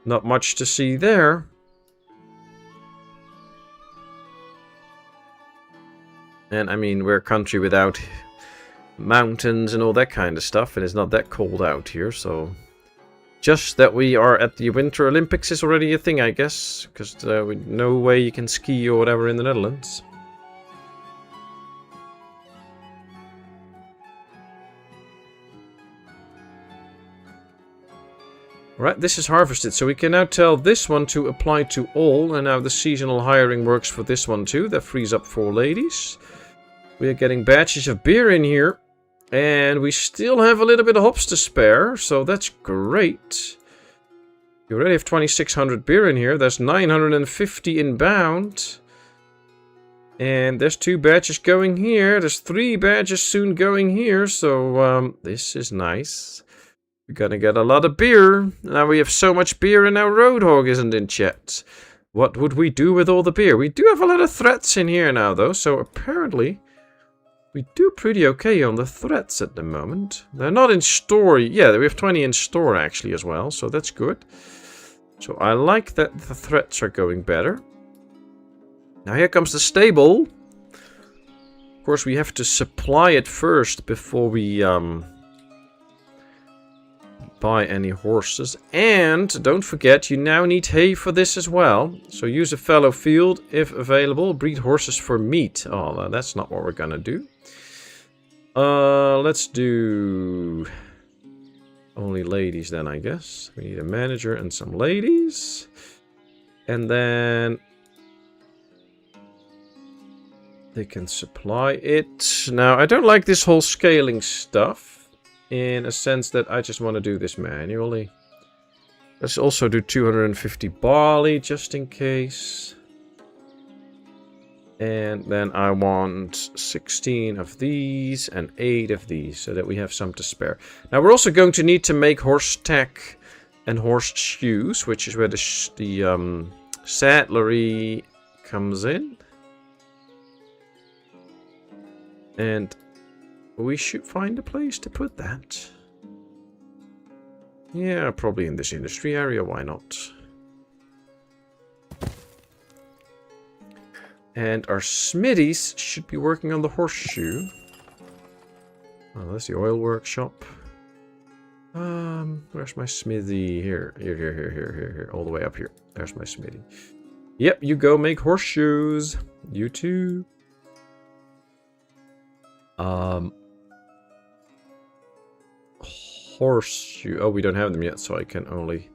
not much to see there. And I mean, we're a country without mountains and all that kind of stuff, and it's not that cold out here, so just that we are at the Winter Olympics is already a thing, I guess, because no way you can ski or whatever in the Netherlands. Right, this is harvested, so we can now tell this one to apply to all, and now the seasonal hiring works for this one too. That frees up 4 ladies. We are getting batches of beer in here, and we still have a little bit of hops to spare, so that's great. You already have 2,600 beer in here. There's 950 inbound. And there's 2 batches going here. There's 3 batches soon going here, so this is nice. We're gonna get a lot of beer. Now we have so much beer and now Roadhog isn't in chat. What would we do with all the beer? We do have a lot of threats in here now though, so apparently we do pretty okay on the threats at the moment. They're not in store. Yeah, we have 20 in store actually as well, so that's good. So I like that the threats are going better. Now here comes the stable. Of course we have to supply it first before we buy any horses. And don't forget, you now need hay for this as well. So use a fallow field if available. Breed horses for meat. Oh, that's not what we're gonna do. Let's do Only ladies then, I guess. We need a manager and some ladies. And then they can supply it. Now, I don't like this whole scaling stuff, in a sense that I just want to do this manually. Let's also do 250 barley, just in case. And then I want 16 of these and 8 of these, so that we have some to spare. Now, we're also going to need to make horse tack and horse shoes, which is where the saddlery comes in. And we should find a place to put that. Yeah, probably in this industry area, why not? And our smithies should be working on the horseshoe. Oh, that's the oil workshop. Where's my smithy? Here. All the way up here. There's my smithy. Yep, you go make horseshoes. You too. Horseshoe. Oh, we don't have them yet, so I can only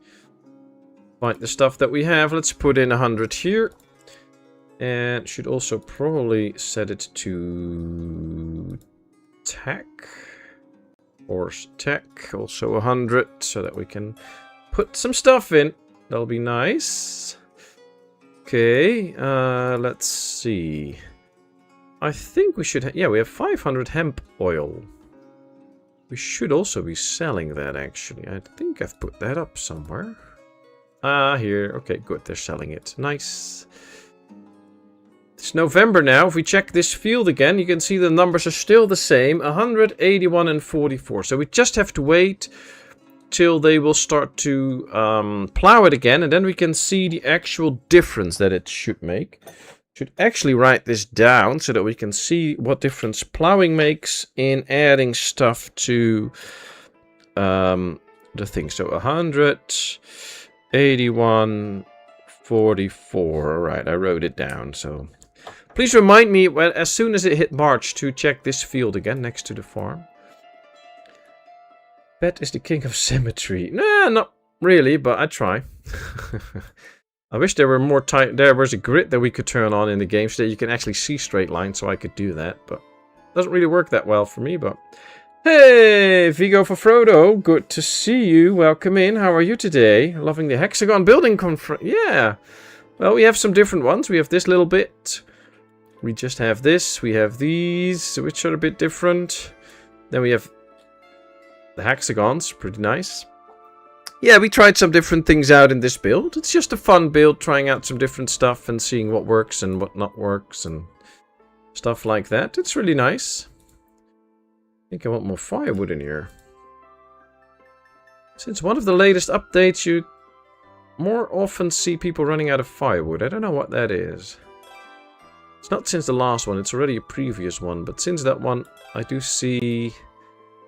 find the stuff that we have. Let's put in 100 here. And should also probably set it to tack. Horse tack. Also 100, so that we can put some stuff in. That'll be nice. Okay, let's see. I think we should... yeah, we have 500 hemp oil. We should also be selling that, actually. I think I've put that up somewhere. Ah, here. Okay, good. They're selling it. Nice. It's November now. If we check this field again, you can see the numbers are still the same. 181 and 44. So we just have to wait till they will start to plow it again. And then we can see the actual difference that it should make. Should actually write this down so that we can see what difference plowing makes in adding stuff to the thing. So 181, 44. All right, I wrote it down. So please remind me as soon as it hit March to check this field again next to the farm. Bet is the king of symmetry. Nah, not really, but I try. I wish there were more there was a grid that we could turn on in the game so that you can actually see straight lines, so I could do that, but it doesn't really work that well for me. But hey, Vigo for Frodo, good to see you. Welcome in. How are you today? Loving the hexagon building conference. Yeah. Well, we have some different ones. We have this little bit. We just have this. We have these, which are a bit different. Then we have the hexagons. Pretty nice. Yeah, we tried some different things out in this build. It's just a fun build, trying out some different stuff and seeing what works and what not works and stuff like that. It's really nice. I think I want more firewood in here. Since one of the latest updates, you more often see people running out of firewood. I don't know what that is. It's not since the last one, it's already a previous one, but since that one, I do see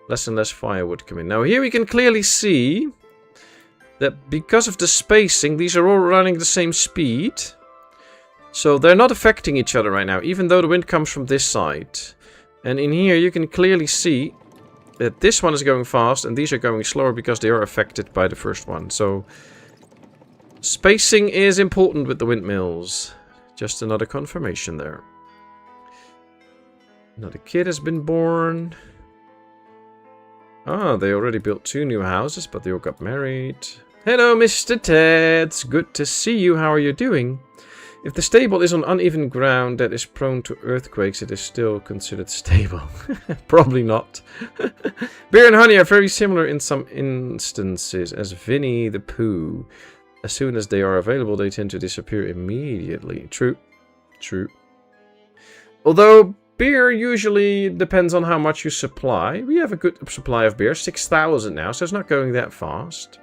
less and less firewood come in. Now here we can clearly see that because of the spacing, these are all running the same speed. So they're not affecting each other right now, even though the wind comes from this side. And in here you can clearly see that this one is going fast and these are going slower because they are affected by the first one. So spacing is important with the windmills. Just another confirmation there. Another kid has been born. Ah, they already built 2 new houses, but they all got married. Hello, Mr. Teds. Good to see you. How are you doing? If the stable is on uneven ground that is prone to earthquakes, it is still considered stable. Probably not. Beer and honey are very similar in some instances as Vinnie the Pooh. As soon as they are available, they tend to disappear immediately. True. True. Although beer usually depends on how much you supply. We have a good supply of beer, 6,000 now, so it's not going that fast.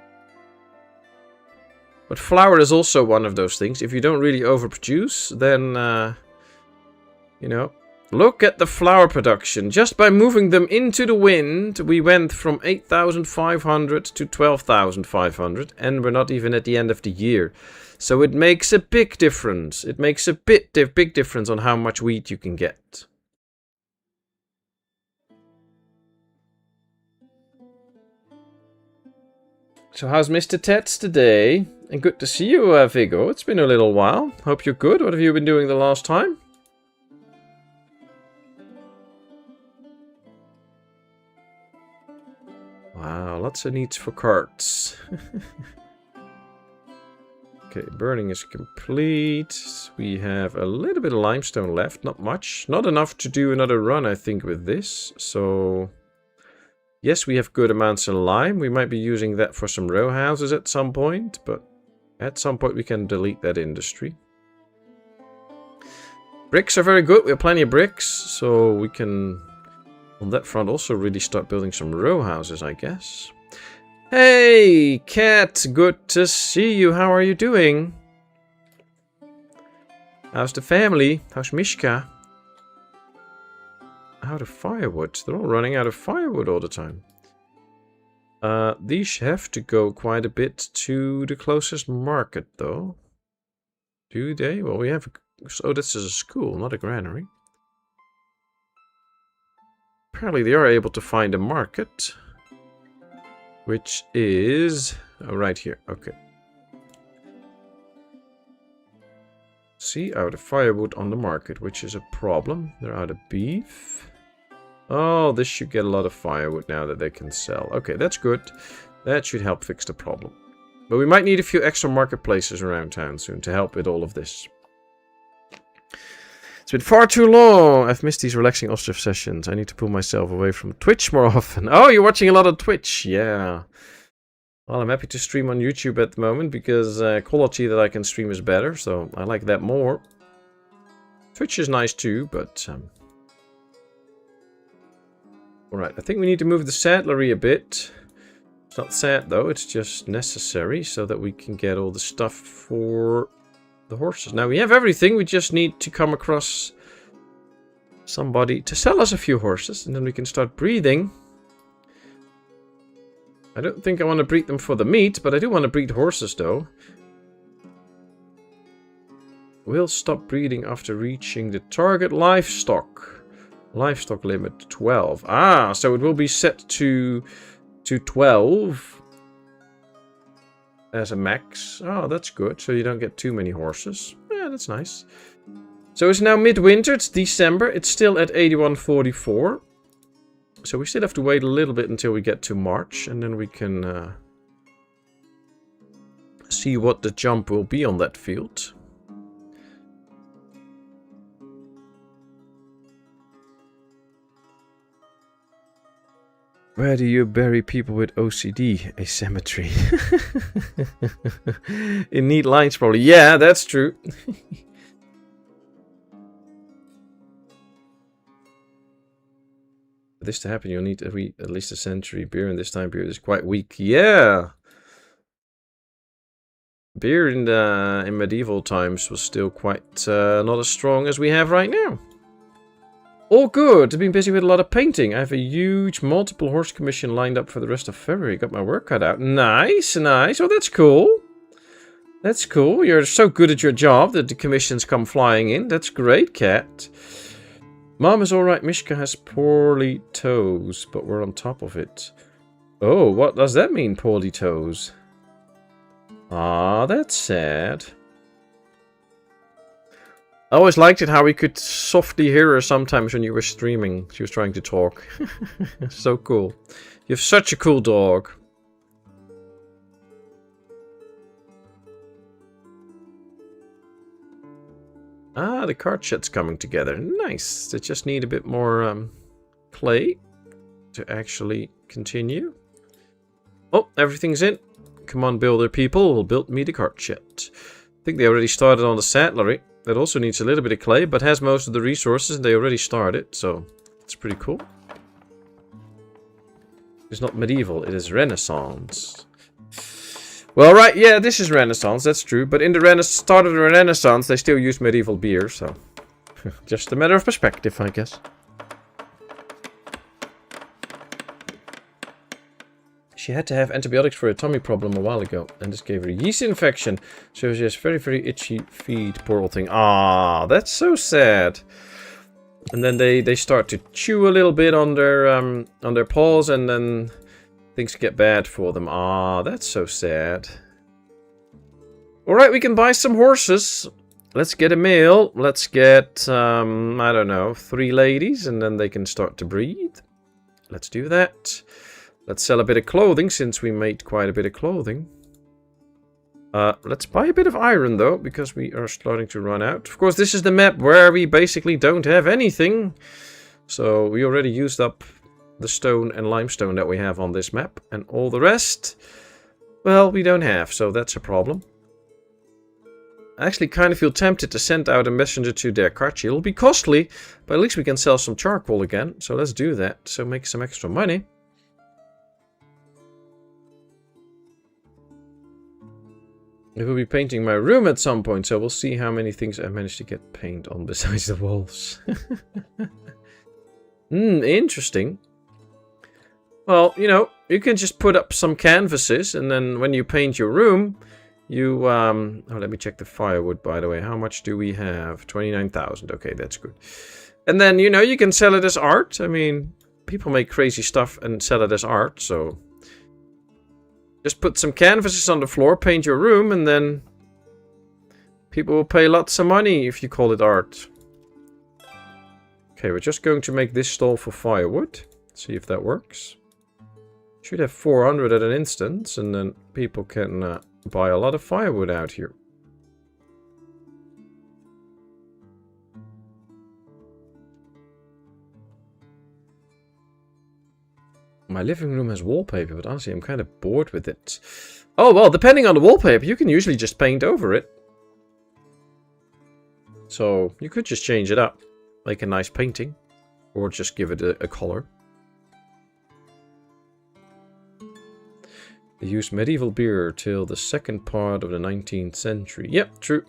But flour is also one of those things. If you don't really overproduce, then, you know, look at the flour production. Just by moving them into the wind, we went from 8,500 to 12,500, and we're not even at the end of the year. So it makes a big difference. It makes a big difference on how much wheat you can get. So how's Mr. Tets today? And good to see you, Vigo. It's been a little while. Hope you're good. What have you been doing the last time? Wow, lots of needs for carts. Okay, burning is complete. We have a little bit of limestone left, not much. Not enough to do another run, I think, with this. So, yes, we have good amounts of lime. We might be using that for some row houses at some point, but at some point we can delete that industry. Bricks are very good. We have plenty of bricks, so we can, on that front, also really start building some row houses, I guess. Hey, Cat, good to see you. How are you doing? How's the family? How's Mishka? Out of firewood. They're all running out of firewood all the time. These have to go quite a bit to the closest market, though. Do they? Well, we have... Oh, this is a school, not a granary. Apparently they are able to find a market. Which is... Oh, right here. Okay. See, out of firewood on the market, which is a problem. They're out of beef. Oh, this should get a lot of firewood now that they can sell. Okay, that's good. That should help fix the problem. But we might need a few extra marketplaces around town soon to help with all of this. It's been far too long. I've missed these relaxing Ostriv sessions. I need to pull myself away from Twitch more often. Oh, you're watching a lot of Twitch. Yeah. Well, I'm happy to stream on YouTube at the moment because quality that I can stream is better. So I like that more. Twitch is nice too, but... Alright, I think we need to move the saddlery a bit. It's not sad though, it's just necessary so that we can get all the stuff for... the horses. Now we have everything, we just need to come across somebody to sell us a few horses and then we can start breeding. I don't think I want to breed them for the meat, but I do want to breed horses though. We'll stop breeding after reaching the target livestock. Livestock limit 12. Ah, so it will be set to 12. As a max. Oh, that's good. So you don't get too many horses. Yeah, that's nice. So it's now midwinter. It's December. It's still at 81.44. So we still have to wait a little bit until we get to March. And then we can see what the jump will be on that field. Where do you bury people with OCD? A cemetery. In neat lines, probably. Yeah, that's true. For this to happen, you'll need at least a century. Beer in this time period is quite weak. Yeah. Beer in medieval times was still quite not as strong as we have right now. All good. I've been busy with a lot of painting. I have a huge multiple horse commission lined up for the rest of February. Got my work cut out. Nice, nice. Oh, that's cool. That's cool. You're so good at your job that the commissions come flying in. That's great, Cat. Mom is alright. Mishka has poorly toes, but we're on top of it. Oh, what does that mean, poorly toes? Ah, that's sad. I always liked it how we could softly hear her sometimes when you were streaming. She was trying to talk. So cool. You have such a cool dog. Ah, the cart shed's coming together. Nice. They just need a bit more clay to actually continue. Oh, everything's in. Come on, builder people. Build me the cart shed. I think they already started on the saddlery. That also needs a little bit of clay, but has most of the resources, and they already started, so it's pretty cool. It's not medieval, it is Renaissance. Well, right, yeah, this is Renaissance, that's true, but in the start of the Renaissance, they still used medieval beer, so... just a matter of perspective, I guess. She had to have antibiotics for a tummy problem a while ago, and this gave her a yeast infection. So she has very, very itchy feet, poor old thing. Ah, that's so sad. And then they start to chew a little bit on their paws, and then things get bad for them. Ah, that's so sad. Alright, we can buy some horses. Let's get a male. Let's get, I don't know, 3 ladies, and then they can start to breed. Let's do that. Let's sell a bit of clothing, since we made quite a bit of clothing. Let's buy a bit of iron, though, because we are starting to run out. Of course, this is the map where we basically don't have anything. So, we already used up the stone and limestone that we have on this map. And all the rest, well, we don't have, so that's a problem. I actually kind of feel tempted to send out a messenger to their Chat&Chill. It'll be costly, but at least we can sell some charcoal again. So let's do that. So make some extra money. I will be painting my room at some point, so we'll see how many things I managed to get paint on besides the walls. Interesting. Well, you know, you can just put up some canvases, and then when you paint your room... You, oh, let me check the firewood, by the way. How much do we have? 29,000. Okay, that's good. And then, you know, you can sell it as art. I mean, people make crazy stuff and sell it as art, so... Just put some canvases on the floor, paint your room, and then... People will pay lots of money if you call it art. Okay, we're just going to make this stall for firewood. See if that works. Should have 400 at an instance, and then people can... buy a lot of firewood out here. My living room has wallpaper, but honestly I'm kind of bored with it. Oh, well, depending on the wallpaper, you can usually just paint over it. So, you could just change it up. Make a nice painting. Or just give it a color. They used medieval beer till the second part of the 19th century. Yep, true.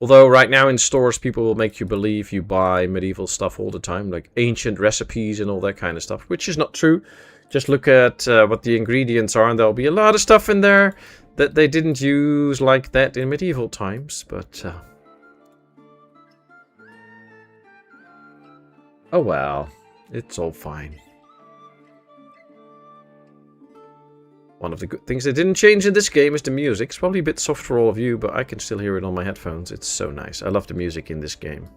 Although right now in stores people will make you believe you buy medieval stuff all the time. Like ancient recipes and all that kind of stuff. Which is not true. Just look at what the ingredients are and there'll be a lot of stuff in there that they didn't use like that in medieval times. But... oh well. It's all fine. One of the good things they didn't change in this game is the music. It's probably a bit soft for all of you, but I can still hear it on my headphones. It's so nice. I love the music in this game.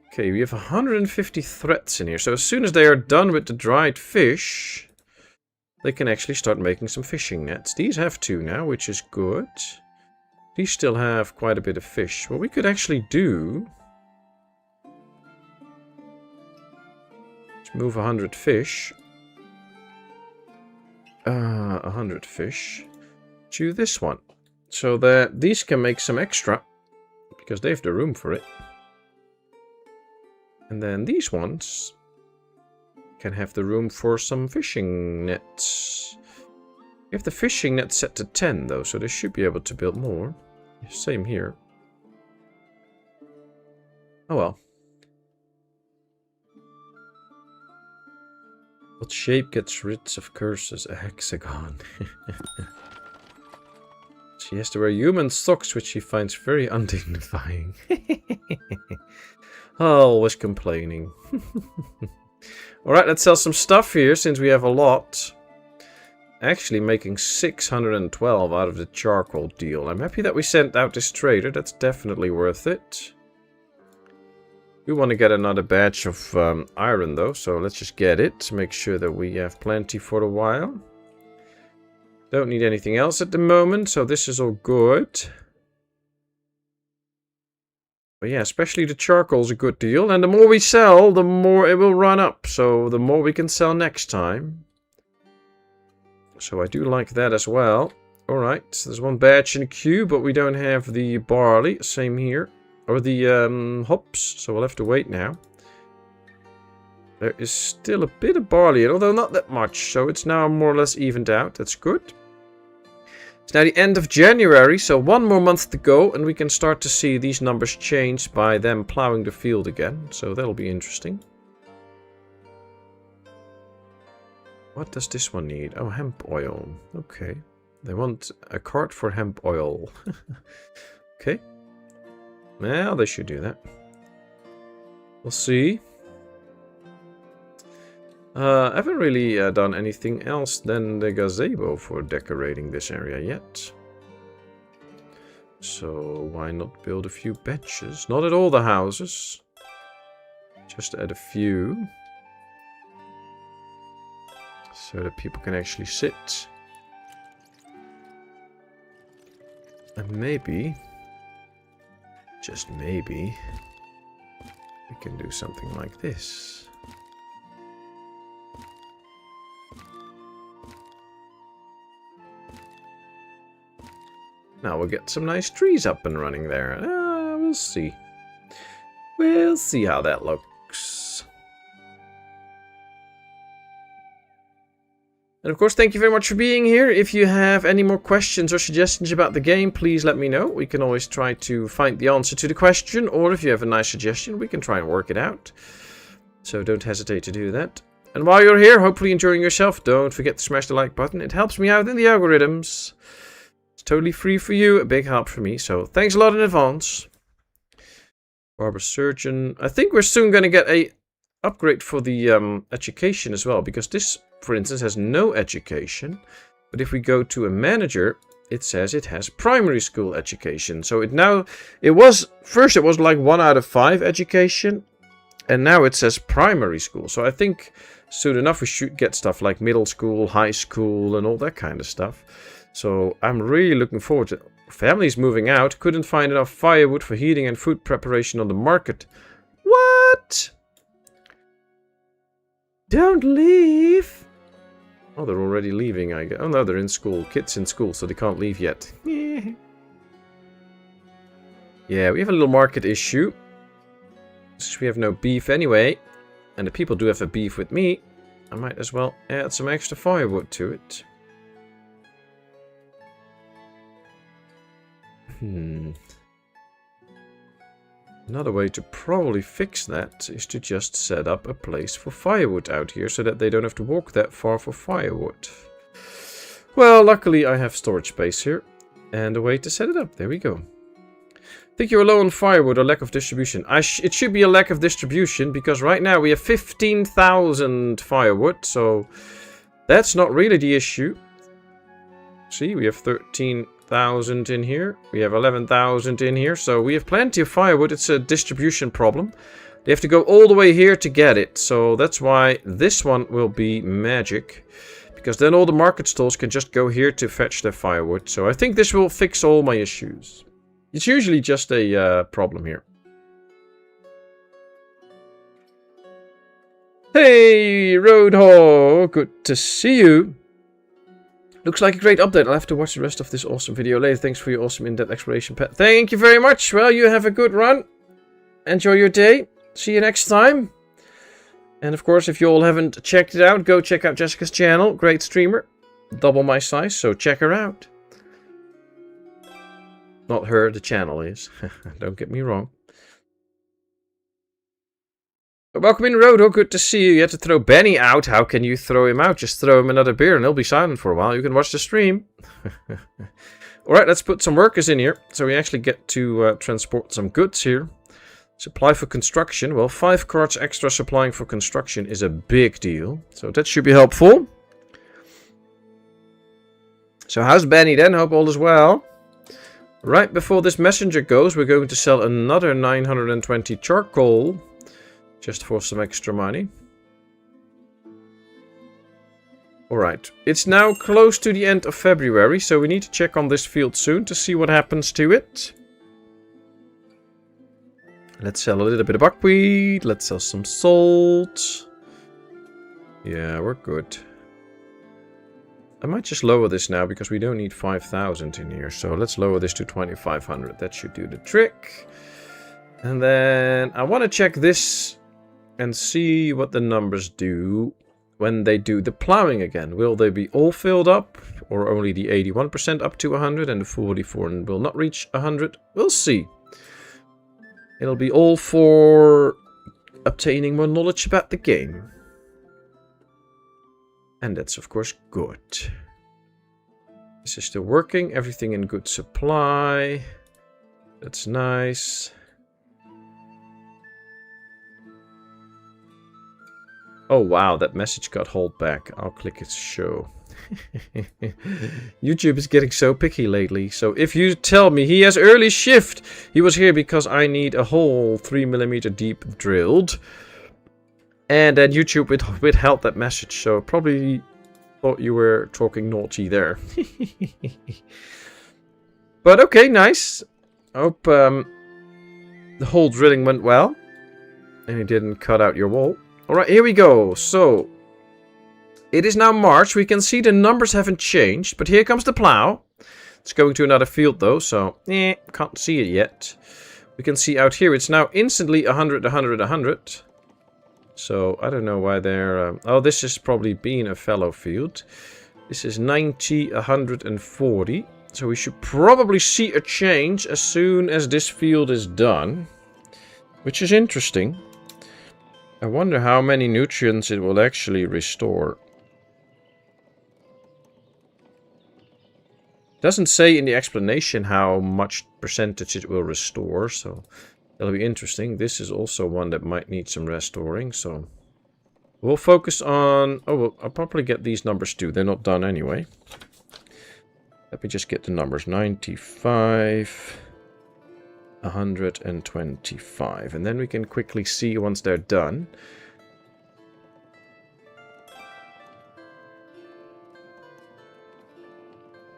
Okay, we have 150 threads in here. So as soon as they are done with the dried fish, they can actually start making some fishing nets. These have 2 now, which is good. These still have quite a bit of fish. What we could actually do... let's move 100 fish. 100 fish. To this one. So that these can make some extra. Because they have the room for it. And then these ones can have the room for some fishing nets. We have the fishing net set to 10 though, so they should be able to build more. Same here. Oh well. What shape gets rid of curses? A hexagon. She has to wear human socks, which she finds very undignifying. Always complaining. Alright, let's sell some stuff here, since we have a lot. Actually making 612 out of the charcoal deal. I'm happy that we sent out this trader. That's definitely worth it. We want to get another batch of iron though, so let's just get it to make sure that we have plenty for a while. Don't need anything else at the moment, so this is all good. But yeah, especially the charcoal's a good deal. And the more we sell, the more it will run up. So the more we can sell next time. So I do like that as well. Alright, so there's one batch in the queue, but we don't have the barley. Same here. Or the hops, so we'll have to wait now. There is still a bit of barley, although not that much. So it's now more or less evened out. That's good. It's now the end of January, so 1 more month to go. And we can start to see these numbers change by them plowing the field again. So that'll be interesting. What does this one need? Oh, hemp oil. Okay. They want a cart for hemp oil. Okay. Well, they should do that. We'll see. I haven't really done anything else than the gazebo for decorating this area yet. So why not build a few benches? Not at all the houses. Just at a few. So that people can actually sit. And maybe, just maybe, we can do something like this. Now we'll get some nice trees up and running there. We'll see. We'll see how that looks. And of course, thank you very much for being here. If you have any more questions or suggestions about the game, please let me know. We can always try to find the answer to the question. Or if you have a nice suggestion, we can try and work it out. So don't hesitate to do that. And while you're here, hopefully enjoying yourself, don't forget to smash the like button. It helps me out in the algorithms. Totally free for you, a big help for me, so thanks a lot in advance. Barber Surgeon. I think we're soon going to get a upgrade for the education as well, because this, for instance, has no education. But if we go to a manager, it says it has primary school education. So first it was like 1 out of 5 education, and now it says primary school. So I think soon enough we should get stuff like middle school, high school, and all that kind of stuff. So I'm really looking forward to it. Family's moving out. Couldn't find enough firewood for heating and food preparation on the market. What? Don't leave. Oh, they're already leaving, I guess. Oh no, they're in school. Kids in school, so they can't leave yet. Yeah, we have a little market issue. Since we have no beef anyway, and the people do have a beef with me, I might as well add some extra firewood to it. Another way to probably fix that is to just set up a place for firewood out here so that they don't have to walk that far for firewood. Well, luckily I have storage space here and a way to set it up. There we go. Think you're low on firewood or lack of distribution? It should be a lack of distribution because right now we have 15,000 firewood, so that's not really the issue. See, we have 13,000 in here. We have 11,000 in here. So we have plenty of firewood. It's a distribution problem. They have to go all the way here to get it. So that's why this one will be magic. Because then all the market stalls can just go here to fetch their firewood. So I think this will fix all my issues. It's usually just a problem here. Hey, Roadhog. Good to see you. Looks like a great update. I'll have to watch the rest of this awesome video later. Thanks for your awesome in-depth exploration, Pat. Thank you very much. Well, you have a good run. Enjoy your day. See you next time. And of course, if you all haven't checked it out, go check out Jessica's channel. Great streamer. Double my size, so check her out. Not her, the channel is. Don't get me wrong. Welcome in, Rodo. Good to see you. You had to throw Benny out. How can you throw him out? Just throw him another beer and he'll be silent for a while. You can watch the stream. Alright, let's put some workers in here. So we actually get to transport some goods here. Supply for construction. Well, 5 carts extra supplying for construction is a big deal. So that should be helpful. So how's Benny then? Hope all is well. Right before this messenger goes, we're going to sell another 920 charcoal. Just for some extra money. Alright, it's now close to the end of February, so we need to check on this field soon to see what happens to it. Let's sell a little bit of buckwheat, let's sell some salt. Yeah, we're good. I might just lower this now because we don't need 5,000 in here, so let's lower this to 2,500. That should do the trick. And then I want to check this and see what the numbers do when they do the plowing again. Will they be all filled up or only the 81% up to 100 and the 44 will not reach 100? We'll see. It'll be all for obtaining more knowledge about the game. And that's of course good. This is still working. Everything in good supply. That's nice. Oh wow, that message got held back. I'll click it show. YouTube is getting so picky lately. So if you tell me he has early shift, he was here because I need a hole 3mm deep drilled. And then YouTube withheld that message. So probably thought you were talking naughty there. But okay, nice. Hope the hole drilling went well. And he didn't cut out your wall. Alright, here we go. So, it is now March. We can see the numbers haven't changed. But here comes the plow. It's going to another field though, so can't see it yet. We can see out here it's now instantly 100, 100, 100. So, I don't know why they're... oh, this has probably been a fallow field. This is 90, 140. So we should probably see a change as soon as this field is done. Which is interesting. I wonder how many nutrients it will actually restore. Doesn't say in the explanation how much percentage it will restore, so that'll be interesting. This is also one that might need some restoring, so we'll focus on... oh, well, I'll probably get these numbers too. They're not done anyway. Let me just get the numbers. 95... 125, and then we can quickly see once they're done.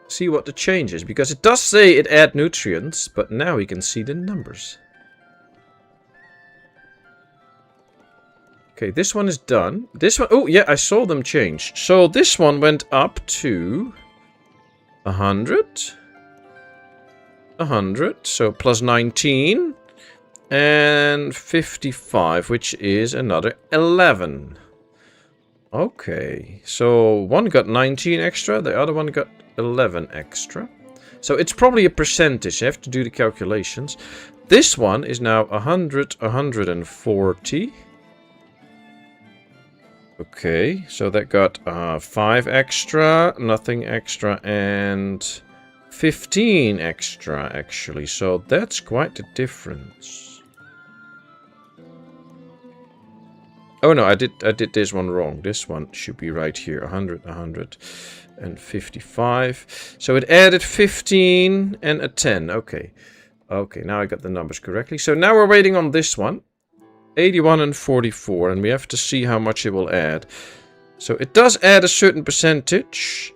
See what the change is, because it does say it add nutrients, but now we can see the numbers. Okay, this one is done. This one, oh yeah, I saw them change. So this one went up to 100. 100, so plus 19, and 55, which is another 11. Okay, so one got 19 extra, the other one got 11 extra. So it's probably a percentage, you have to do the calculations. This one is now 100, 140. Okay, so that got 5 extra, nothing extra, and... 15 extra, actually, so that's quite the difference. Oh no, I did this one wrong. This one should be right here. 100, 155. So it added 15 and a 10. Okay. Okay, now I got the numbers correctly. So now we're waiting on this one. 81 and 44, and we have to see how much it will add. So it does add a certain percentage.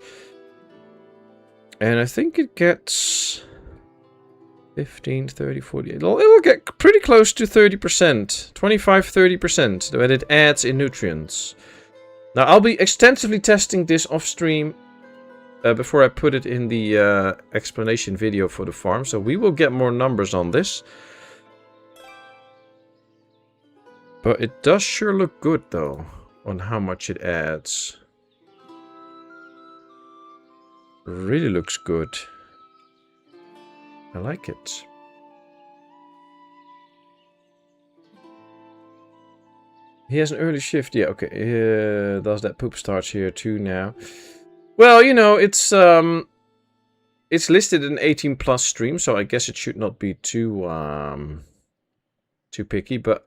And I think it gets 15, 30, 40. It'll get pretty close to 30%. 25, 30% when it adds in nutrients. Now, I'll be extensively testing this off stream before I put it in the explanation video for the farm. So we will get more numbers on this. But it does sure look good, though, on how much it adds. Really looks good. I like it. He has an early shift. Yeah, okay. Does that poop starts here too now? Well, you know, it's listed an 18+ stream, so I guess it should not be too picky, but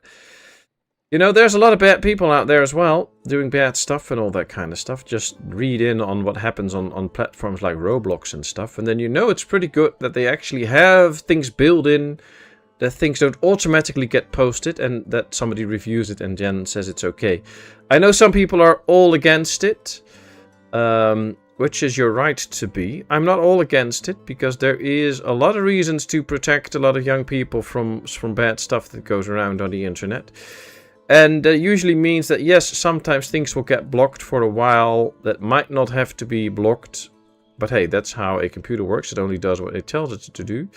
you know, there's a lot of bad people out there as well, doing bad stuff and all that kind of stuff. Just read in on what happens on platforms like Roblox and stuff, and then you know it's pretty good that they actually have things built in, that things don't automatically get posted, and that somebody reviews it and then says it's okay. I know some people are all against it, which is your right to be. I'm not all against it, because there is a lot of reasons to protect a lot of young people from bad stuff that goes around on the internet. And that usually means that, yes, sometimes things will get blocked for a while that might not have to be blocked. But hey, that's how a computer works. It only does what it tells it to do.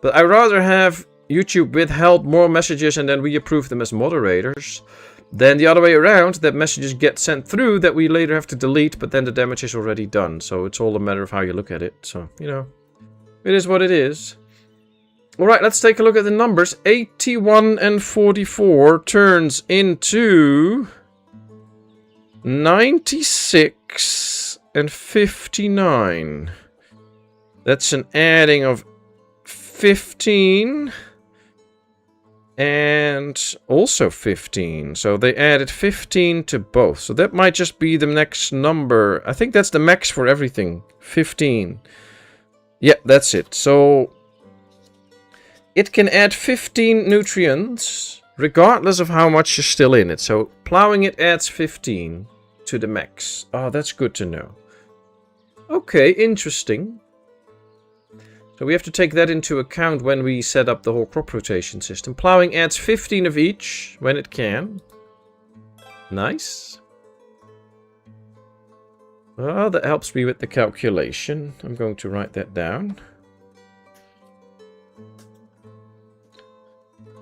But I'd rather have YouTube withheld more messages and then we approve them as moderators than the other way around, that messages get sent through that we later have to delete, but then the damage is already done. So it's all a matter of how you look at it. So, you know, it is what it is. Alright, let's take a look at the numbers. 81 and 44 turns into 96 and 59. That's an adding of 15. And also 15. So they added 15 to both. So that might just be the next number. I think that's the max for everything. 15. Yeah, that's it. So it can add 15 nutrients regardless of how much is still in it. So plowing it adds 15 to the max. Oh, that's good to know. Okay, interesting. So we have to take that into account when we set up the whole crop rotation system. Plowing adds 15 of each when it can. Nice. Well, that helps me with the calculation. I'm going to write that down.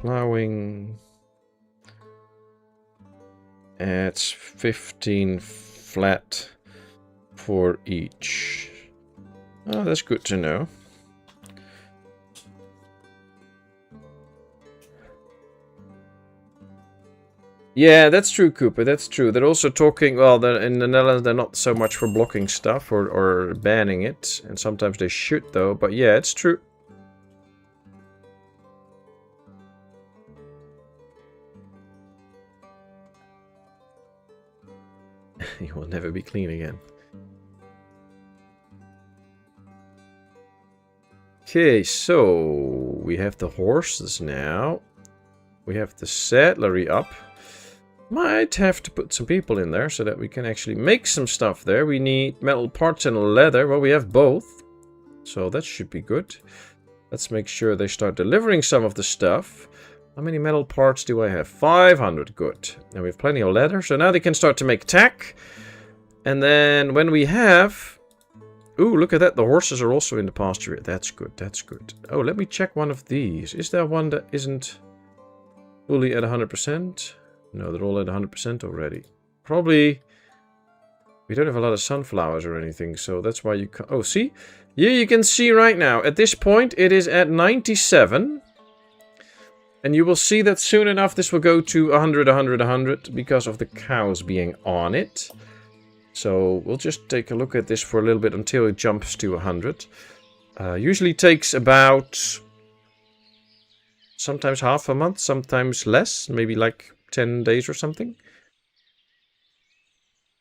Plowing adds 15 flat for each. Oh, that's good to know. Yeah, that's true, Cooper. That's true. They're also talking, well, in the Netherlands, they're not so much for blocking stuff or banning it. And sometimes they should, though. But yeah, it's true. You will never be clean again. Okay, so we have the horses now. We have the saddlery up. Might have to put some people in there so that we can actually make some stuff there. We need metal parts and leather. Well, we have both. So that should be good. Let's make sure they start delivering some of the stuff. How many metal parts do I have? 500. Good. And we have plenty of leather. So now they can start to make tack. And then when we have... Ooh, look at that. The horses are also in the pasture. That's good. That's good. Oh, let me check one of these. Is there one that isn't fully at 100%? No, they're all at 100% already. Probably... We don't have a lot of sunflowers or anything, so that's why you can't... Oh, see? Yeah, you can see right now. At this point, it is at 97. And you will see that soon enough this will go to 100, 100, 100 because of the cows being on it. So we'll just take a look at this for a little bit until it jumps to 100. Usually takes about... Sometimes half a month, sometimes less. Maybe like 10 days or something.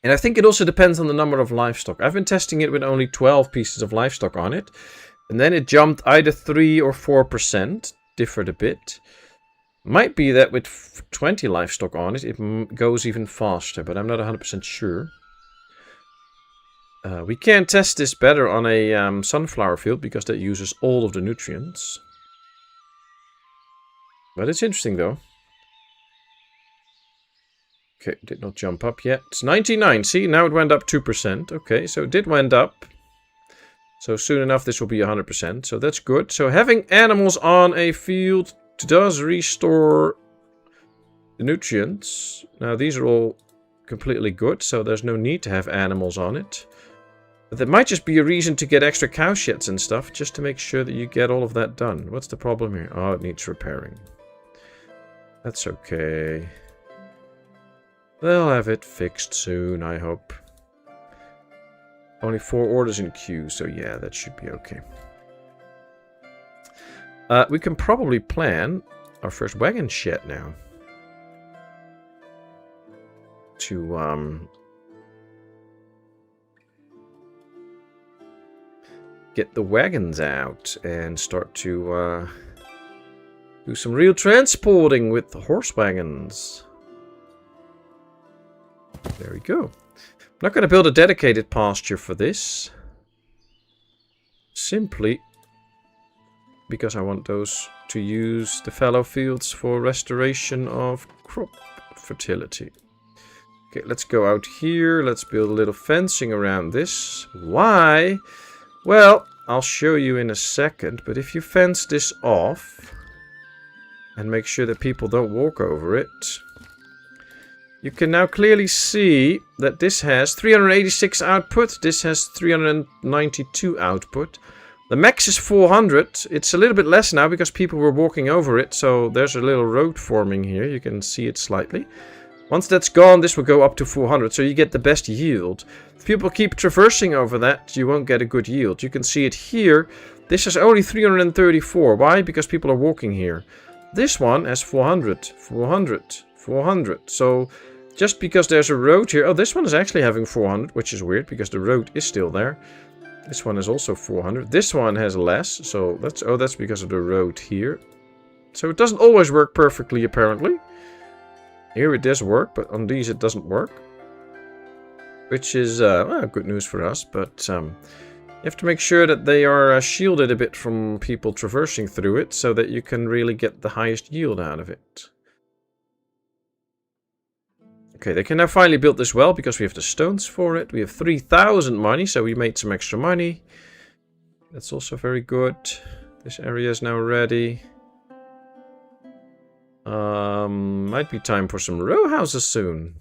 And I think it also depends on the number of livestock. I've been testing it with only 12 pieces of livestock on it. And then it jumped either 3 or 4%. Differed a bit. Might be that with 20 livestock on it, it goes even faster. But I'm not 100% sure. We can test this better on a sunflower field because that uses all of the nutrients. But it's interesting though. Okay, did not jump up yet. It's 99. See, now it went up 2%. Okay, so it did went up. So soon enough this will be 100%. So that's good. So having animals on a field does restore the nutrients. Now these are all completely good, so there's no need to have animals on it. But there might just be a reason to get extra cow sheds and stuff, just to make sure that you get all of that done. What's the problem here? Oh, it needs repairing. That's okay. They'll have it fixed soon, I hope. Only 4 orders in queue, so yeah, that should be okay. We can probably plan our first wagon shed now. To, get the wagons out and start to, do some real transporting with the horse wagons. There we go. I'm not going to build a dedicated pasture for this. Simply because I want those to use the fallow fields for restoration of crop fertility. Okay, let's go out here. Let's build a little fencing around this. Why? Well, I'll show you in a second. But if you fence this off and make sure that people don't walk over it, you can now clearly see that this has 386 output. This has 392 output. The max is 400. It's a little bit less now because people were walking over it. So there's a little road forming here. You can see it slightly. Once that's gone, this will go up to 400, so you get the best yield. If people keep traversing over that, you won't get a good yield. You can see it here. This is only 334. Why? Because people are walking here. This one has 400, 400, 400. So just because there's a road here... Oh, this one is actually having 400, which is weird because the road is still there. This one is also 400. This one has less, so that's... Oh, that's because of the road here. So it doesn't always work perfectly, apparently. Here it does work, but on these it doesn't work. Which is well, good news for us, but you have to make sure that they are shielded a bit from people traversing through it, so that you can really get the highest yield out of it. Okay, they can now finally build this well, because we have the stones for it. We have 3,000 money, so we made some extra money. That's also very good. This area is now ready. Might be time for some row houses soon.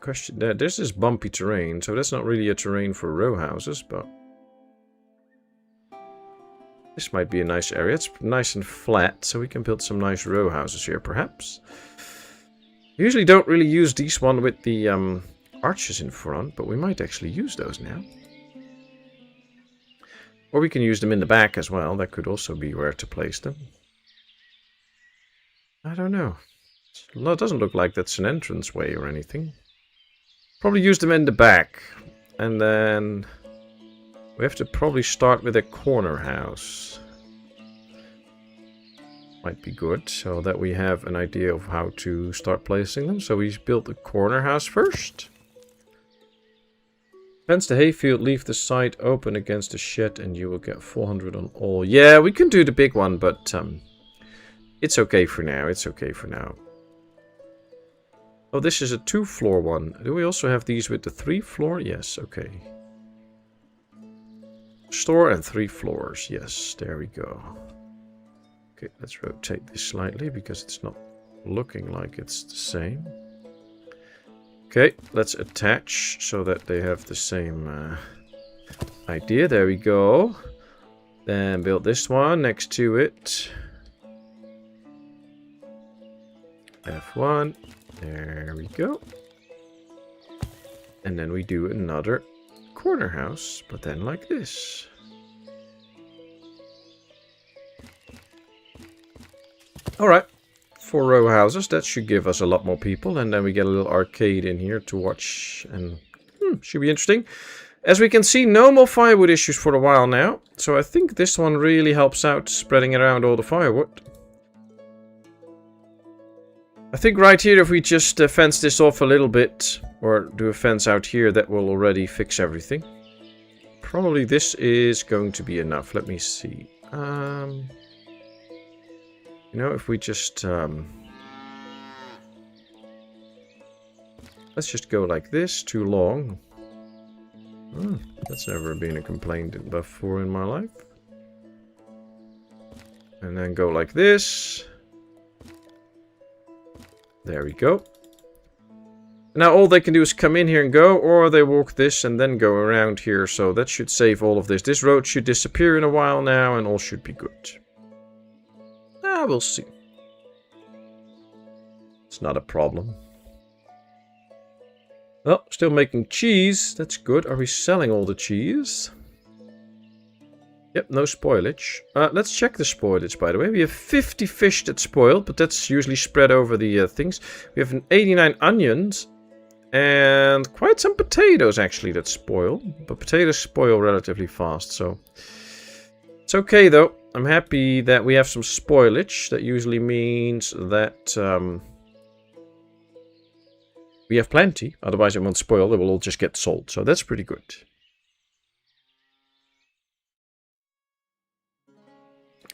Question, this is bumpy terrain, so that's not really a terrain for row houses, but this might be a nice area. It's nice and flat, so we can build some nice row houses here, perhaps. Usually don't really use these one with the arches in front, but we might actually use those now. Or we can use them in the back as well. That could also be where to place them. I don't know. It doesn't look like that's an entranceway or anything. Probably use them in the back. And then we have to probably start with a corner house. Might be good, so that we have an idea of how to start placing them. So we built the corner house first. Fence the hayfield, leave the side open against the shed, and you will get 400 on all. Yeah, we can do the big one, but it's okay for now. It's okay for now. Oh, this is a 2-floor one. Do we also have these with the 3-floor? Yes, okay. Store and 3 floors. Yes, there we go. Okay, let's rotate this slightly because it's not looking like it's the same. Okay, let's attach so that they have the same idea. There we go. Then build this one next to it. F1. There we go. And then we do another corner house, but then like this. Alright. 4 row houses, that should give us a lot more people, and then we get a little arcade in here to watch, and should be interesting. As we can see, no more firewood issues for a while now, so I think this one really helps out spreading around all the firewood. I think right here, if we just fence this off a little bit, or do a fence out here, that will already fix everything. Probably this is going to be enough. Let me see. You know, if we just... let's just go like this. Too long. Oh, that's never been a complaint before in my life. And then go like this. There we go. Now all they can do is come in here and go, or they walk this and then go around here. So that should save all of this. This road should disappear in a while now, and all should be good. We'll see. It's not a problem. Oh, still making cheese. That's good. Are we selling all the cheese? Yep, no spoilage. Let's check the spoilage, by the way. We have 50 fish that spoiled, but that's usually spread over the things. We have 89 onions and quite some potatoes, actually, that spoil. But potatoes spoil relatively fast, so... It's okay, though. I'm happy that we have some spoilage. That usually means that we have plenty. Otherwise it won't spoil. They will all just get sold. So that's pretty good.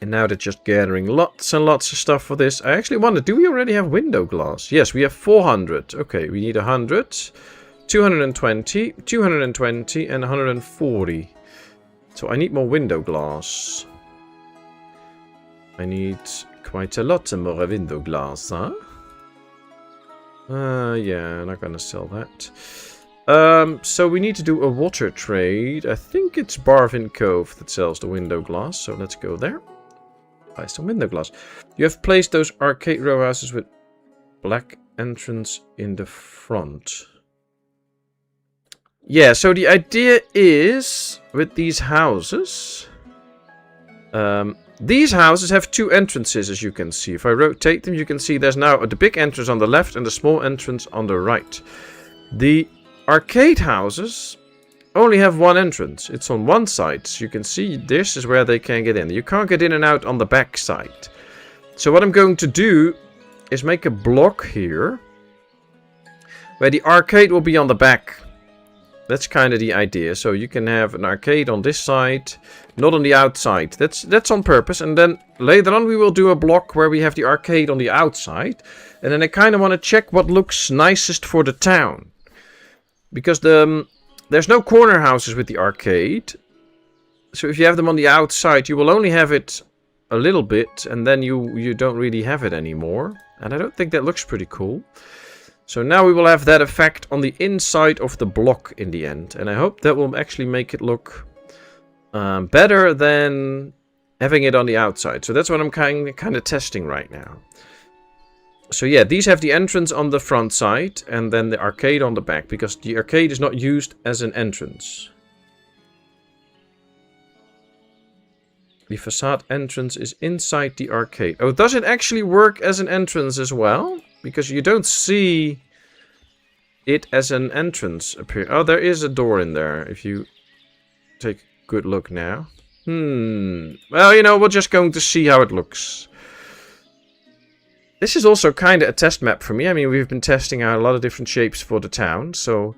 And now they're just gathering lots and lots of stuff for this. I actually wonder, do we already have window glass? Yes, we have 400. Okay, we need 100, 220, 220, and 140. So I need more window glass. I need quite a lot more window glass, huh? Yeah, I'm not gonna sell that. So we need to do a water trade. I think it's Barvin Cove that sells the window glass, so let's go there. Buy some window glass. You have placed those arcade row houses with black entrance in the front. Yeah, so the idea is with these houses. These houses have two entrances, as you can see. If I rotate them, you can see there's now the big entrance on the left and the small entrance on the right. The arcade houses only have one entrance. It's on one side. So you can see this is where they can get in. You can't get in and out on the back side. So what I'm going to do is make a block here where the arcade will be on the back. That's kind of the idea. So you can have an arcade on this side, not on the outside. That's on purpose. And then later on we will do a block where we have the arcade on the outside. And then I kind of want to check what looks nicest for the town. Because there's no corner houses with the arcade. So if you have them on the outside, you will only have it a little bit. And then you don't really have it anymore. And I don't think that looks pretty cool. So now we will have that effect on the inside of the block in the end. And I hope that will actually make it look better than having it on the outside. So that's what I'm kind of testing right now. So yeah, these have the entrance on the front side and then the arcade on the back. Because the arcade is not used as an entrance. The facade entrance is inside the arcade. Oh, does it actually work as an entrance as well? Because you don't see it as an entrance appear. Oh, there is a door in there. If you take a good look now. Well, you know, we're just going to see how it looks. This is also kind of a test map for me. I mean, we've been testing out a lot of different shapes for the town. So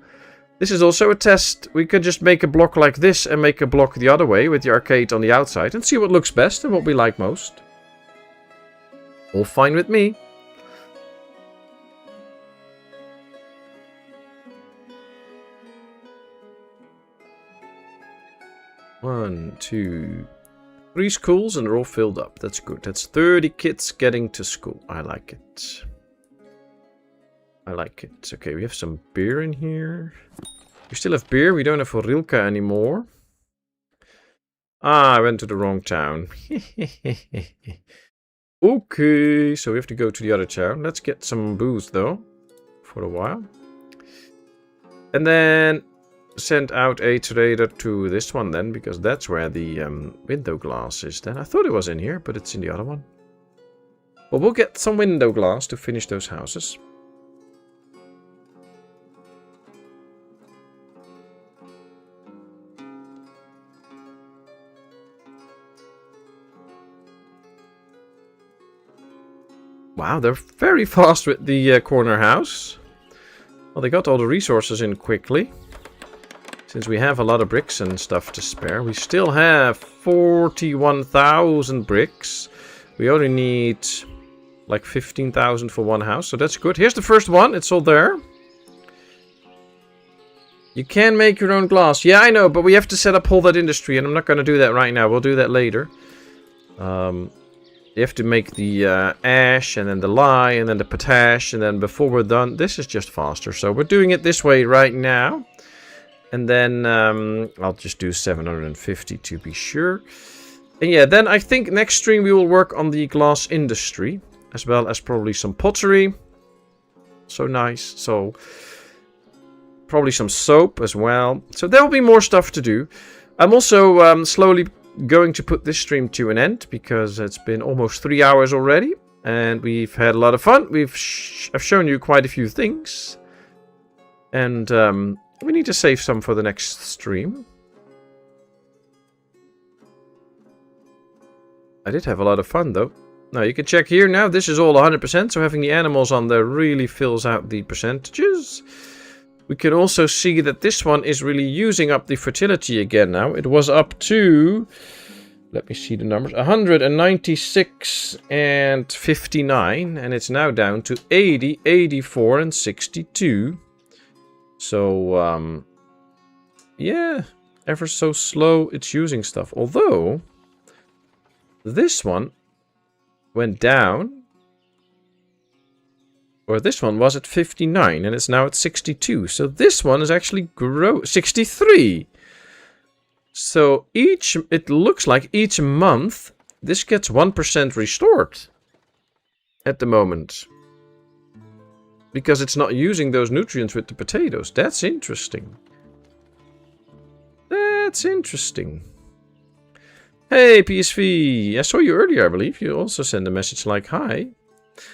this is also a test. We could just make a block like this and make a block the other way with the arcade on the outside. And see what looks best and what we like most. All fine with me. 1, 2, 3 schools and they're all filled up. That's good. That's 30 kids getting to school. I like it. I like it. Okay, we have some beer in here. We still have beer. We don't have Horilka anymore. Ah, I went to the wrong town. Okay, so we have to go to the other town. Let's get some booze though. For a while. And then send out a trader to this one then, because that's where the window glass is then. I thought it was in here, but it's in the other one. Well, we'll get some window glass to finish those houses. Wow, they're very fast with the corner house. Well, they got all the resources in quickly. Since we have a lot of bricks and stuff to spare. We still have 41,000 bricks. We only need like 15,000 for one house. So that's good. Here's the first one. It's all there. You can make your own glass. Yeah, I know. But we have to set up all that industry. And I'm not going to do that right now. We'll do that later. You have to make the ash and then the lye and then the potash. And then before we're done, this is just faster. So we're doing it this way right now. And then I'll just do 750 to be sure. And yeah, then I think next stream we will work on the glass industry. As well as probably some pottery. So nice. So probably some soap as well. So there will be more stuff to do. I'm also slowly going to put this stream to an end. Because it's been almost 3 hours already. And we've had a lot of fun. I've shown you quite a few things. And we need to save some for the next stream. I did have a lot of fun though. Now you can check here now. This is all 100%. So having the animals on there really fills out the percentages. We can also see that this one is really using up the fertility again now. It was up to, let me see the numbers, 196 and 59. And it's now down to 80, 84 and 62. So, yeah, ever so slow it's using stuff. Although, this one went down. Or this one was at 59 and it's now at 62. So this one is actually 63. So it looks like each month this gets 1% restored at the moment. Because it's not using those nutrients with the potatoes. That's interesting. That's interesting. Hey, PSV. I saw you earlier, I believe. You also sent a message like, hi.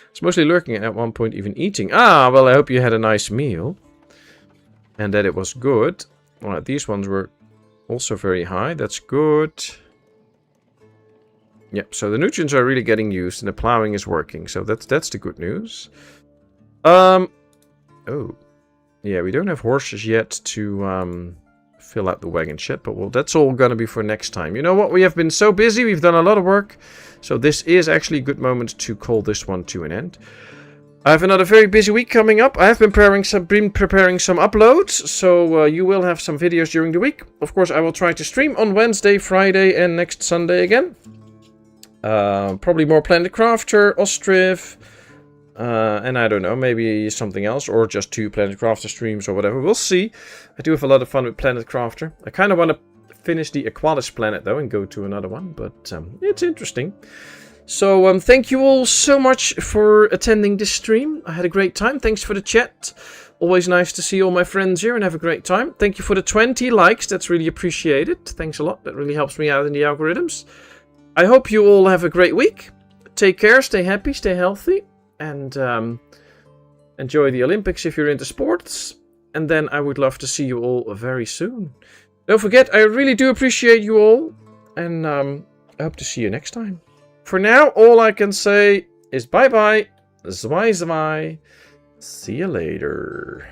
It's mostly lurking and at one point even eating. Ah, well, I hope you had a nice meal. And that it was good. Alright, these ones were also very high. That's good. Yep, so the nutrients are really getting used and the plowing is working. So that's the good news. Oh. Yeah, we don't have horses yet to fill out the wagon shed, but well, that's all gonna be for next time. You know what? We have been so busy. We've done a lot of work. So this is actually a good moment to call this one to an end. I have another very busy week coming up. I have been preparing some uploads, so you will have some videos during the week. Of course, I will try to stream on Wednesday, Friday, and next Sunday again. Probably more Planet Crafter, Ostriv, and I don't know, maybe something else, or just 2 Planet Crafter streams or whatever. We'll see. I do have a lot of fun with Planet Crafter. I kind of want to finish the Aqualis planet though and go to another one, but it's interesting. So thank you all so much for attending this stream. I had a great time. Thanks for the chat. Always nice to see all my friends here and have a great time. Thank you for the 20 likes. That's really appreciated. Thanks a lot. That really helps me out in the algorithms. I hope you all have a great week. Take care, stay happy, stay healthy, and enjoy the Olympics if you're into sports. And then I would love to see you all very soon. Don't forget, I really do appreciate you all, and I hope to see you next time. For now, all I can say is bye-bye, zwei zwei, see you later.